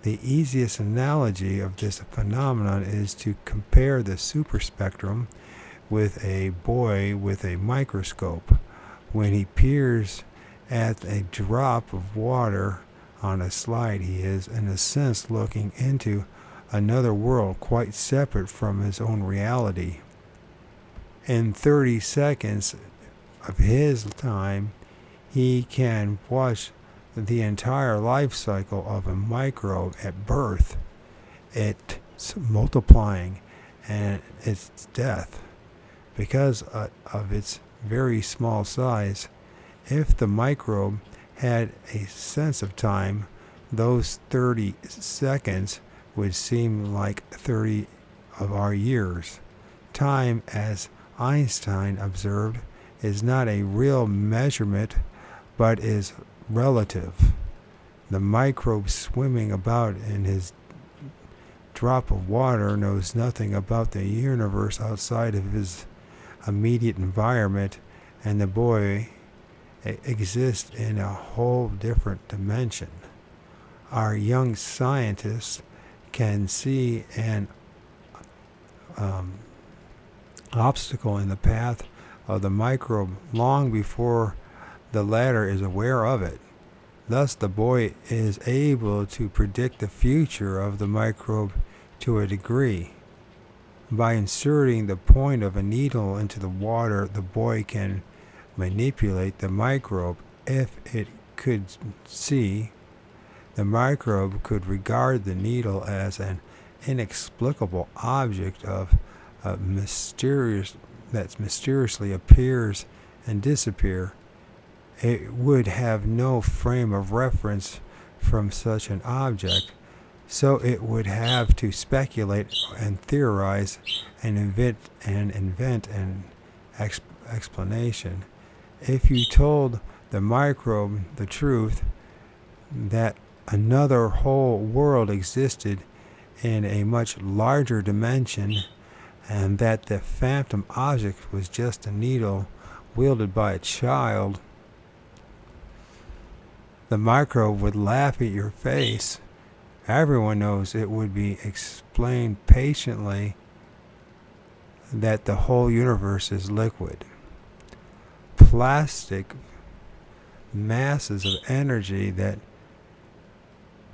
The easiest analogy of this phenomenon is to compare the super spectrum with a boy with a microscope. When he peers at a drop of water on a slide, he is, in a sense, looking into another world quite separate from his own reality. In 30 seconds of his time, he can watch the entire life cycle of a microbe at birth, its multiplying, and its death. Because of its very small size, if the microbe had a sense of time, those 30 seconds would seem like 30 of our years. Time, as Einstein observed, is not a real measurement, but is relative. The microbe swimming about in his drop of water knows nothing about the universe outside of his immediate environment, and the boy exists in a whole different dimension. Our young scientists can see an obstacle in the path of the microbe long before the latter is aware of it. Thus, the boy is able to predict the future of the microbe to a degree. By inserting the point of a needle into the water, the boy can manipulate the microbe. If it could see, the microbe could regard the needle as an inexplicable object of mysterious that mysteriously appears and disappears. It would have no frame of reference from such an object, so it would have to speculate and theorize and invent an explanation. If you told the microbe the truth, that another whole world existed in a much larger dimension, and that the phantom object was just a needle wielded by a child, the microbe would laugh at your face. Everyone knows it would be explained patiently that the whole universe is liquid. Plastic masses of energy that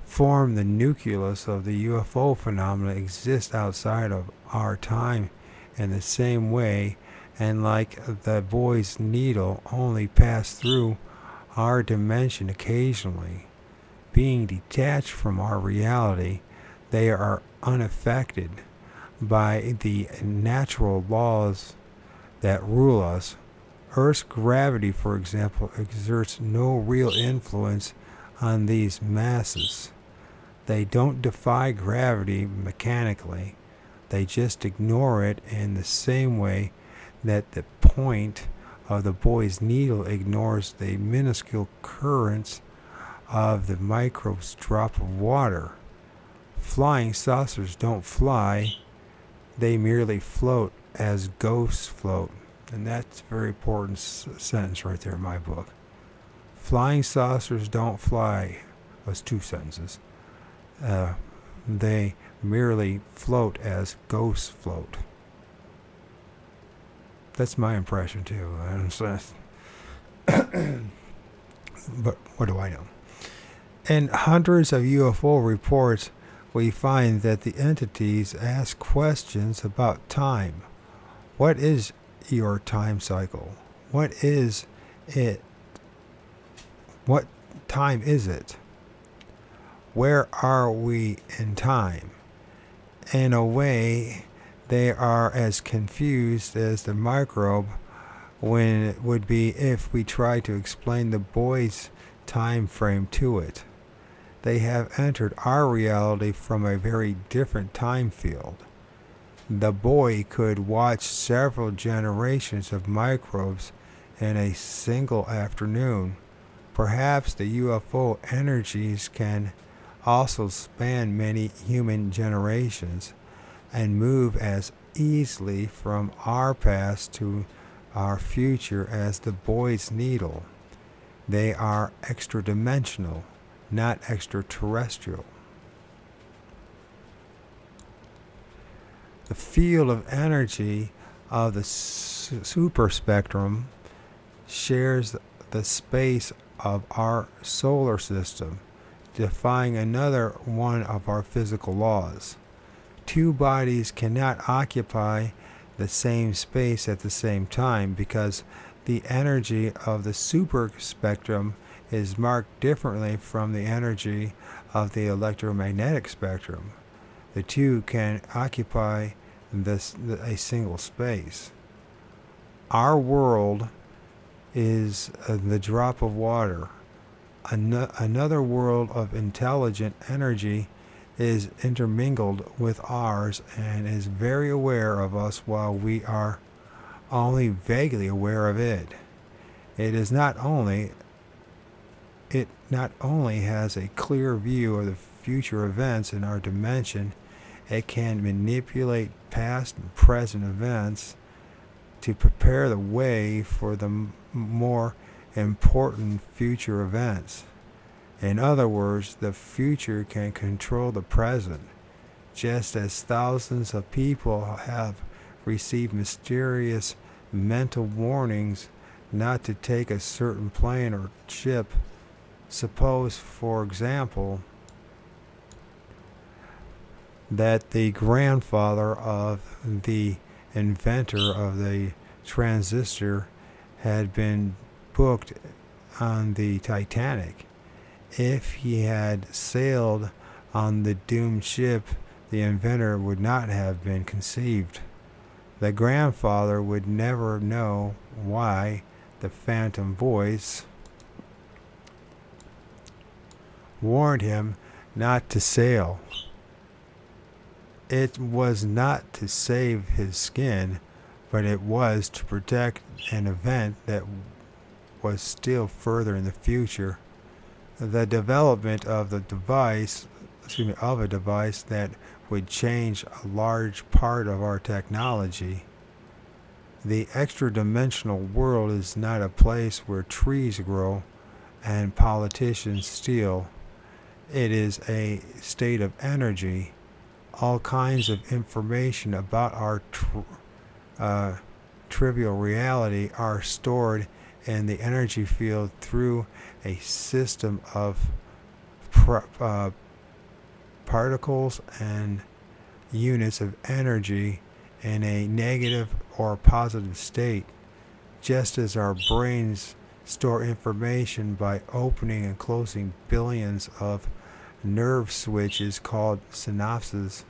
form the nucleus of the UFO phenomena exist outside of our time in the same way, and like the boy's needle, only pass through our dimension occasionally. Being detached from our reality, they are unaffected by the natural laws that rule us. Earth's gravity, for example, exerts no real influence on these masses. They don't defy gravity mechanically. They just ignore it in the same way that the point of the boy's needle ignores the minuscule currents of the microbe's drop of water. Flying saucers don't fly. They merely float as ghosts float. And that's a very important sentence right there in my book. Flying saucers don't fly. That's 2 sentences. They merely float as ghosts float. That's my impression too. But what do I know? In hundreds of UFO reports, we find that the entities ask questions about time. What is your time cycle? What is it? What time is it? Where are we in time? In a way, they are as confused as the microbe when it would be if we tried to explain the boy's time frame to it. They have entered our reality from a very different time field. The boy could watch several generations of microbes in a single afternoon. Perhaps the UFO energies can also span many human generations and move as easily from our past to our future as the boy's needle. They are extra-dimensional, not extraterrestrial. The field of energy of the super spectrum shares the space of our solar system, defying another one of our physical laws. 2 bodies cannot occupy the same space at the same time because the energy of the super spectrum is marked differently from the energy of the electromagnetic spectrum. The 2 can occupy a single space. Our world is the drop of water. Another world of intelligent energy is intermingled with ours and is very aware of us while we are only vaguely aware of it. It not only has a clear view of the future events in our dimension, it can manipulate past and present events to prepare the way for the more important future events. In other words, the future can control the present, just as thousands of people have received mysterious mental warnings not to take a certain plane or ship. Suppose, for example, that the grandfather of the inventor of the transistor had been booked on the Titanic. If he had sailed on the doomed ship, the inventor would not have been conceived. The grandfather would never know why the phantom voice warned him not to sail. It was not to save his skin, but it was to protect an event that was still further in the future. The development of a device that would change a large part of our technology. The extra-dimensional world is not a place where trees grow and politicians steal. It is a state of energy. All kinds of information about our trivial reality are stored in the energy field through a system of particles and units of energy in a negative or positive state, just as our brains store information by opening and closing billions of nerve switches called synapses.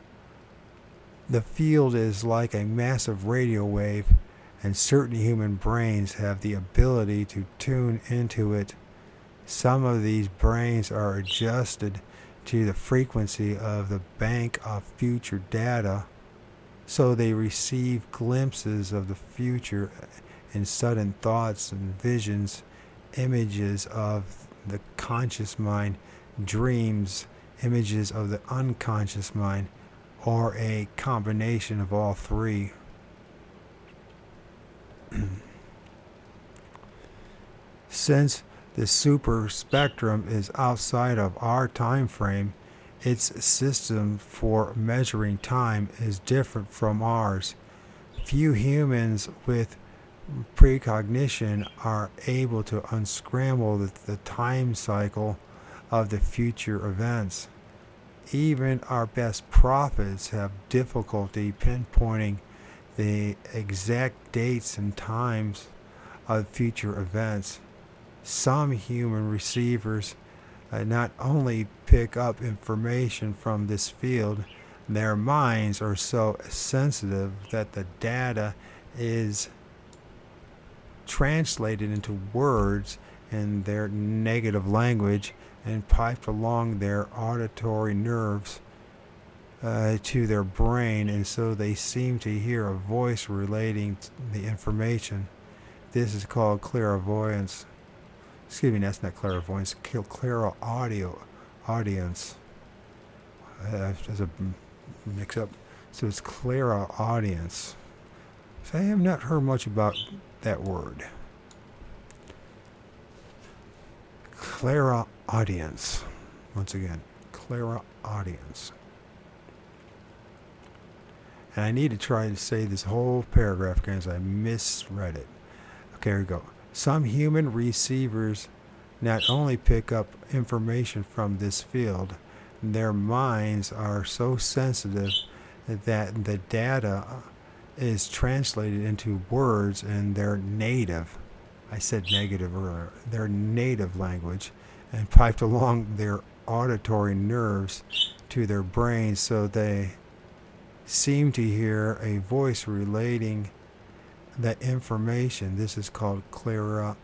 The field is like a massive radio wave, and certain human brains have the ability to tune into it. Some of these brains are adjusted to the frequency of the bank of future data, so they receive glimpses of the future in sudden thoughts and visions, images of the conscious mind, dreams, images of the unconscious mind, or a combination of all three. Since the super spectrum is outside of our time frame, its system for measuring time is different from ours. Few humans with precognition are able to unscramble the time cycle of the future events. Even our best prophets have difficulty pinpointing the exact dates and times of future events. Some human receivers not only pick up information from this field, their minds are so sensitive that the data is translated into words in their negative language and piped along their auditory nerves to their brain, and so they seem to hear a voice relating the information. This is called clairvoyance. Excuse me, that's not clairvoyance. Clairaudience. There's a mix-up. So it's clairaudience. So I have not heard much about that word. Clairaudience. Once again, clairaudience. And I need to try to say this whole paragraph because I misread it. Okay, here we go. Some human receivers not only pick up information from this field, their minds are so sensitive that the data is translated into words in their native, I said negative earlier, their native language, and piped along their auditory nerves to their brains, so they seem to hear a voice relating that information. This is called clairaudience.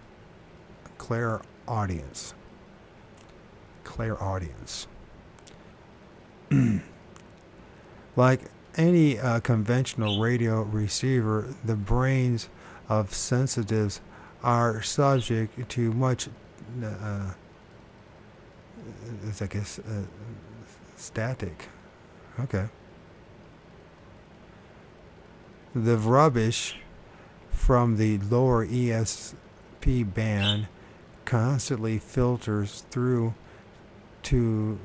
Clairaudience. Like any conventional radio receiver, the brains of sensitives are subject to much it's like a static. Okay. The rubbish from the lower ESP band constantly filters through to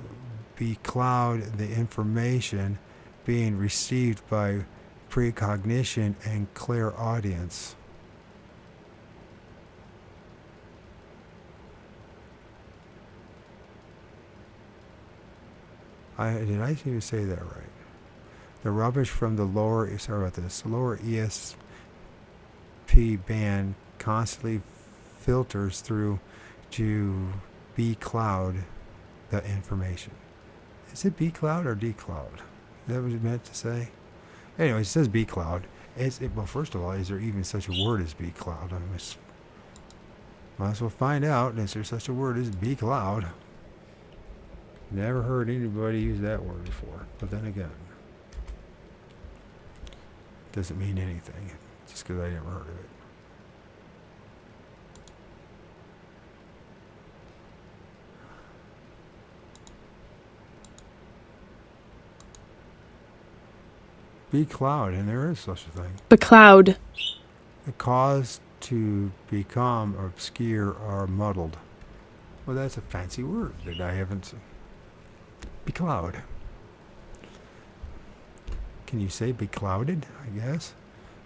becloud the information being received by precognition and clairaudience. Did I even say that right? The rubbish from the lower ESP band constantly filters through to becloud the information. Is it becloud or decloud? Is that what it meant to say? Anyway, it says becloud. Well, first of all, is there even such a word as becloud? Might as well find out. Is there such a word as becloud? Never heard anybody use that word before. But then again, doesn't mean anything just because I never heard of it. Becloud, and there is such a thing. Becloud. A cause to become obscure or muddled. Well, that's a fancy word that I haven't. Becloud. Can you say beclouded? I guess.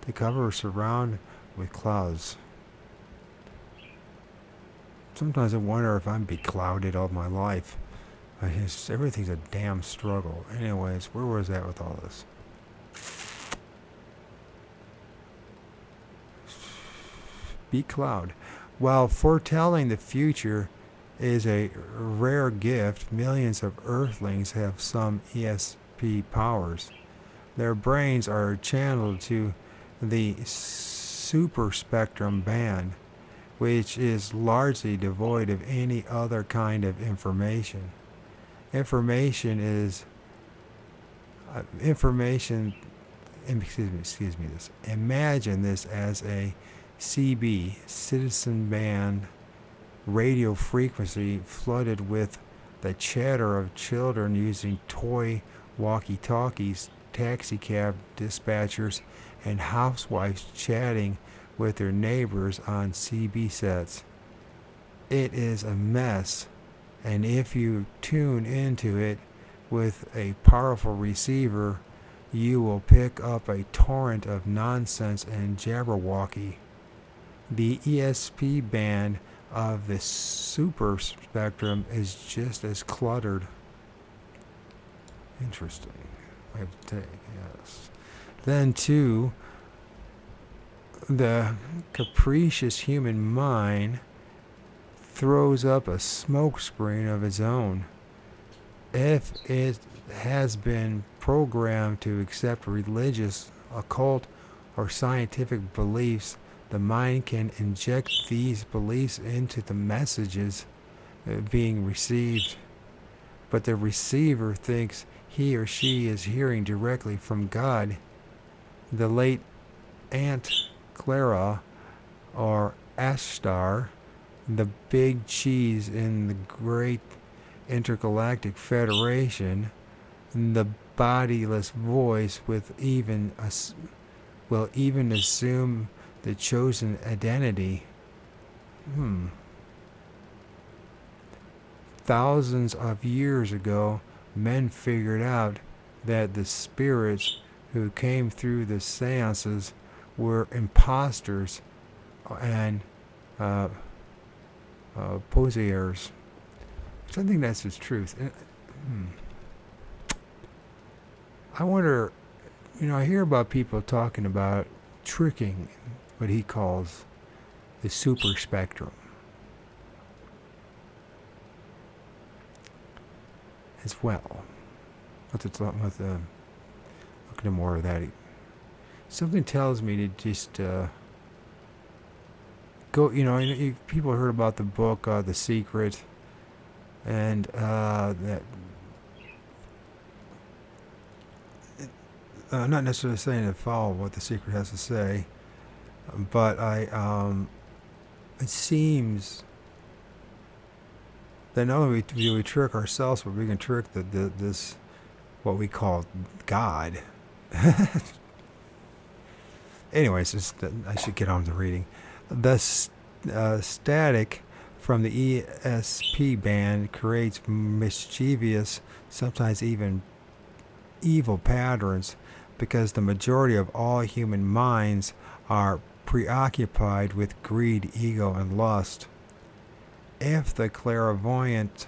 To cover or surround with clouds. Sometimes I wonder if I'm beclouded all my life. Everything's a damn struggle. Anyways, where was that with all this? Becloud. While foretelling the future is a rare gift, millions of Earthlings have some ESP powers. Their brains are channeled to the super spectrum band, which is largely devoid of any other kind of information. Imagine this as a CB, citizen band radio frequency flooded with the chatter of children using toy walkie-talkies, taxicab dispatchers, and housewives chatting with their neighbors on CB sets. It is a mess, and if you tune into it with a powerful receiver, you will pick up a torrent of nonsense and jabberwocky. The ESP band of the super spectrum is just as cluttered. Interesting. I have to take, yes. Then, too, the capricious human mind throws up a smokescreen of its own. If it has been programmed to accept religious, occult, or scientific beliefs, the mind can inject these beliefs into the messages being received. But the receiver thinks he or she is hearing directly from God. The late Aunt Clara, or Ashtar, the big cheese in the great intergalactic federation, the bodiless voice will even assume the chosen identity. Thousands of years ago, men figured out that the spirits who came through the seances were imposters and poseurs. I think that's the truth. I wonder, I hear about people talking about tricking what he calls the super spectrum as well. Looking at more of that. Something tells me to just go. People heard about the book, The Secret, and that. Not necessarily saying to follow what The Secret has to say, but it seems that not only do we trick ourselves, but we can trick this what we call God. Anyways, I should get on to reading. The static from the ESP band creates mischievous, sometimes even evil patterns, because the majority of all human minds are preoccupied with greed, ego, and lust. If the clairvoyant's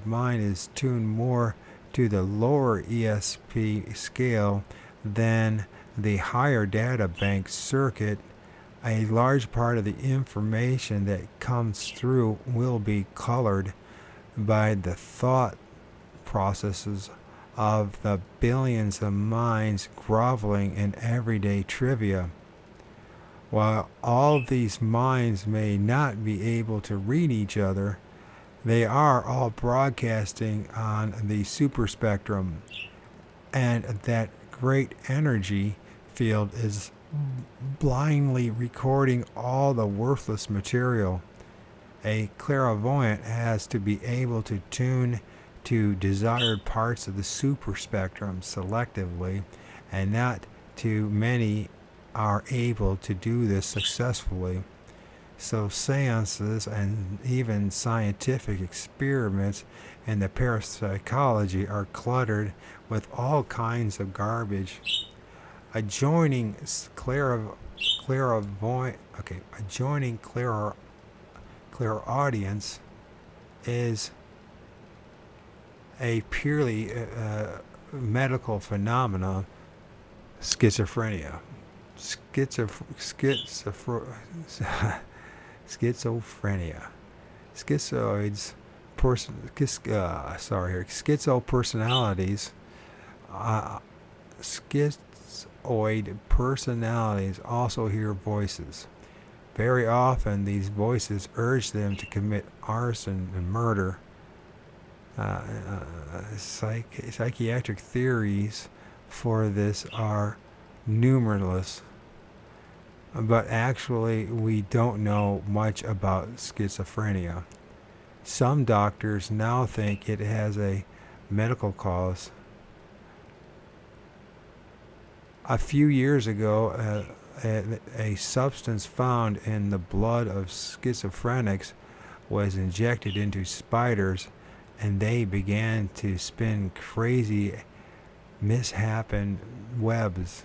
mind is tuned more to the lower ESP scale than the higher data bank circuit, a large part of the information that comes through will be colored by the thought processes of the billions of minds groveling in everyday trivia. While all these minds may not be able to read each other, they are all broadcasting on the super spectrum, and that great energy field is blindly recording all the worthless material. A clairvoyant has to be able to tune to desired parts of the super spectrum selectively, and not too many are able to do this successfully. So seances and even scientific experiments in the parapsychology are cluttered with all kinds of garbage. Adjoining clairaudience is a purely medical phenomenon, schizophrenia. Schizophrenia. Schizoid personalities also hear voices. Very often these voices urge them to commit arson and murder. Psychiatric theories for this are numerous, but actually we don't know much about schizophrenia. Some doctors now think it has a medical cause. A few years ago, a substance found in the blood of schizophrenics was injected into spiders, and they began to spin crazy mishappen webs.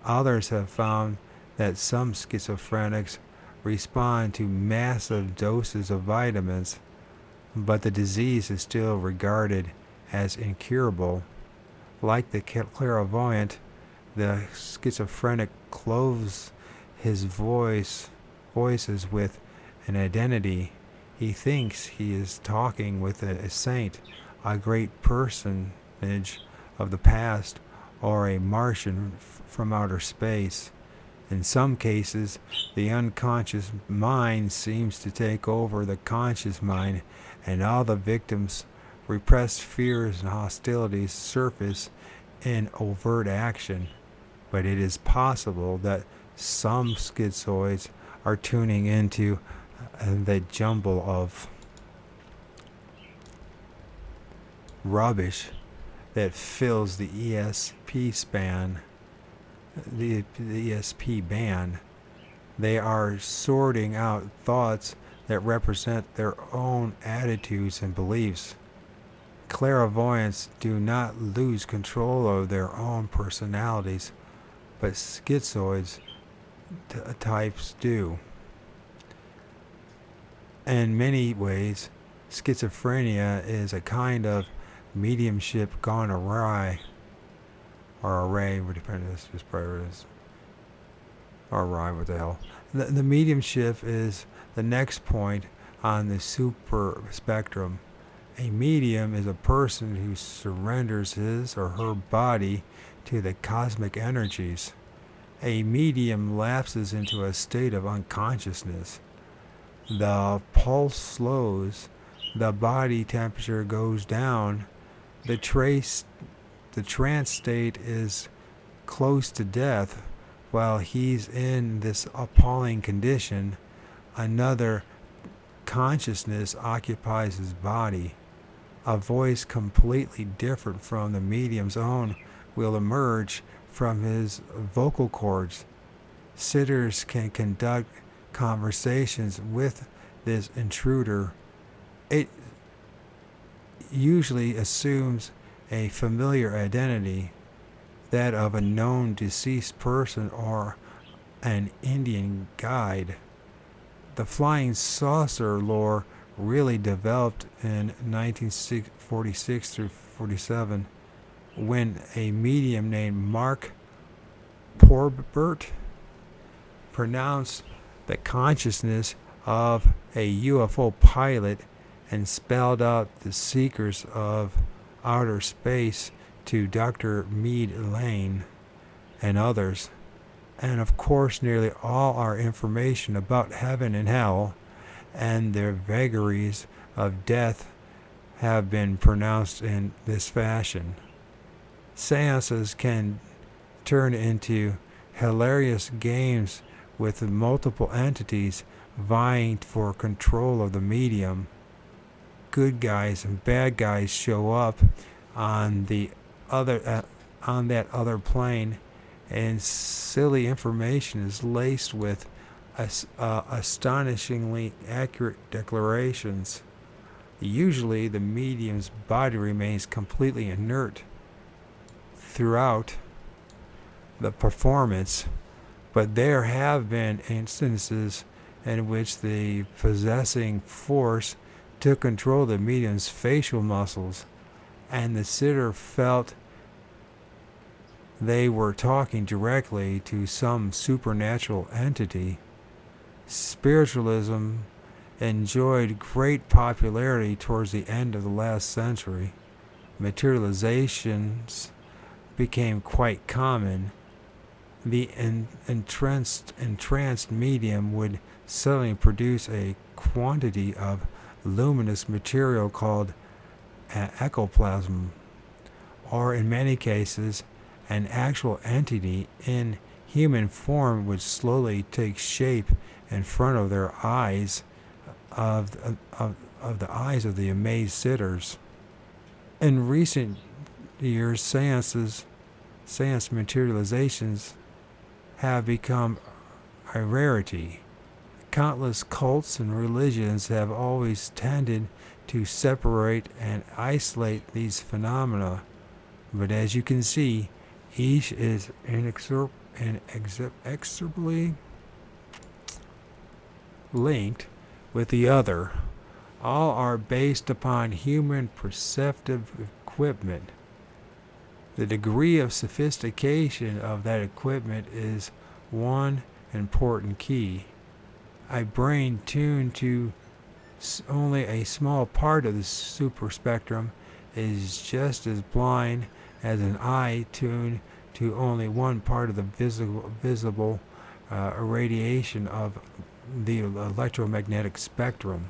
Others have found that some schizophrenics respond to massive doses of vitamins, but the disease is still regarded as incurable. Like the clairvoyant, the schizophrenic clothes his voices with an identity. He thinks he is talking with a saint, a great personage of the past, or a Martian from outer space. In some cases, the unconscious mind seems to take over the conscious mind, and all the victims' repressed fears and hostilities surface in overt action. But it is possible that some schizoids are tuning into the jumble of rubbish that fills the ESP span, the ESP band. They are sorting out thoughts that represent their own attitudes and beliefs. Clairvoyants do not lose control of their own personalities, but schizoids types do. In many ways, schizophrenia is a kind of mediumship gone awry, or array, depending, this just probably is, or awry, what the hell. The mediumship is the next point on the super spectrum. A medium is a person who surrenders his or her body to the cosmic energies. A medium lapses into a state of unconsciousness. The pulse slows, the body temperature goes down, the trance state is close to death. While he's in this appalling condition, another consciousness occupies his body. A voice completely different from the medium's own will emerge from his vocal cords. Sitters can conduct conversations with this intruder. It usually assumes a familiar identity, that of a known deceased person or an Indian guide. The flying saucer lore really developed in 1946 through 47, when a medium named Mark Porbert pronounced the consciousness of a UFO pilot and spelled out the seekers of outer space to Dr. Meade Lane and others. And of course, nearly all our information about heaven and hell and their vagaries of death have been pronounced in this fashion. Seances can turn into hilarious games with multiple entities vying for control of the medium. Good guys and bad guys show up on the other on that other plane, and silly information is laced with astonishingly accurate declarations. Usually the medium's body remains completely inert throughout the performance, but there have been instances in which the possessing force took control of the medium's facial muscles, and the sitter felt they were talking directly to some supernatural entity. Spiritualism enjoyed great popularity towards the end of the last century. Materializations became quite common. The entranced medium would suddenly produce a quantity of luminous material called ectoplasm, or in many cases, an actual entity in human form would slowly take shape in front of their eyes, of the eyes of the amazed sitters. In recent years, seances seance materializations have become a rarity. Countless cults and religions have always tended to separate and isolate these phenomena, but as you can see, each is inexorably linked with the other. All are based upon human perceptive equipment. The degree of sophistication of that equipment is one important key. A brain tuned to only a small part of the superspectrum is just as blind as an eye tuned to only one part of the visible irradiation of the electromagnetic spectrum.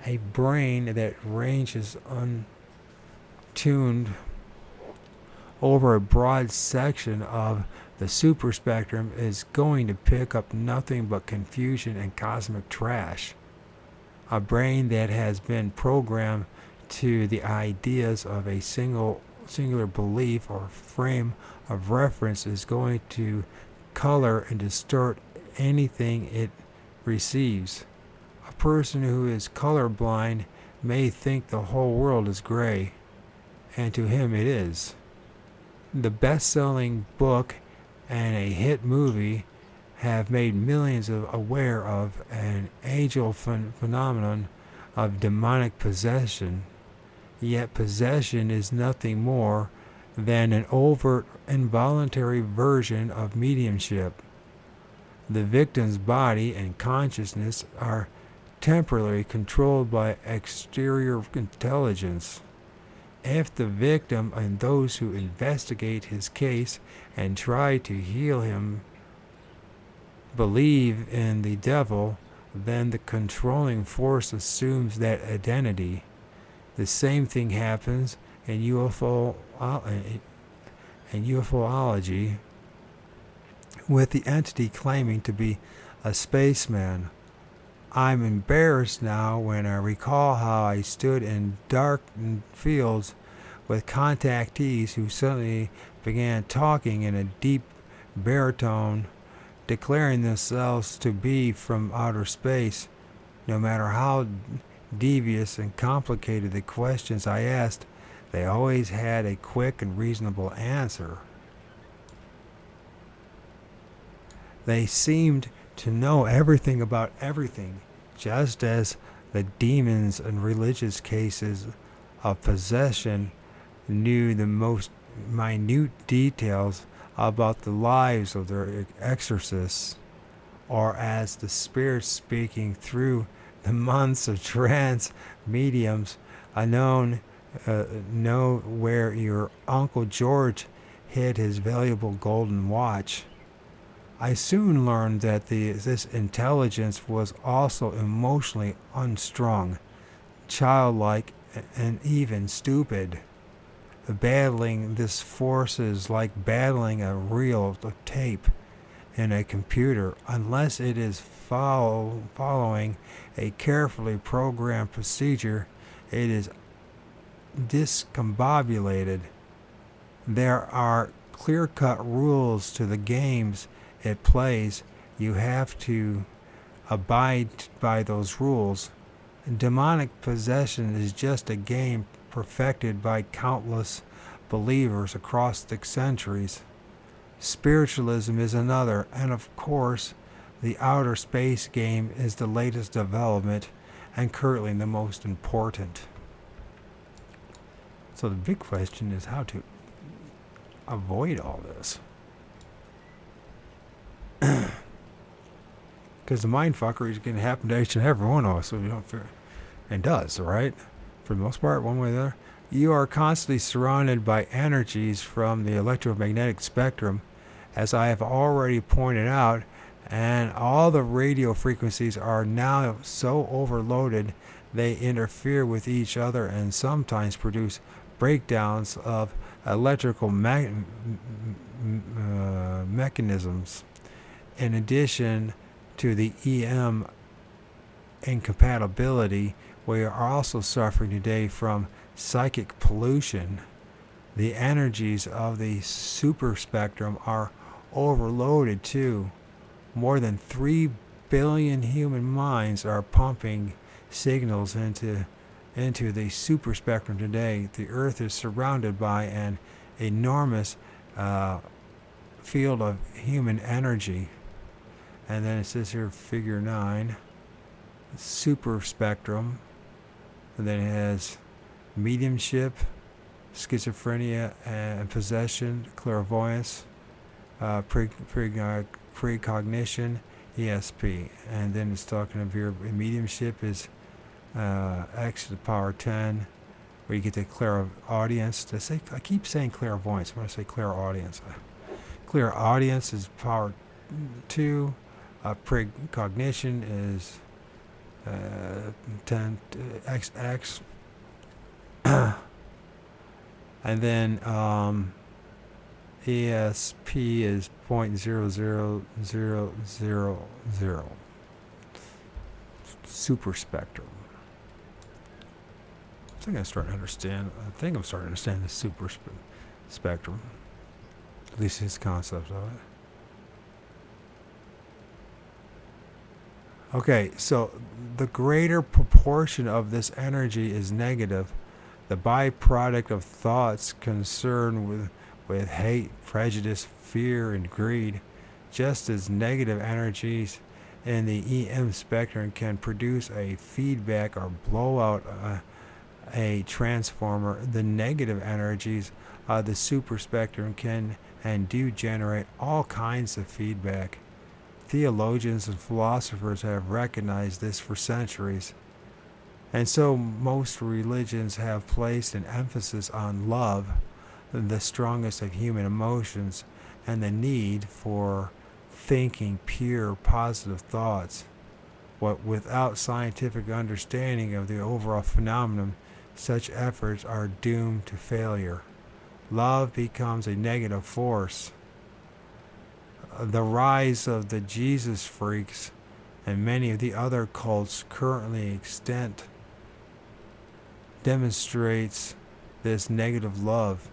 A brain that ranges untuned over a broad section of the superspectrum is going to pick up nothing but confusion and cosmic trash. A brain that has been programmed to the ideas of a singular belief or frame of reference is going to color and distort anything it receives. A person who is colorblind may think the whole world is gray, and to him it is. The best-selling book and a hit movie have made millions aware of an age-old phenomenon of demonic possession. Yet possession is nothing more than an overt, involuntary version of mediumship. The victim's body and consciousness are temporarily controlled by exterior intelligence. If the victim and those who investigate his case and try to heal him believe in the devil, then the controlling force assumes that identity. The same thing happens in UFOlogy with the entity claiming to be a spaceman. I'm embarrassed now when I recall how I stood in dark fields with contactees who suddenly began talking in a deep baritone, declaring themselves to be from outer space. No matter how devious and complicated the questions I asked, they always had a quick and reasonable answer. They seemed to know everything about everything, just as the demons in religious cases of possession knew the most minute details about the lives of their exorcists, or as the spirits speaking through the months of trance mediums know where your Uncle George hid his valuable golden watch. I soon learned that this intelligence was also emotionally unstrung, childlike, and even stupid. Battling this force is like battling a reel of tape in a computer. Unless it is following a carefully programmed procedure, it is discombobulated. There are clear-cut rules to the games it plays. You have to abide by those rules. Demonic possession is just a game perfected by countless believers across the centuries. Spiritualism is another, and of course, the outer space game is the latest development and currently the most important. So the big question is how to avoid all this. Because the mindfucker is going to happen to each and every one of us, so we don't fear. And does, right? For the most part, one way or the other. You are constantly surrounded by energies from the electromagnetic spectrum, as I have already pointed out, and all the radio frequencies are now so overloaded they interfere with each other and sometimes produce breakdowns of electrical mechanisms. In addition to the EM incompatibility, we are also suffering today from psychic pollution. The energies of the super spectrum are overloaded too. More than 3 billion human minds are pumping signals into the super spectrum today. The Earth is surrounded by an enormous field of human energy. And then it says here, figure 9, super spectrum. And then it has mediumship, schizophrenia and possession, clairvoyance, precognition, ESP. And then it's talking of your mediumship is x to the power 10, where you get the clairaudience. I keep saying clairvoyance. I'm going to say clairaudience. Clairaudience is power 2. Precognition is 10 XX. And then ESP is 0.00000. Super spectrum. I think I'm starting to understand the super spectrum. At least his concept of it. Okay, so the greater proportion of this energy is negative, the byproduct of thoughts concerned with hate, prejudice, fear, and greed, just as negative energies in the EM spectrum can produce a feedback or blow out a transformer. The negative energies of the super spectrum can and do generate all kinds of feedback. Theologians and philosophers have recognized this for centuries. And so most religions have placed an emphasis on love, the strongest of human emotions, and the need for thinking pure, positive thoughts. But without scientific understanding of the overall phenomenon, such efforts are doomed to failure. Love becomes a negative force. The rise of the Jesus freaks and many of the other cults currently extant demonstrates this negative love.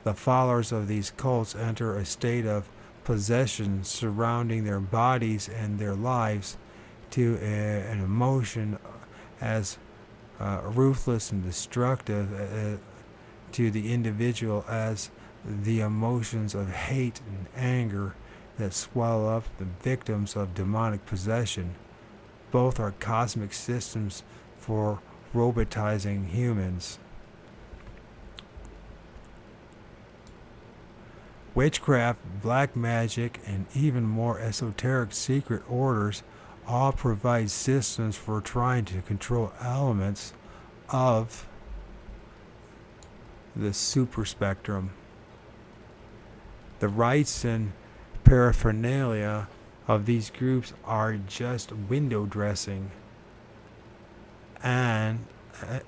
The followers of these cults enter a state of possession surrounding their bodies and their lives to an emotion as ruthless and destructive to the individual as the emotions of hate and anger that swallow up the victims of demonic possession. Both are cosmic systems for robotizing humans. Witchcraft, black magic, and even more esoteric secret orders all provide systems for trying to control elements of the super spectrum. The rites and paraphernalia of these groups are just window dressing and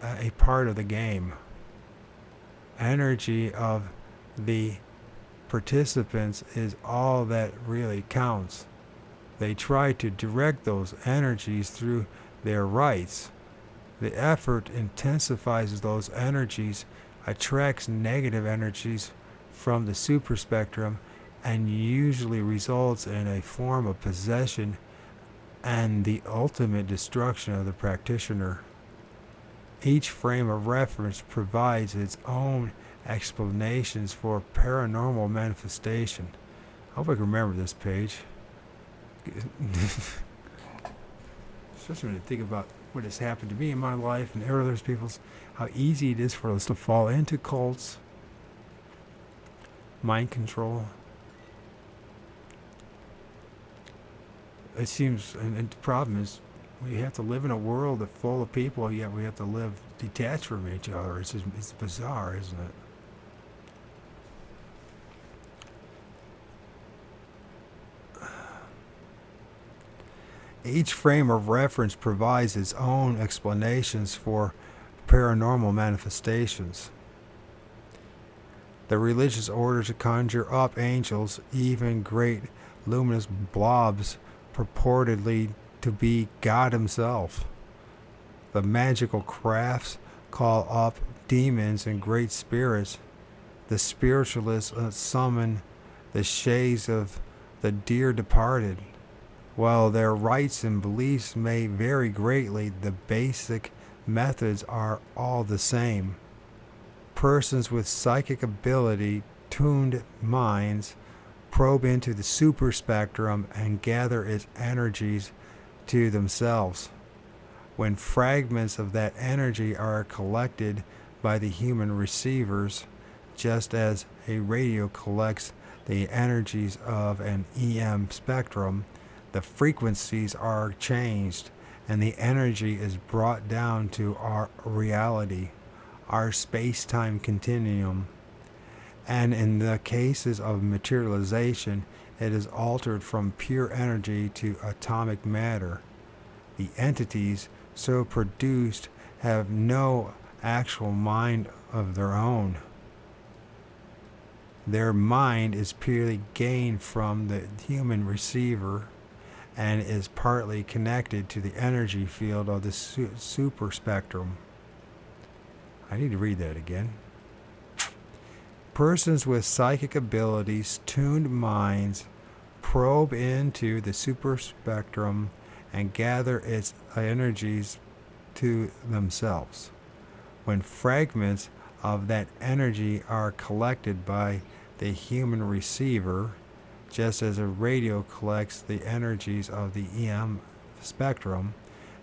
a part of the game. Energy of the participants is all that really counts. They try to direct those energies through their rites. The effort intensifies those energies, attracts negative energies from the super spectrum, and usually results in a form of possession and the ultimate destruction of the practitioner. Each frame of reference provides its own explanations for paranormal manifestation. I hope I can remember this page. Especially when you think about what has happened to me in my life and other people's, how easy it is for us to fall into cults, mind control. It seems, and the problem is, we have to live in a world that's full of people, yet we have to live detached from each other. It's bizarre, isn't it? Each frame of reference provides its own explanations for paranormal manifestations. The religious orders conjure up angels, even great luminous blobs purportedly to be God himself. The magical crafts call up demons and great spirits. The spiritualists summon the shades of the dear departed. While their rites and beliefs may vary greatly, the basic methods are all the same. Persons with psychic ability, tuned minds, probe into the superspectrum and gather its energies to themselves. When fragments of that energy are collected by the human receivers, just as a radio collects the energies of an EM spectrum, the frequencies are changed and the energy is brought down to our reality, our space-time continuum. And in the cases of materialization, it is altered from pure energy to atomic matter. The entities so produced have no actual mind of their own. Their mind is purely gained from the human receiver and is partly connected to the energy field of the super spectrum. I need to read that again. Persons with psychic abilities, tuned minds, probe into the super spectrum and gather its energies to themselves. When fragments of that energy are collected by the human receiver, just as a radio collects the energies of the EM spectrum,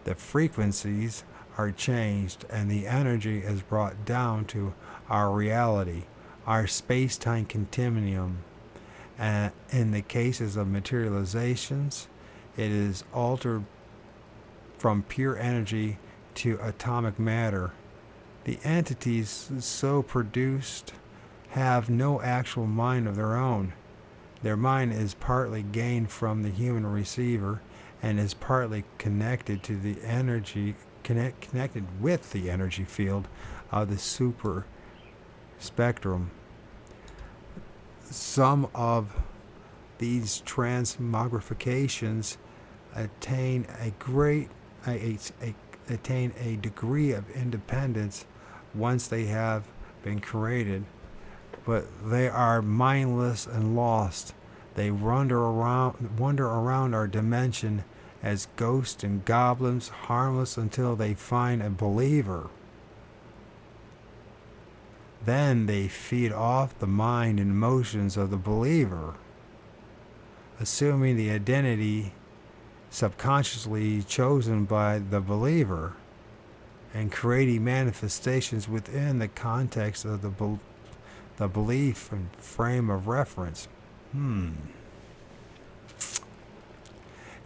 the frequencies are changed and the energy is brought down to our reality, our space-time continuum. And in the cases of materializations, it is altered from pure energy to atomic matter. The entities so produced have no actual mind of their own. Their mind is partly gained from the human receiver and is partly connected to the energy, connected with the energy field of the super spectrum. Some of these transmogrifications attain a degree of independence once they have been created, but they are mindless and lost. They wander around our dimension as ghosts and goblins, harmless until they find a believer. Then they feed off the mind and emotions of the believer, assuming the identity subconsciously chosen by the believer and creating manifestations within the context of the belief and frame of reference.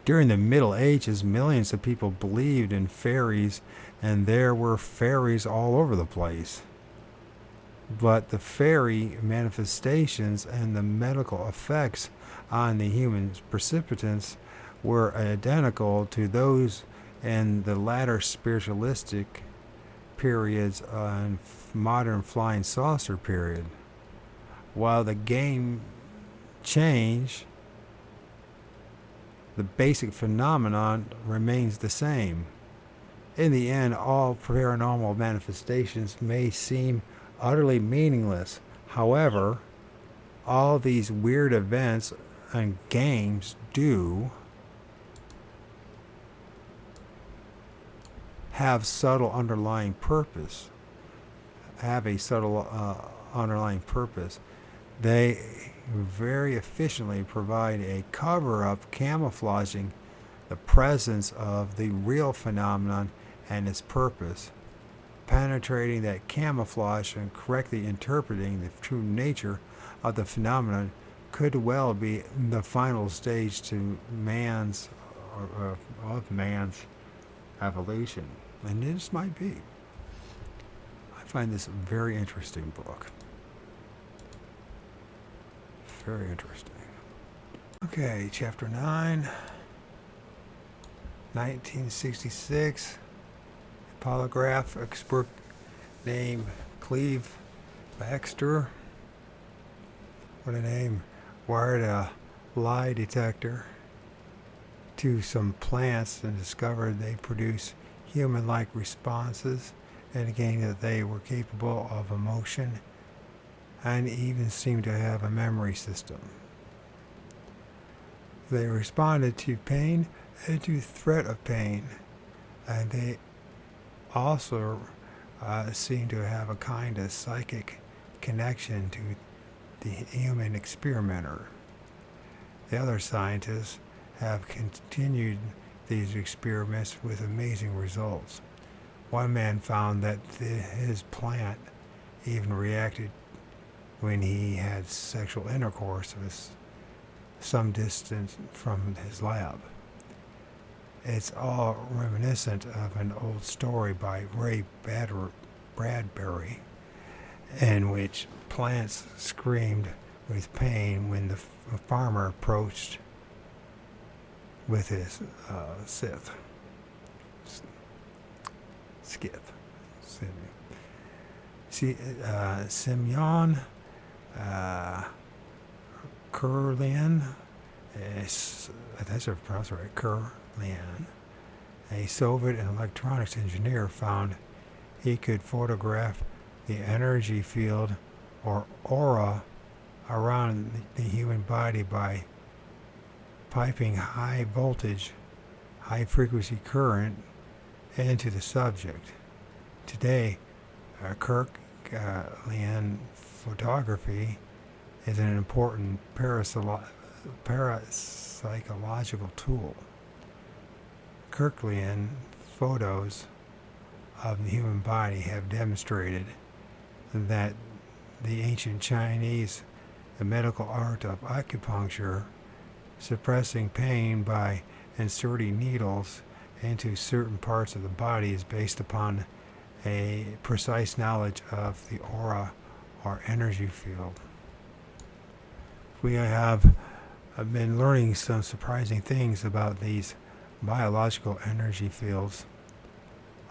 During the Middle Ages, millions of people believed in fairies, and there were fairies all over the place. But the fairy manifestations and the medical effects on the human participants were identical to those in the latter spiritualistic periods and modern flying saucer period. While the game changed, the basic phenomenon remains the same. In the end, all paranormal manifestations may seem utterly meaningless. However, all these weird events and games do have a subtle underlying purpose. They very efficiently provide a cover-up camouflaging the presence of the real phenomenon and its purpose. Penetrating that camouflage and correctly interpreting the true nature of the phenomenon could well be the final stage to man's evolution. And this might be. I find this a very interesting book. Very interesting. Okay, chapter 9, 1966. A polygraph expert named Cleve Baxter. What a name. Wired a lie detector to some plants and discovered they produce human-like responses, indicating that they were capable of emotion and even seem to have a memory system. They responded to pain and to threat of pain, and they also seem to have a kind of psychic connection to the human experimenter. The other scientists have continued these experiments with amazing results. One man found that his plant even reacted when he had sexual intercourse with some distance from his lab. It's all reminiscent of an old story by Ray Bradbury, in which plants screamed with pain when the farmer approached with his scythe. Semyon Kurlian, that's how to pronounce it right, Kurlian, a Soviet electronics engineer, found he could photograph the energy field or aura around the human body by piping high voltage, high frequency current into the subject. Today, Kirklian photography is an important parapsychological tool. Kirklian photos of the human body have demonstrated that the ancient Chinese, the medical art of acupuncture, suppressing pain by inserting needles into certain parts of the body, is based upon a precise knowledge of the aura or energy field. We have been learning some surprising things about these biological energy fields.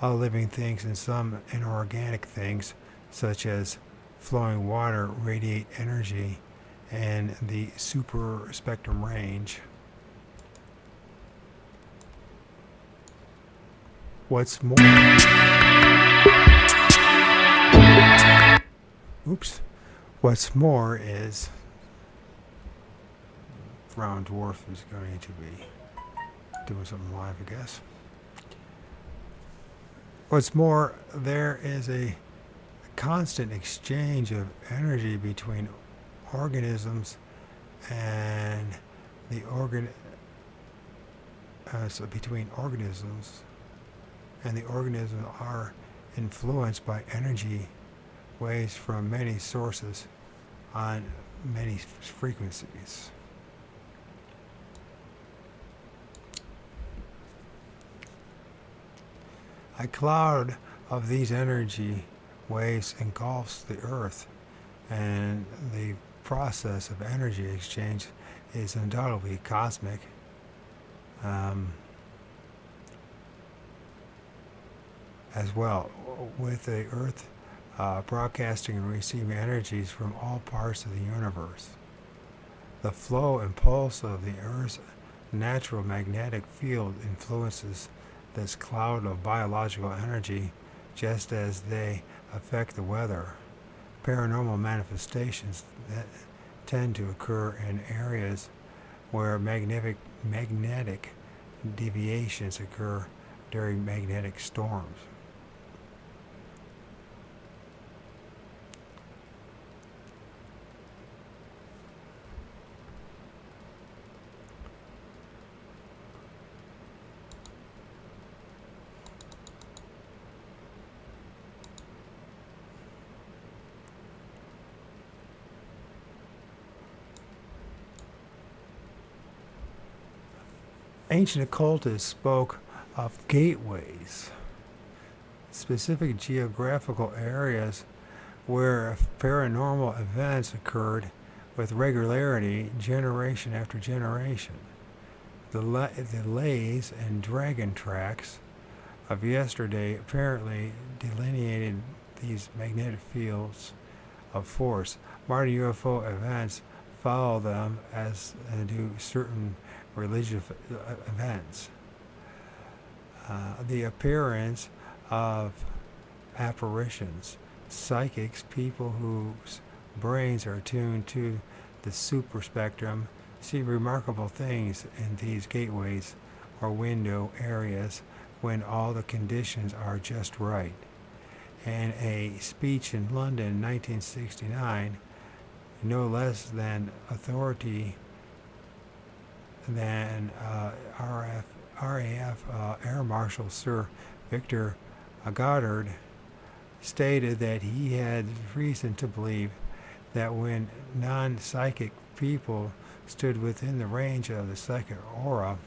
All living things and some inorganic things, such as flowing water, radiate energy in the super spectrum range. What's more, is Brown Dwarf is going to be doing something live, I guess. What's more, there is a constant exchange of energy between organisms and the organisms are influenced by energy waves from many sources on many frequencies. A cloud of these energy waves engulfs the Earth, and the process of energy exchange is undoubtedly cosmic. As well, with the Earth broadcasting and receiving energies from all parts of the universe. The flow and pulse of the Earth's natural magnetic field influences this cloud of biological energy, just as they affect the weather. Paranormal manifestations that tend to occur in areas where magnetic deviations occur during magnetic storms. Ancient occultists spoke of gateways, specific geographical areas where paranormal events occurred with regularity, generation after generation. The lays and dragon tracks of yesterday apparently delineated these magnetic fields of force. Modern UFO events follow them, as do certain religious events. The appearance of apparitions, psychics, people whose brains are tuned to the super spectrum, see remarkable things in these gateways or window areas when all the conditions are just right. In a speech in London in 1969, no less than authority than RAF Air Marshal Sir Victor Goddard stated that he had reason to believe that when non-psychic people stood within the range of the psychic aura,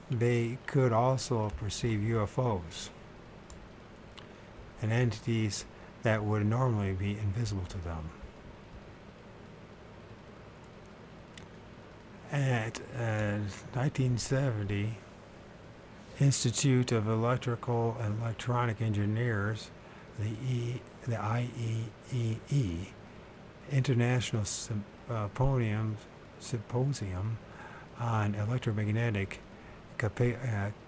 they could also perceive UFOs and entities that would normally be invisible to them. At 1970, Institute of Electrical and Electronic Engineers, the IEEE, International Symposium on Electromagnetic Capability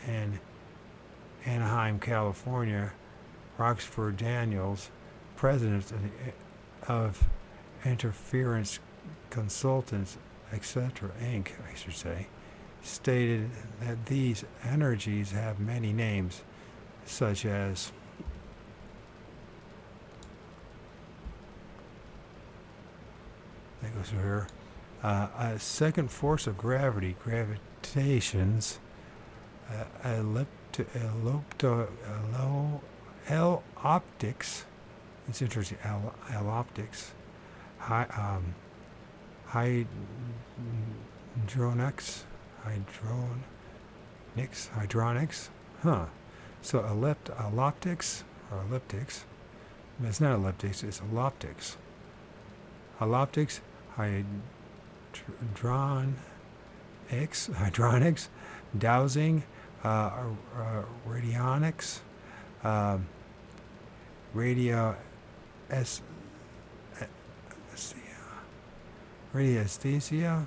in Anaheim, California, Roxford Daniels, president of Interference Consultants, etc., Inc., I should say, stated that these energies have many names, such as that goes through here. A second force of gravity, gravitations, optics. It's interesting. Optics, hydronics. Huh. So elliptics or elliptics. It's not elliptics. It's elliptics. Elliptics, hydronics, dowsing, radionics, radioesthesia,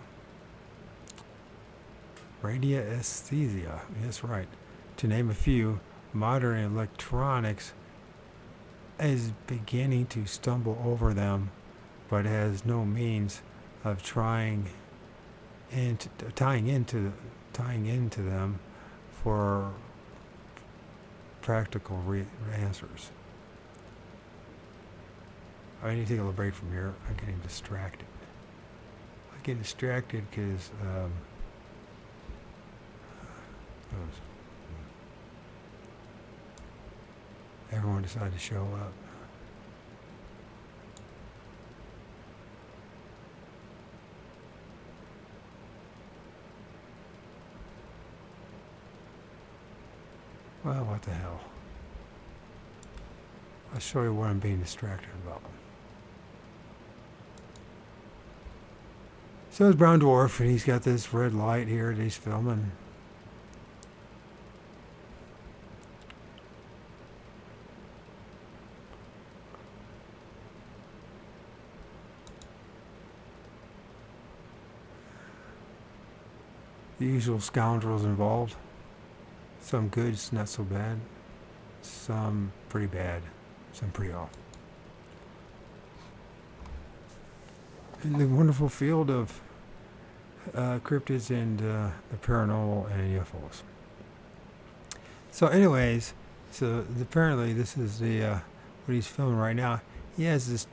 yes, right. To name a few, modern electronics is beginning to stumble over them, but has no means of tying into them for practical answers. I need to take a little break from here. I'm getting distracted. I get distracted because everyone decided to show up. Well, what the hell. I'll show you what I'm being distracted about. So it's Brown Dwarf, and he's got this red light here that he's filming. The usual scoundrels involved. Some good, not so bad. Some pretty bad. Some pretty awful. In the wonderful field of cryptids and the paranormal and UFOs. So anyways, apparently this is the what he's filming right now. He has this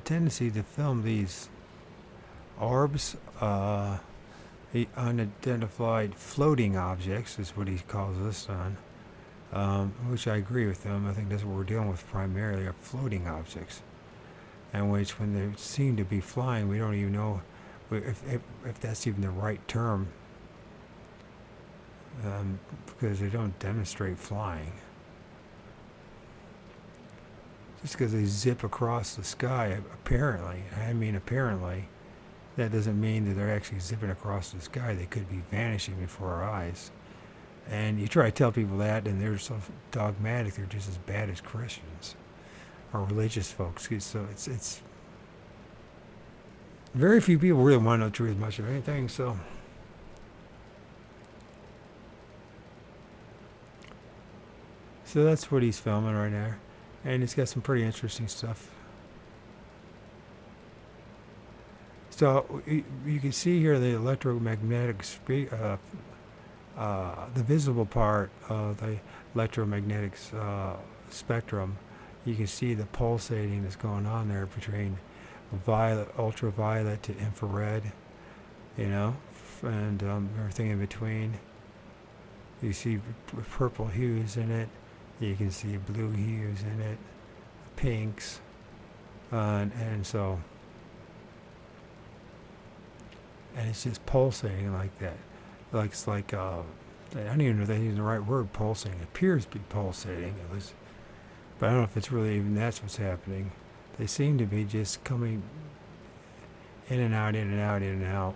tendency to film these orbs, unidentified floating objects is what he calls this on, which I agree with him. I think that's what we're dealing with primarily, are floating objects, and which when they seem to be flying, we don't even know if that's even the right term, because they don't demonstrate flying. Just because they zip across the sky, apparently, that doesn't mean that they're actually zipping across the sky. They could be vanishing before our eyes. And you try to tell people that, and they're so dogmatic, they're just as bad as Christians or religious folks. So it's very few people really want to know the truth much of anything. So that's what he's filming right now. And it's got some pretty interesting stuff. So you can see here the electromagnetic the visible part of the electromagnetic spectrum. You can see the pulsating that's going on there between violet, ultraviolet to infrared, you know, and everything in between. You see purple hues in it. You can see blue hues in it, pinks, and so, and it's just pulsating like that. Like it's like I don't even know if they're using the right word, pulsating. It appears to be pulsating, at least, but I don't know if it's really even that's what's happening. They seem to be just coming in and out, in and out, in and out.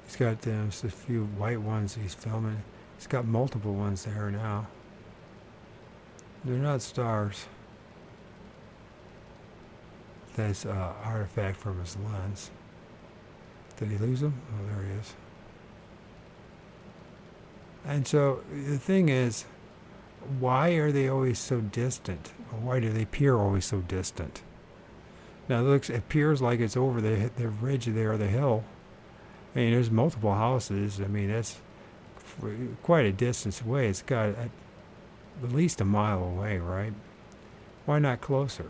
He's got just a few white ones he's filming. He's got multiple ones there now. They're not stars. That's an artifact from his lens. Did he lose them? Oh, there he is. And so the thing is, why are they always so distant? Or why do they appear always so distant? Now it appears like it's over the ridge there, the hill. I mean, there's multiple houses. I mean, that's quite a distance away. It's got at least a mile away, right? Why not closer?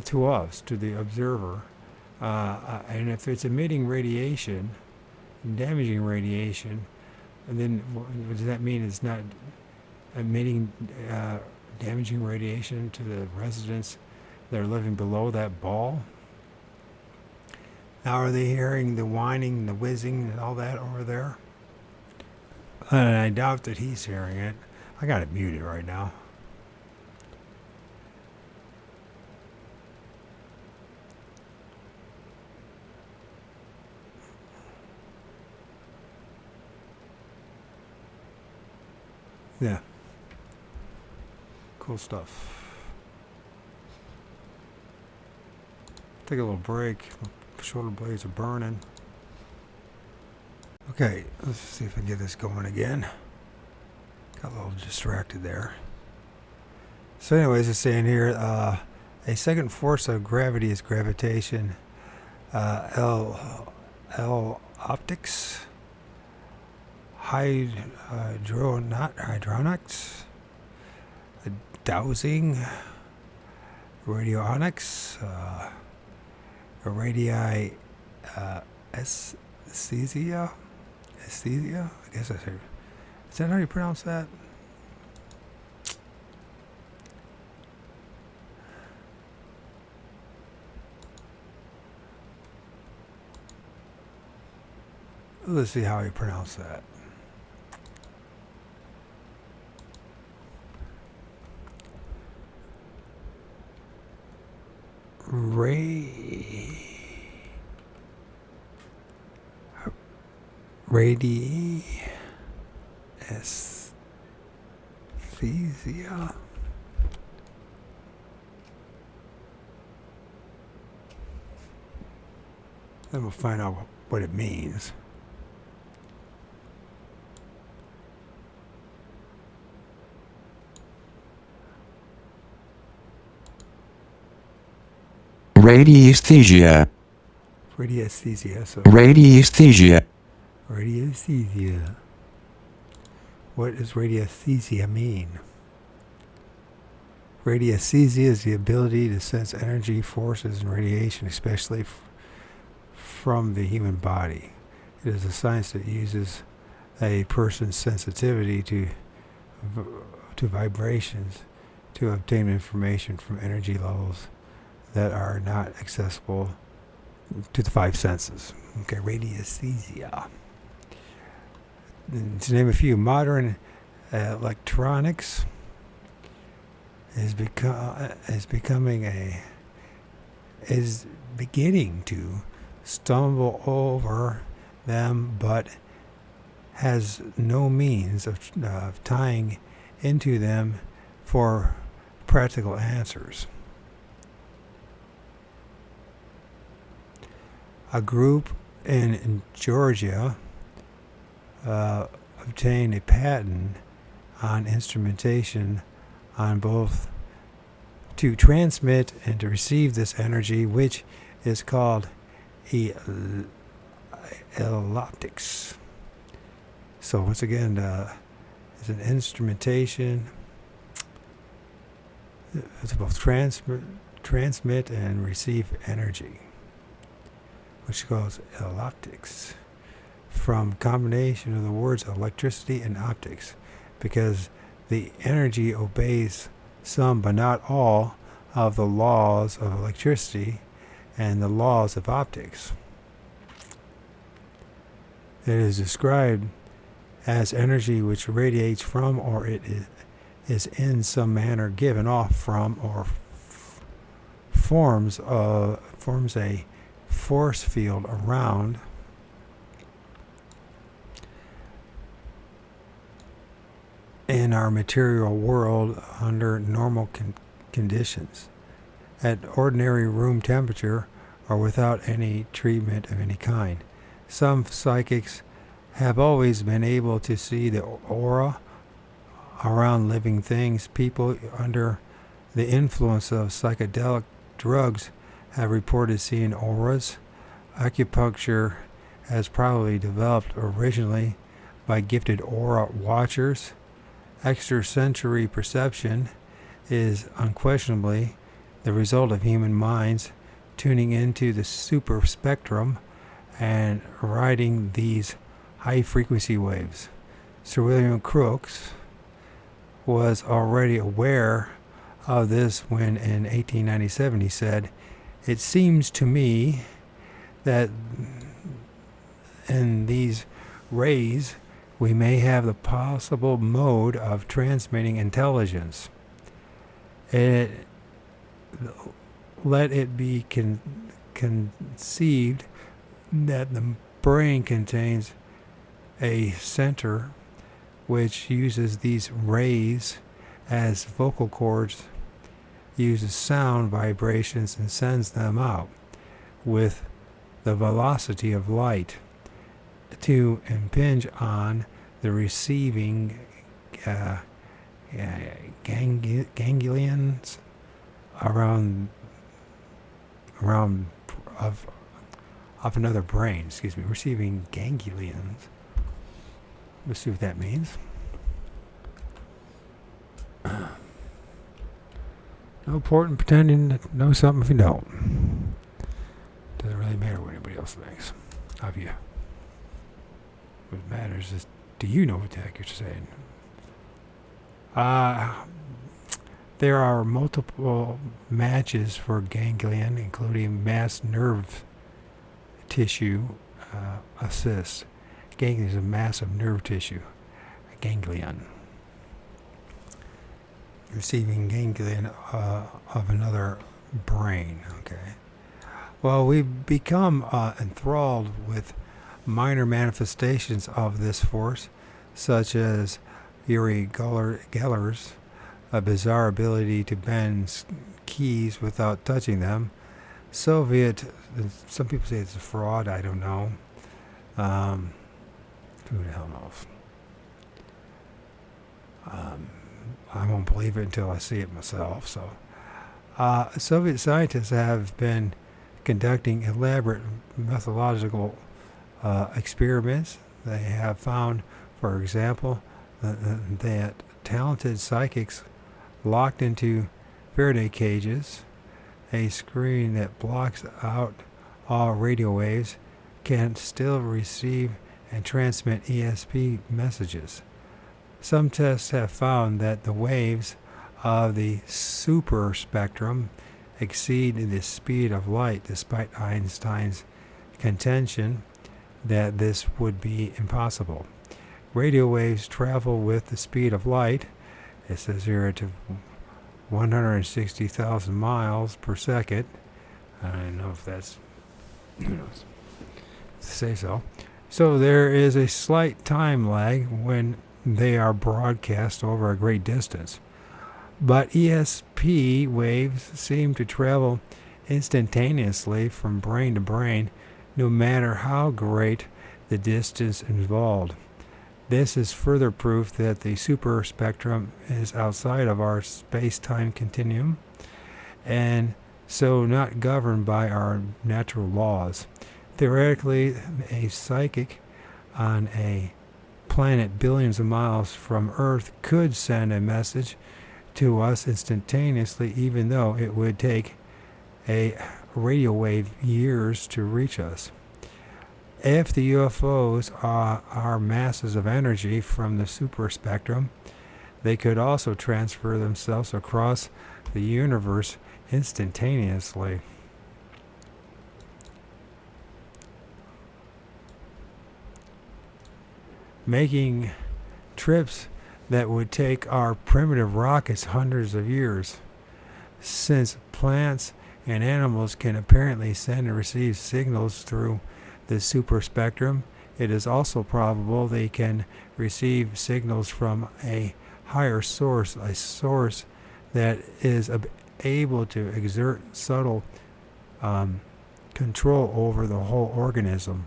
To us, to the observer. And if it's emitting radiation, damaging radiation, and then what does that mean? It's not emitting damaging radiation to the residents that are living below that ball? Now, are they hearing the whining, the whizzing, and all that over there? And I doubt that he's hearing it. I got it muted right now. Yeah. Cool stuff. Take a little break. Shoulder blades are burning. Okay, let's see if I can get this going again. Got a little distracted there. So anyways, it's saying here, a second force of gravity is gravitation. L optics. Hydronics. Dowsing. Radionics. Radii aesthesia? Aesthesia? I guess that's it. Is that how you pronounce that? Let's see how you pronounce that. Radii aesthesia. Then we'll find out what it means. Radiesthesia. Radiesthesia. So Radiesthesia. Radiesthesia. What does radiesthesia mean? Radiesthesia is the ability to sense energy, forces, and radiation, especially from the human body. It is a science that uses a person's sensitivity to vibrations to obtain information from energy levels that are not accessible to the five senses. Okay, radiesthesia. And to name a few, modern electronics is beginning to stumble over them, but has no means of tying into them for practical answers. A group in Georgia obtained a patent on instrumentation on both to transmit and to receive this energy, which is called optics. So once again, it's an instrumentation. It's both transmit and receive energy, which goes optics, from combination of the words electricity and optics, because the energy obeys some but not all of the laws of electricity and the laws of optics. It is described as energy which radiates from, or it is in some manner given off from, or forms a force field around in our material world under normal conditions, at ordinary room temperature, or without any treatment of any kind. Some psychics have always been able to see the aura around living things. People under the influence of psychedelic drugs have reported seeing auras. Acupuncture has probably developed originally by gifted aura watchers. Extrasensory perception is unquestionably the result of human minds tuning into the super spectrum and riding these high frequency waves. Sir William Crookes was already aware of this when in 1897 he said, "It seems to me that in these rays we may have the possible mode of transmitting intelligence. Let it be conceived that the brain contains a center which uses these rays as vocal cords, uses sound vibrations and sends them out with the velocity of light to impinge on the receiving ganglions around of another brain. Receiving ganglions. Let's see what that means. No point in pretending to know something if you don't. Doesn't really matter what anybody else thinks of you. What matters is, do you know what the heck you're saying? There are multiple matches for ganglion, including mass nerve tissue assist. Ganglion is a mass of nerve tissue. A ganglion. Receiving ganglion of another brain. Okay. Well, we've become enthralled with minor manifestations of this force, such as Uri Geller's a bizarre ability to bend keys without touching them. Soviet, some people say it's a fraud, I don't know. Who the hell knows? I won't believe it until I see it myself. So, Soviet scientists have been conducting elaborate methodological experiments. They have found, for example, that talented psychics locked into Faraday cages, a screen that blocks out all radio waves, can still receive and transmit ESP messages. Some tests have found that the waves of the super spectrum exceed the speed of light, despite Einstein's contention that this would be impossible. Radio waves travel with the speed of light. It says here to 160,000 miles per second. I don't know if that's, who knows, to say so. So there is a slight time lag when they are broadcast over a great distance. But ESP waves seem to travel instantaneously from brain to brain, no matter how great the distance involved. This is further proof that the super spectrum is outside of our space-time continuum and so not governed by our natural laws. Theoretically, a psychic on a planet billions of miles from Earth could send a message to us instantaneously, even though it would take a radio wave years to reach us. If the UFOs are masses of energy from the super spectrum, they could also transfer themselves across the universe instantaneously. Making trips that would take our primitive rockets hundreds of years. Since plants and animals can apparently send and receive signals through the super spectrum, it is also probable they can receive signals from a higher source, a source that is able to exert subtle control over the whole organism.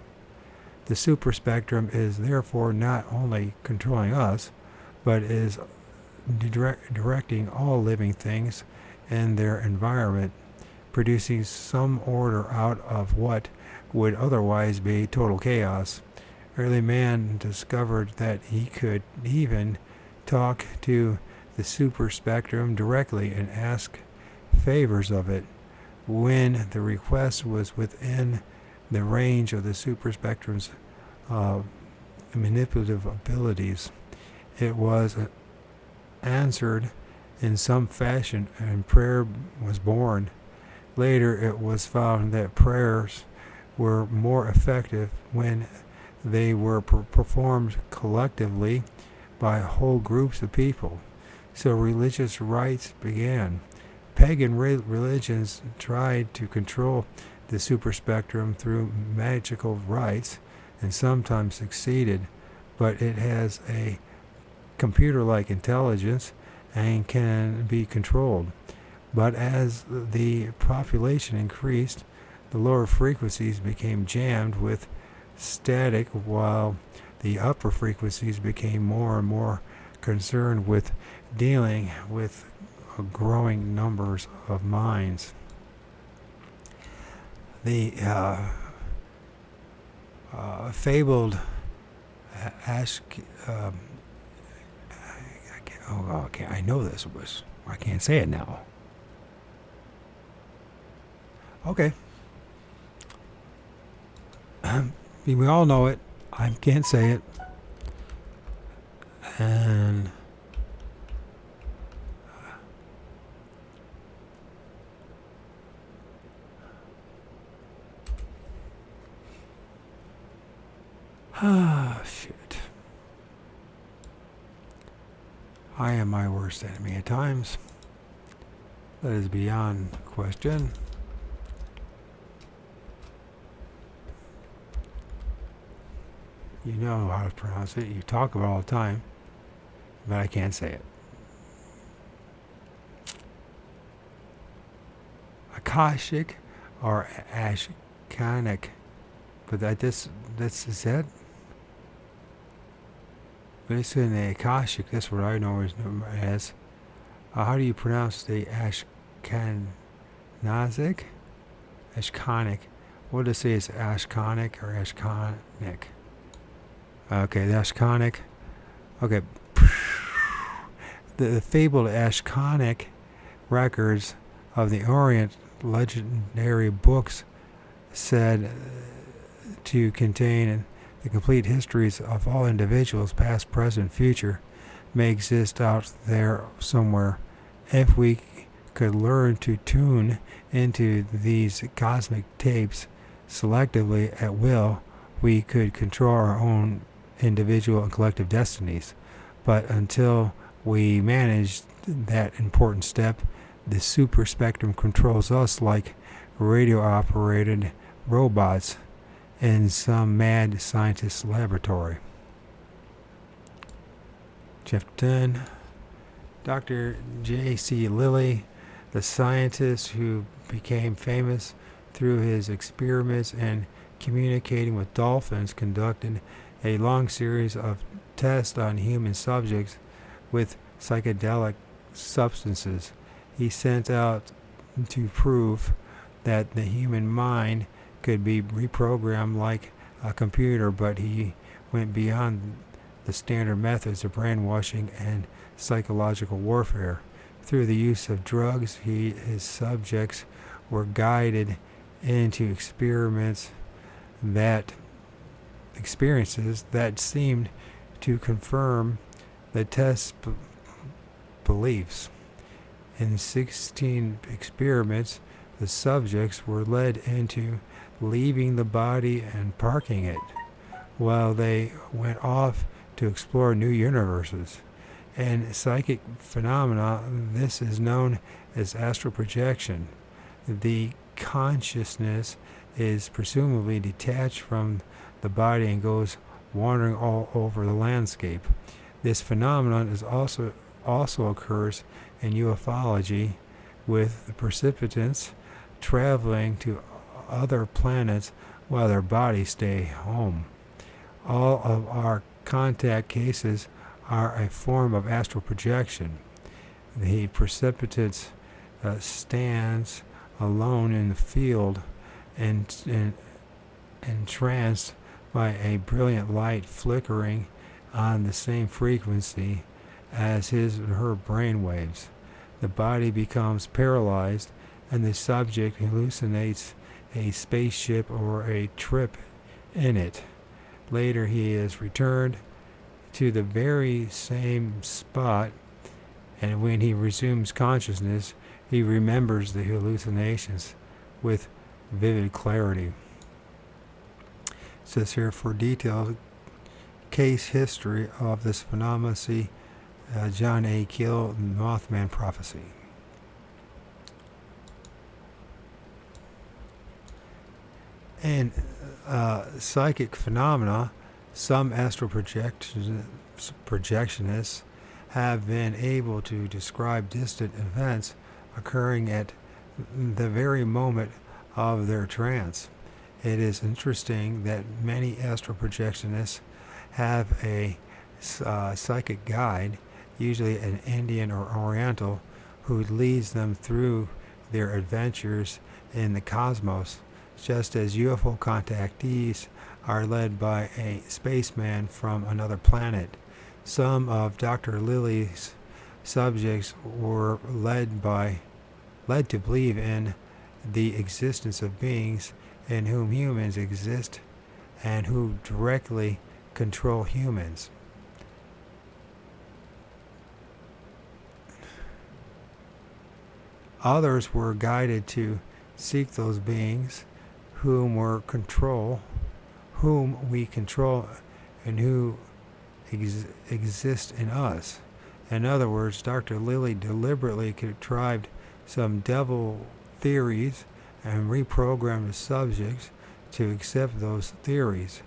The super spectrum is therefore not only controlling us, but is directing all living things and their environment, producing some order out of what would otherwise be total chaos. Early man discovered that he could even talk to the super spectrum directly and ask favors of it when the request was within the range of the super spectrum's manipulative abilities. It was answered in some fashion, and prayer was born. Later, it was found that prayers were more effective when they were performed collectively by whole groups of people. So religious rites began. Pagan religions tried to control the super spectrum through magical rites and sometimes succeeded, but it has a computer-like intelligence and can be controlled. But as the population increased, the lower frequencies became jammed with static, while the upper frequencies became more and more concerned with dealing with growing numbers of minds. The fabled I know this was, I can't say it now. Okay. We all know it. I can't say it. And shit. I am my worst enemy at times. That is beyond question. You know how to pronounce it. You talk about it all the time, but I can't say it. Akashic or Ashkanic, but that's is that. But it's in the Akashic. That's what I know as. How do you pronounce the Ashkanazic? Ashkanic. What does it say? Is Ashkanic or Ashkanic? Okay, the Ashkanic. Okay. The fabled Ashkanic records of the Orient legendary books said to contain the complete histories of all individuals, past, present, future, may exist out there somewhere. If we could learn to tune into these cosmic tapes selectively at will, we could control our own individual and collective destinies. But until we manage that important step, the super spectrum controls us like radio-operated robots in some mad scientist's laboratory. Chapter 10. Dr. J.C. Lilly, the scientist who became famous through his experiments in communicating with dolphins, conducted a long series of tests on human subjects with psychedelic substances. He sent out to prove that the human mind could be reprogrammed like a computer, but he went beyond the standard methods of brainwashing and psychological warfare. Through the use of drugs, his subjects were guided into experiences that seemed to confirm the test's beliefs. In 16 experiments, the subjects were led into leaving the body and parking it, while they went off to explore new universes. In psychic phenomena, this is known as astral projection. The consciousness is presumably detached from the body and goes wandering all over the landscape. This phenomenon is also occurs in ufology, with the participants traveling to other planets while their bodies stay home. All of our contact cases are a form of astral projection. The precipitate stands alone in the field and entranced by a brilliant light flickering on the same frequency as his and her brain waves. The body becomes paralyzed and the subject hallucinates a spaceship or a trip in it. Later he is returned to the very same spot, and when he resumes consciousness, he remembers the hallucinations with vivid clarity. It says here, for detailed case history of this phenomenon, see John Keel, Mothman Prophecy. And psychic phenomena, some astral projectionists have been able to describe distant events occurring at the very moment of their trance. It is interesting that many astral projectionists have a psychic guide, usually an Indian or Oriental, who leads them through their adventures in the cosmos, just as UFO contactees are led by a spaceman from another planet. Some of Dr. Lily's subjects were led to believe in the existence of beings in whom humans exist and who directly control humans. Others were guided to seek those beings whom we control and who exist in us. In other words, Dr. Lilly deliberately contrived some devil theories and reprogrammed the subjects to accept those theories.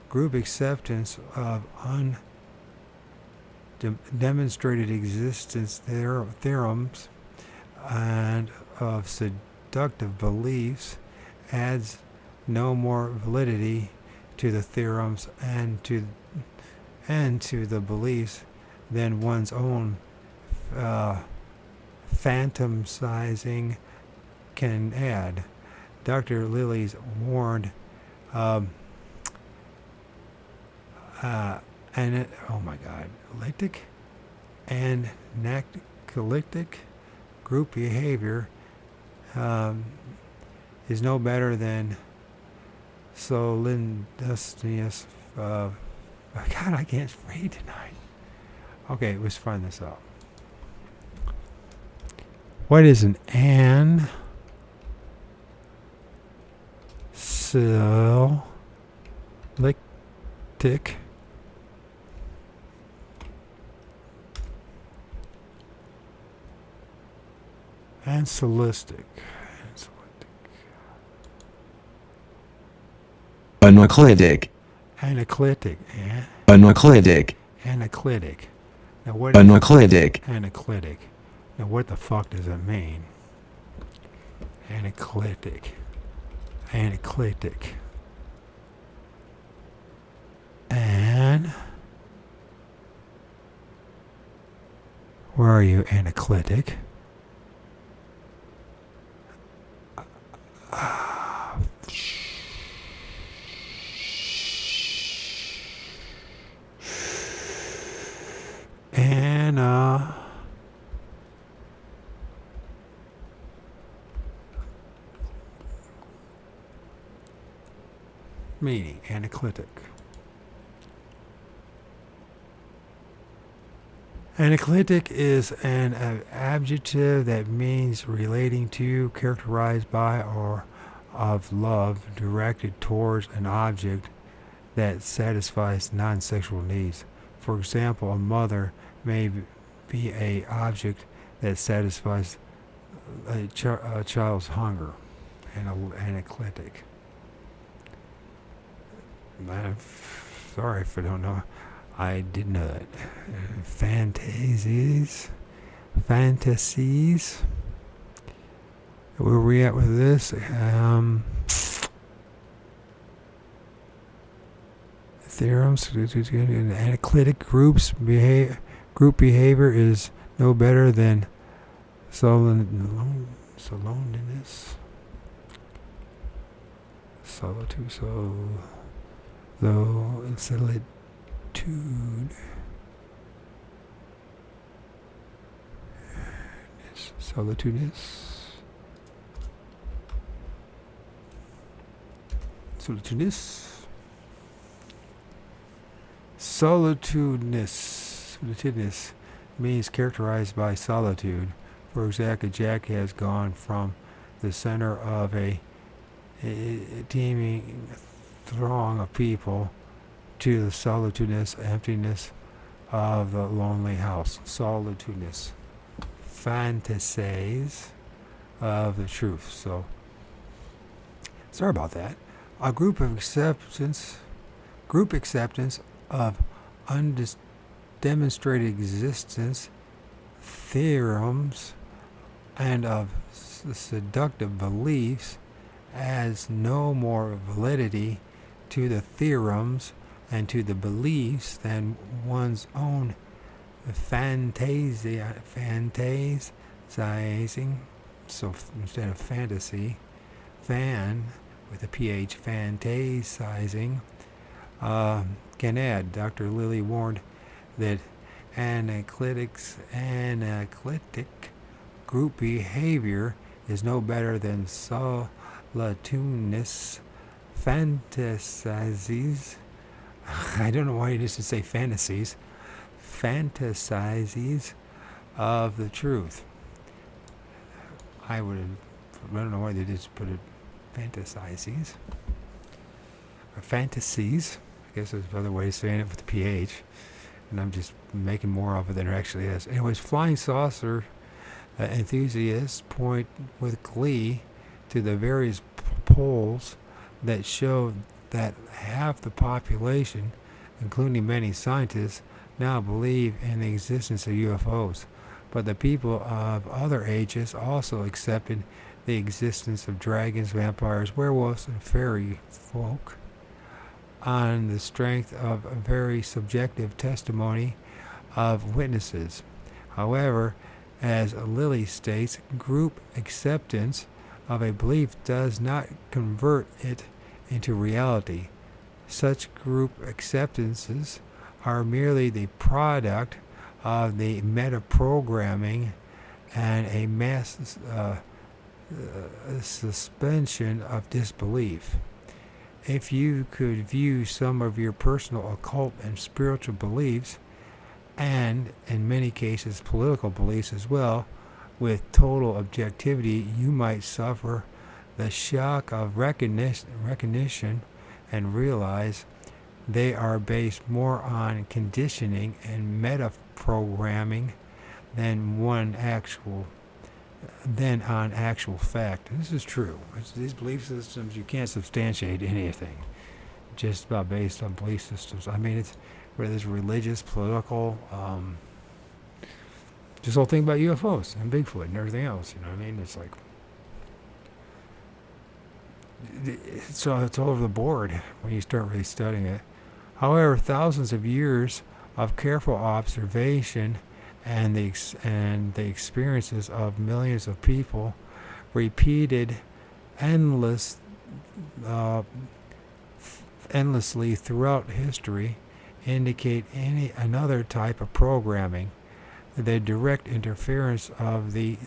Group acceptance of undemonstrated existence theorems and of seductive beliefs adds no more validity to the theorems and to the beliefs than one's own phantasizing can add. Dr. Lilly's warned eclectic and eclectic group behavior is no better than solidarious. God, I can't read tonight. Okay, let's find this out. What is an eclectic and solistic? Anaclitic. Anaclitic. Anaclitic. Anaclitic. Now what is Anaclitic. Anaclitic? Now what the fuck does it mean? Anaclitic. Anaclitic. Where are you, Anaclitic? Anna. Meaning, anaclitic. Anaclitic is an adjective that means relating to, characterized by, or of love directed towards an object that satisfies non-sexual needs. For example, a mother may be a object that satisfies a child's hunger. Anaclitic. I'm sorry if I don't know. I did know that. Fantasies. Where are we at with this? Theorems. Anaclitic group behavior is no better than soloneness. Solitude. Solitudeness. Solitudeness means characterized by solitude. For example, Jack has gone from the center of a teeming throng of people to the solitudeness, emptiness of the lonely house. Solitudeness. Fantasies of the truth. So, sorry about that. A group acceptance of undemonstrated existence, theorems, and of seductive beliefs adds no more validity to the theorems and to the beliefs than one's own fantasizing. So instead of fantasy, fan with a PH, fantasizing, can add. Dr. Lilly warned that anaclitic group behavior is no better than solitudinous fantasies. I don't know why you just say fantasies. Fantasies of the truth. I don't know why they just put it fantasies. Or fantasies. I guess there's other ways of saying it with the PH. And I'm just making more of it than it actually is. Anyways, flying saucer enthusiasts point with glee to the various polls that show that half the population, including many scientists, now believe in the existence of UFOs. But the people of other ages also accepted the existence of dragons, vampires, werewolves, and fairy folk on the strength of a very subjective testimony of witnesses. However, as Lilly states, group acceptance of a belief does not convert it into reality. Such group acceptances are merely the product of the metaprogramming and a mass suspension of disbelief. If you could view some of your personal occult and spiritual beliefs, and in many cases political beliefs as well, with total objectivity, you might suffer the shock of recognition and realize they are based more on conditioning and metaprogramming than on actual fact. And this is true. These belief systems, you can't substantiate anything just about based on belief systems. I mean, it's whether it's religious, political, this whole thing about UFOs and Bigfoot and everything else. You know what I mean? It's like, so it's all over the board when you start really studying it. However, thousands of years of careful observation and the experiences of millions of people, repeated endlessly throughout history, indicate another type of programming, the direct interference of the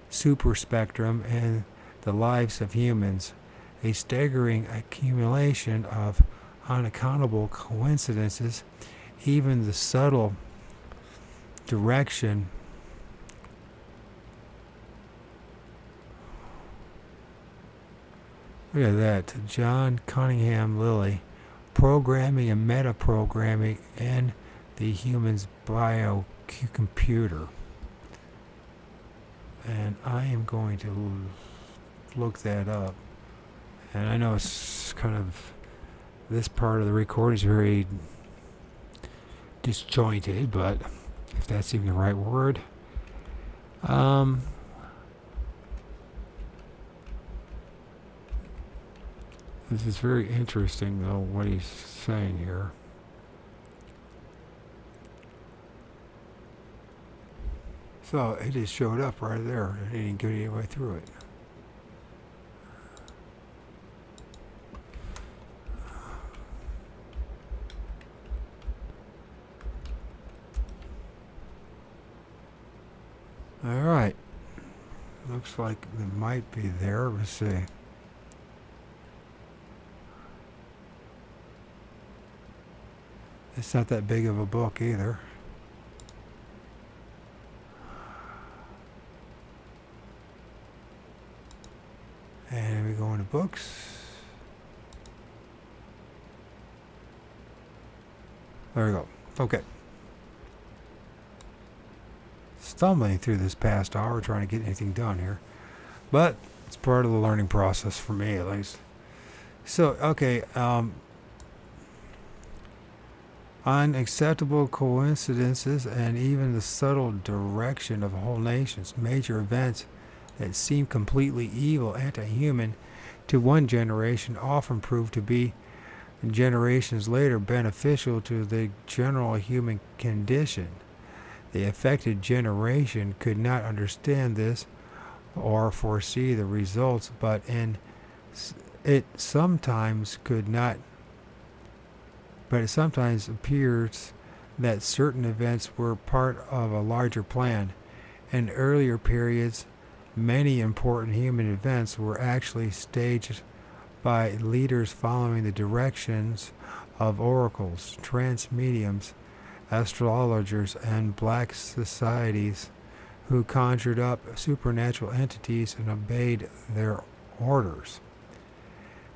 superspectrum in the lives of humans, a staggering accumulation of unaccountable coincidences, even the subtle direction look at that, John Cunningham Lilly, programming and metaprogramming in the human's biocomputer. And I am going to look that up. And I know it's kind of, this part of the recording is very disjointed, but if that's even the right word. This is very interesting, though, what he's saying here. So it just showed up right there. He didn't get any way through it. All right. Looks like it might be there. Let's see. It's not that big of a book either. And we go into books. There we go. Okay. Stumbling through this past hour trying to get anything done here. But it's part of the learning process for me, at least. So, okay. Unacceptable coincidences and even the subtle direction of whole nations, major events that seem completely evil, anti-human to one generation often prove to be generations later beneficial to the general human condition. The affected generation could not understand this or foresee the results, but it sometimes appears that certain events were part of a larger plan. In earlier periods, many important human events were actually staged by leaders following the directions of oracles, trance mediums, astrologers, and black societies who conjured up supernatural entities and obeyed their orders.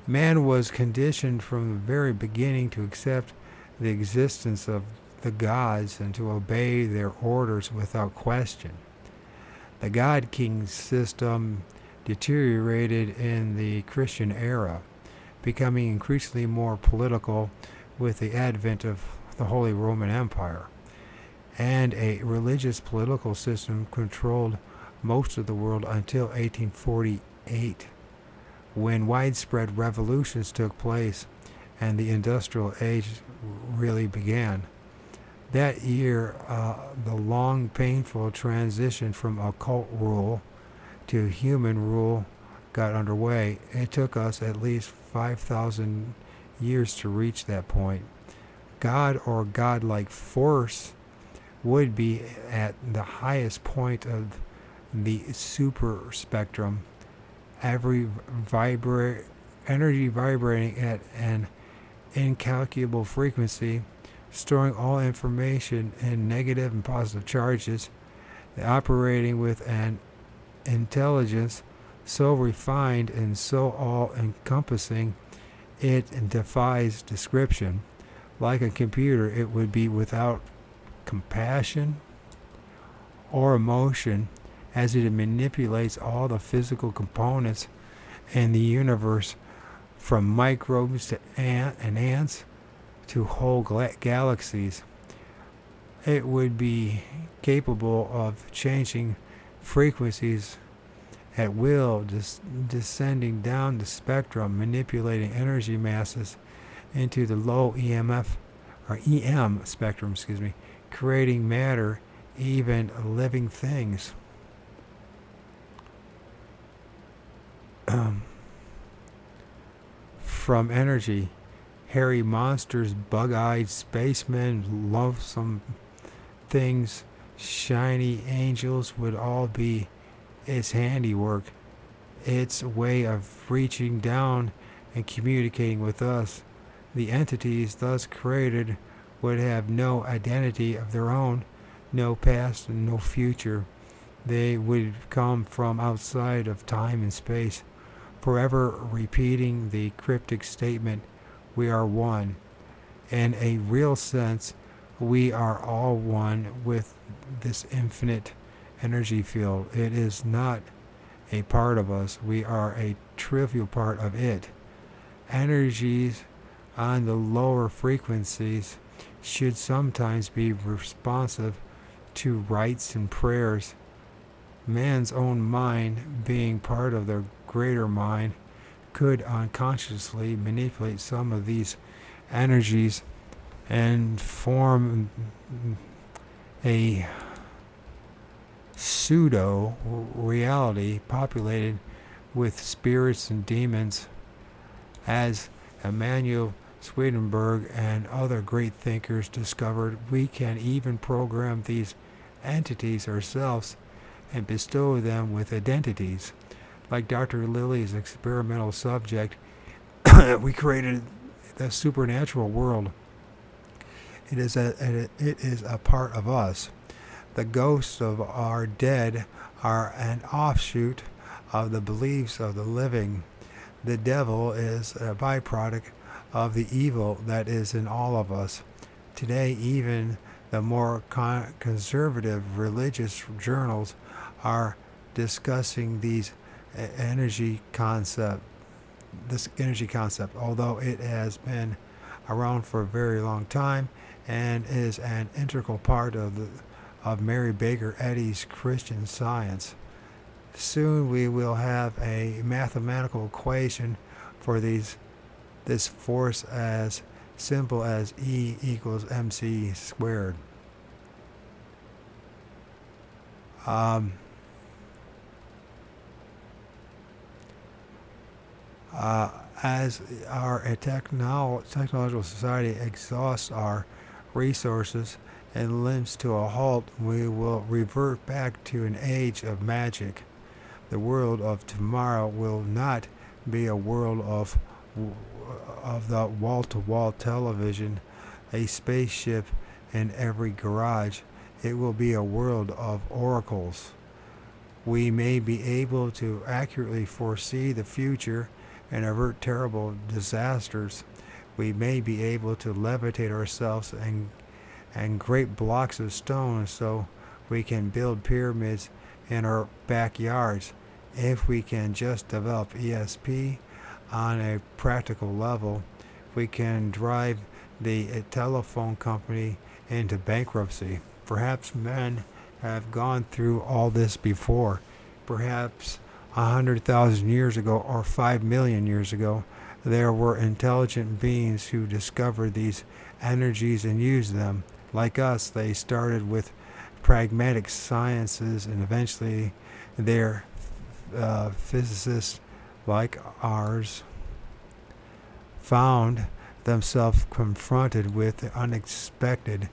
Man was conditioned from the very beginning to accept the existence of the gods and to obey their orders without question. The God King system deteriorated in the Christian era, becoming increasingly more political with the advent of the Holy Roman Empire, and a religious political system controlled most of the world until 1848, when widespread revolutions took place and the Industrial Age really began. That year, the long, painful transition from occult rule to human rule got underway. It took us at least 5,000 years to reach that point. God or godlike force would be at the highest point of the super spectrum, every energy vibrating at an incalculable frequency, storing all information in negative and positive charges, operating with an intelligence so refined and so all-encompassing it defies description. Like a computer, it would be without compassion or emotion, as it manipulates all the physical components in the universe, from microbes to ants to whole galaxies. It would be capable of changing frequencies at will, descending down the spectrum, manipulating energy masses into the low EM spectrum, creating matter even living things. From energy, hairy monsters, bug-eyed spacemen, loathsome things, shiny angels would all be its handiwork, its way of reaching down and communicating with us. The entities thus created would have no identity of their own, no past and no future. They would come from outside of time and space, forever repeating the cryptic statement, "We are one." In a real sense, we are all one with this infinite energy field. It is not a part of us. We are a trivial part of it. Energies on the lower frequencies should sometimes be responsive to rites and prayers. Man's own mind, being part of the greater mind, could unconsciously manipulate some of these energies and form a pseudo reality populated with spirits and demons. As Emanuel Swedenborg and other great thinkers discovered, we can even program these entities ourselves and bestow them with identities. Like Dr. Lilly's experimental subject, we created the supernatural world. It is a part of us. The ghosts of our dead are an offshoot of the beliefs of the living. The devil is a byproduct of the evil that is in all of us. Today, even the more conservative religious journals are discussing this energy concept, although it has been around for a very long time and is an integral part of Mary Baker Eddy's Christian Science. Soon we will have a mathematical equation for this force as simple as E equals mc squared. As our technological society exhausts our resources and limps to a halt, we will revert back to an age of magic. The world of tomorrow will not be a world of the wall-to-wall television, a spaceship in every garage. It will be a world of oracles. We may be able to accurately foresee the future and avert terrible disasters. We may be able to levitate ourselves and great blocks of stone so we can build pyramids in our backyards. If we can just develop ESP on a practical level, we can drive the telephone company into bankruptcy. Perhaps men have gone through all this before. Perhaps 100,000 years ago or 5 million years ago, there were intelligent beings who discovered these energies and used them. Like us, they started with pragmatic sciences, and eventually their physicists like ours found themselves confronted with the unexpected,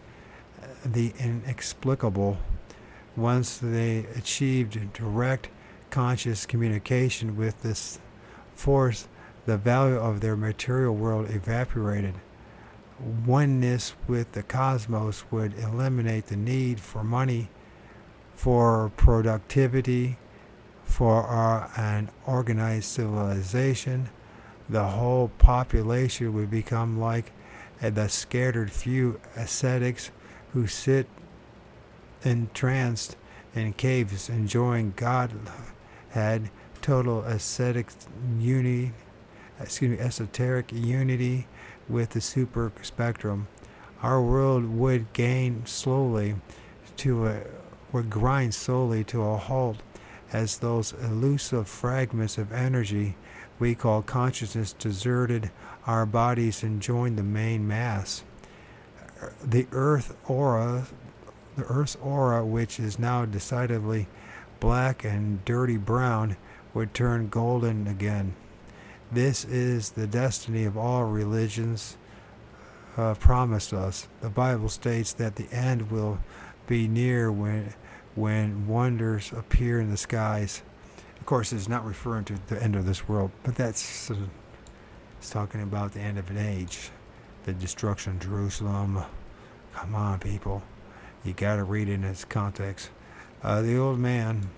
the inexplicable. Once they achieved direct conscious communication with this force, the value of their material world evaporated. Oneness with the cosmos would eliminate the need for money, for productivity, for an organized civilization. The whole population would become like the scattered few ascetics who sit entranced in caves enjoying Godhead, total esoteric unity with the super spectrum. Our world would grind slowly to a halt as those elusive fragments of energy we call consciousness deserted our bodies and joined the main mass. The Earth aura The Earth's aura, which is now decidedly black and dirty brown, would turn golden again. This is the destiny of all religions promised us. The Bible states that the end will be near when wonders appear in the skies. Of course, it's not referring to the end of this world, but it's talking about the end of an age, the destruction of Jerusalem. Come on, people. You got to read it in its context. The old man.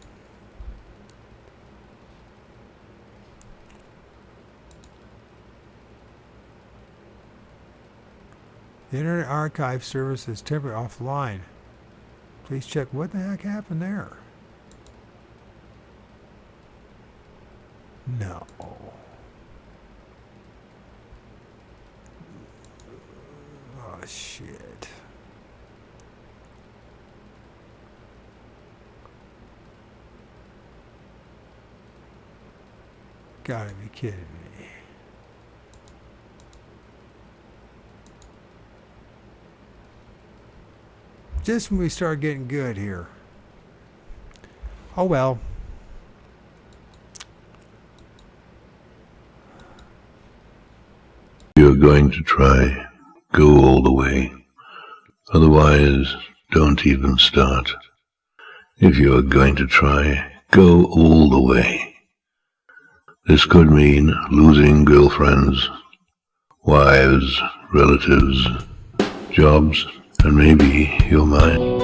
The Internet Archive service is temporarily offline. Please check what the heck happened there. No. Oh, shit. Gotta be kidding me. Just when we start getting good here. Oh well. You're going to try, go all the way. Otherwise, don't even start. If you are going to try, go all the way. This could mean losing girlfriends, wives, relatives, jobs, and maybe your mind.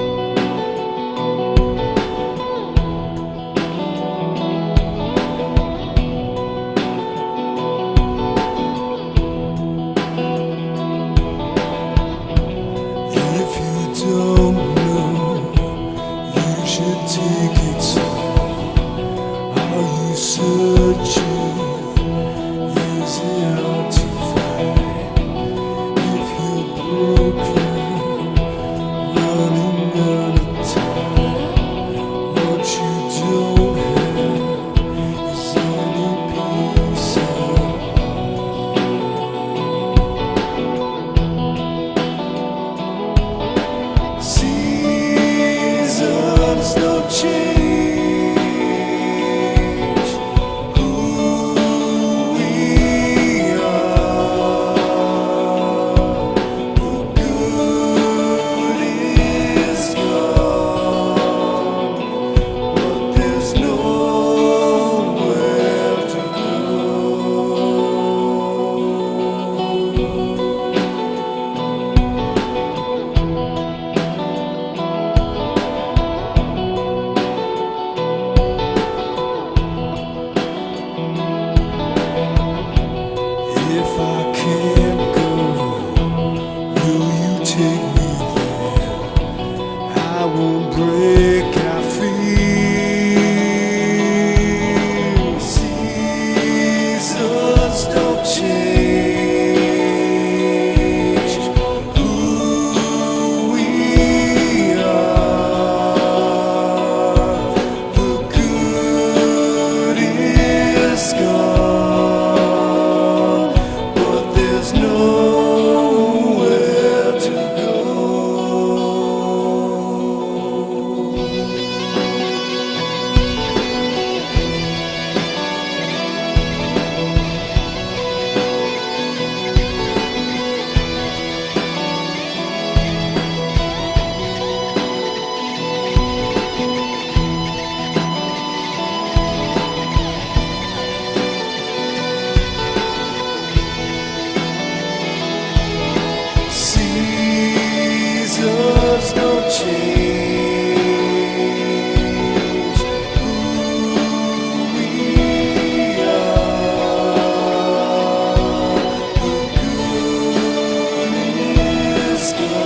Sky.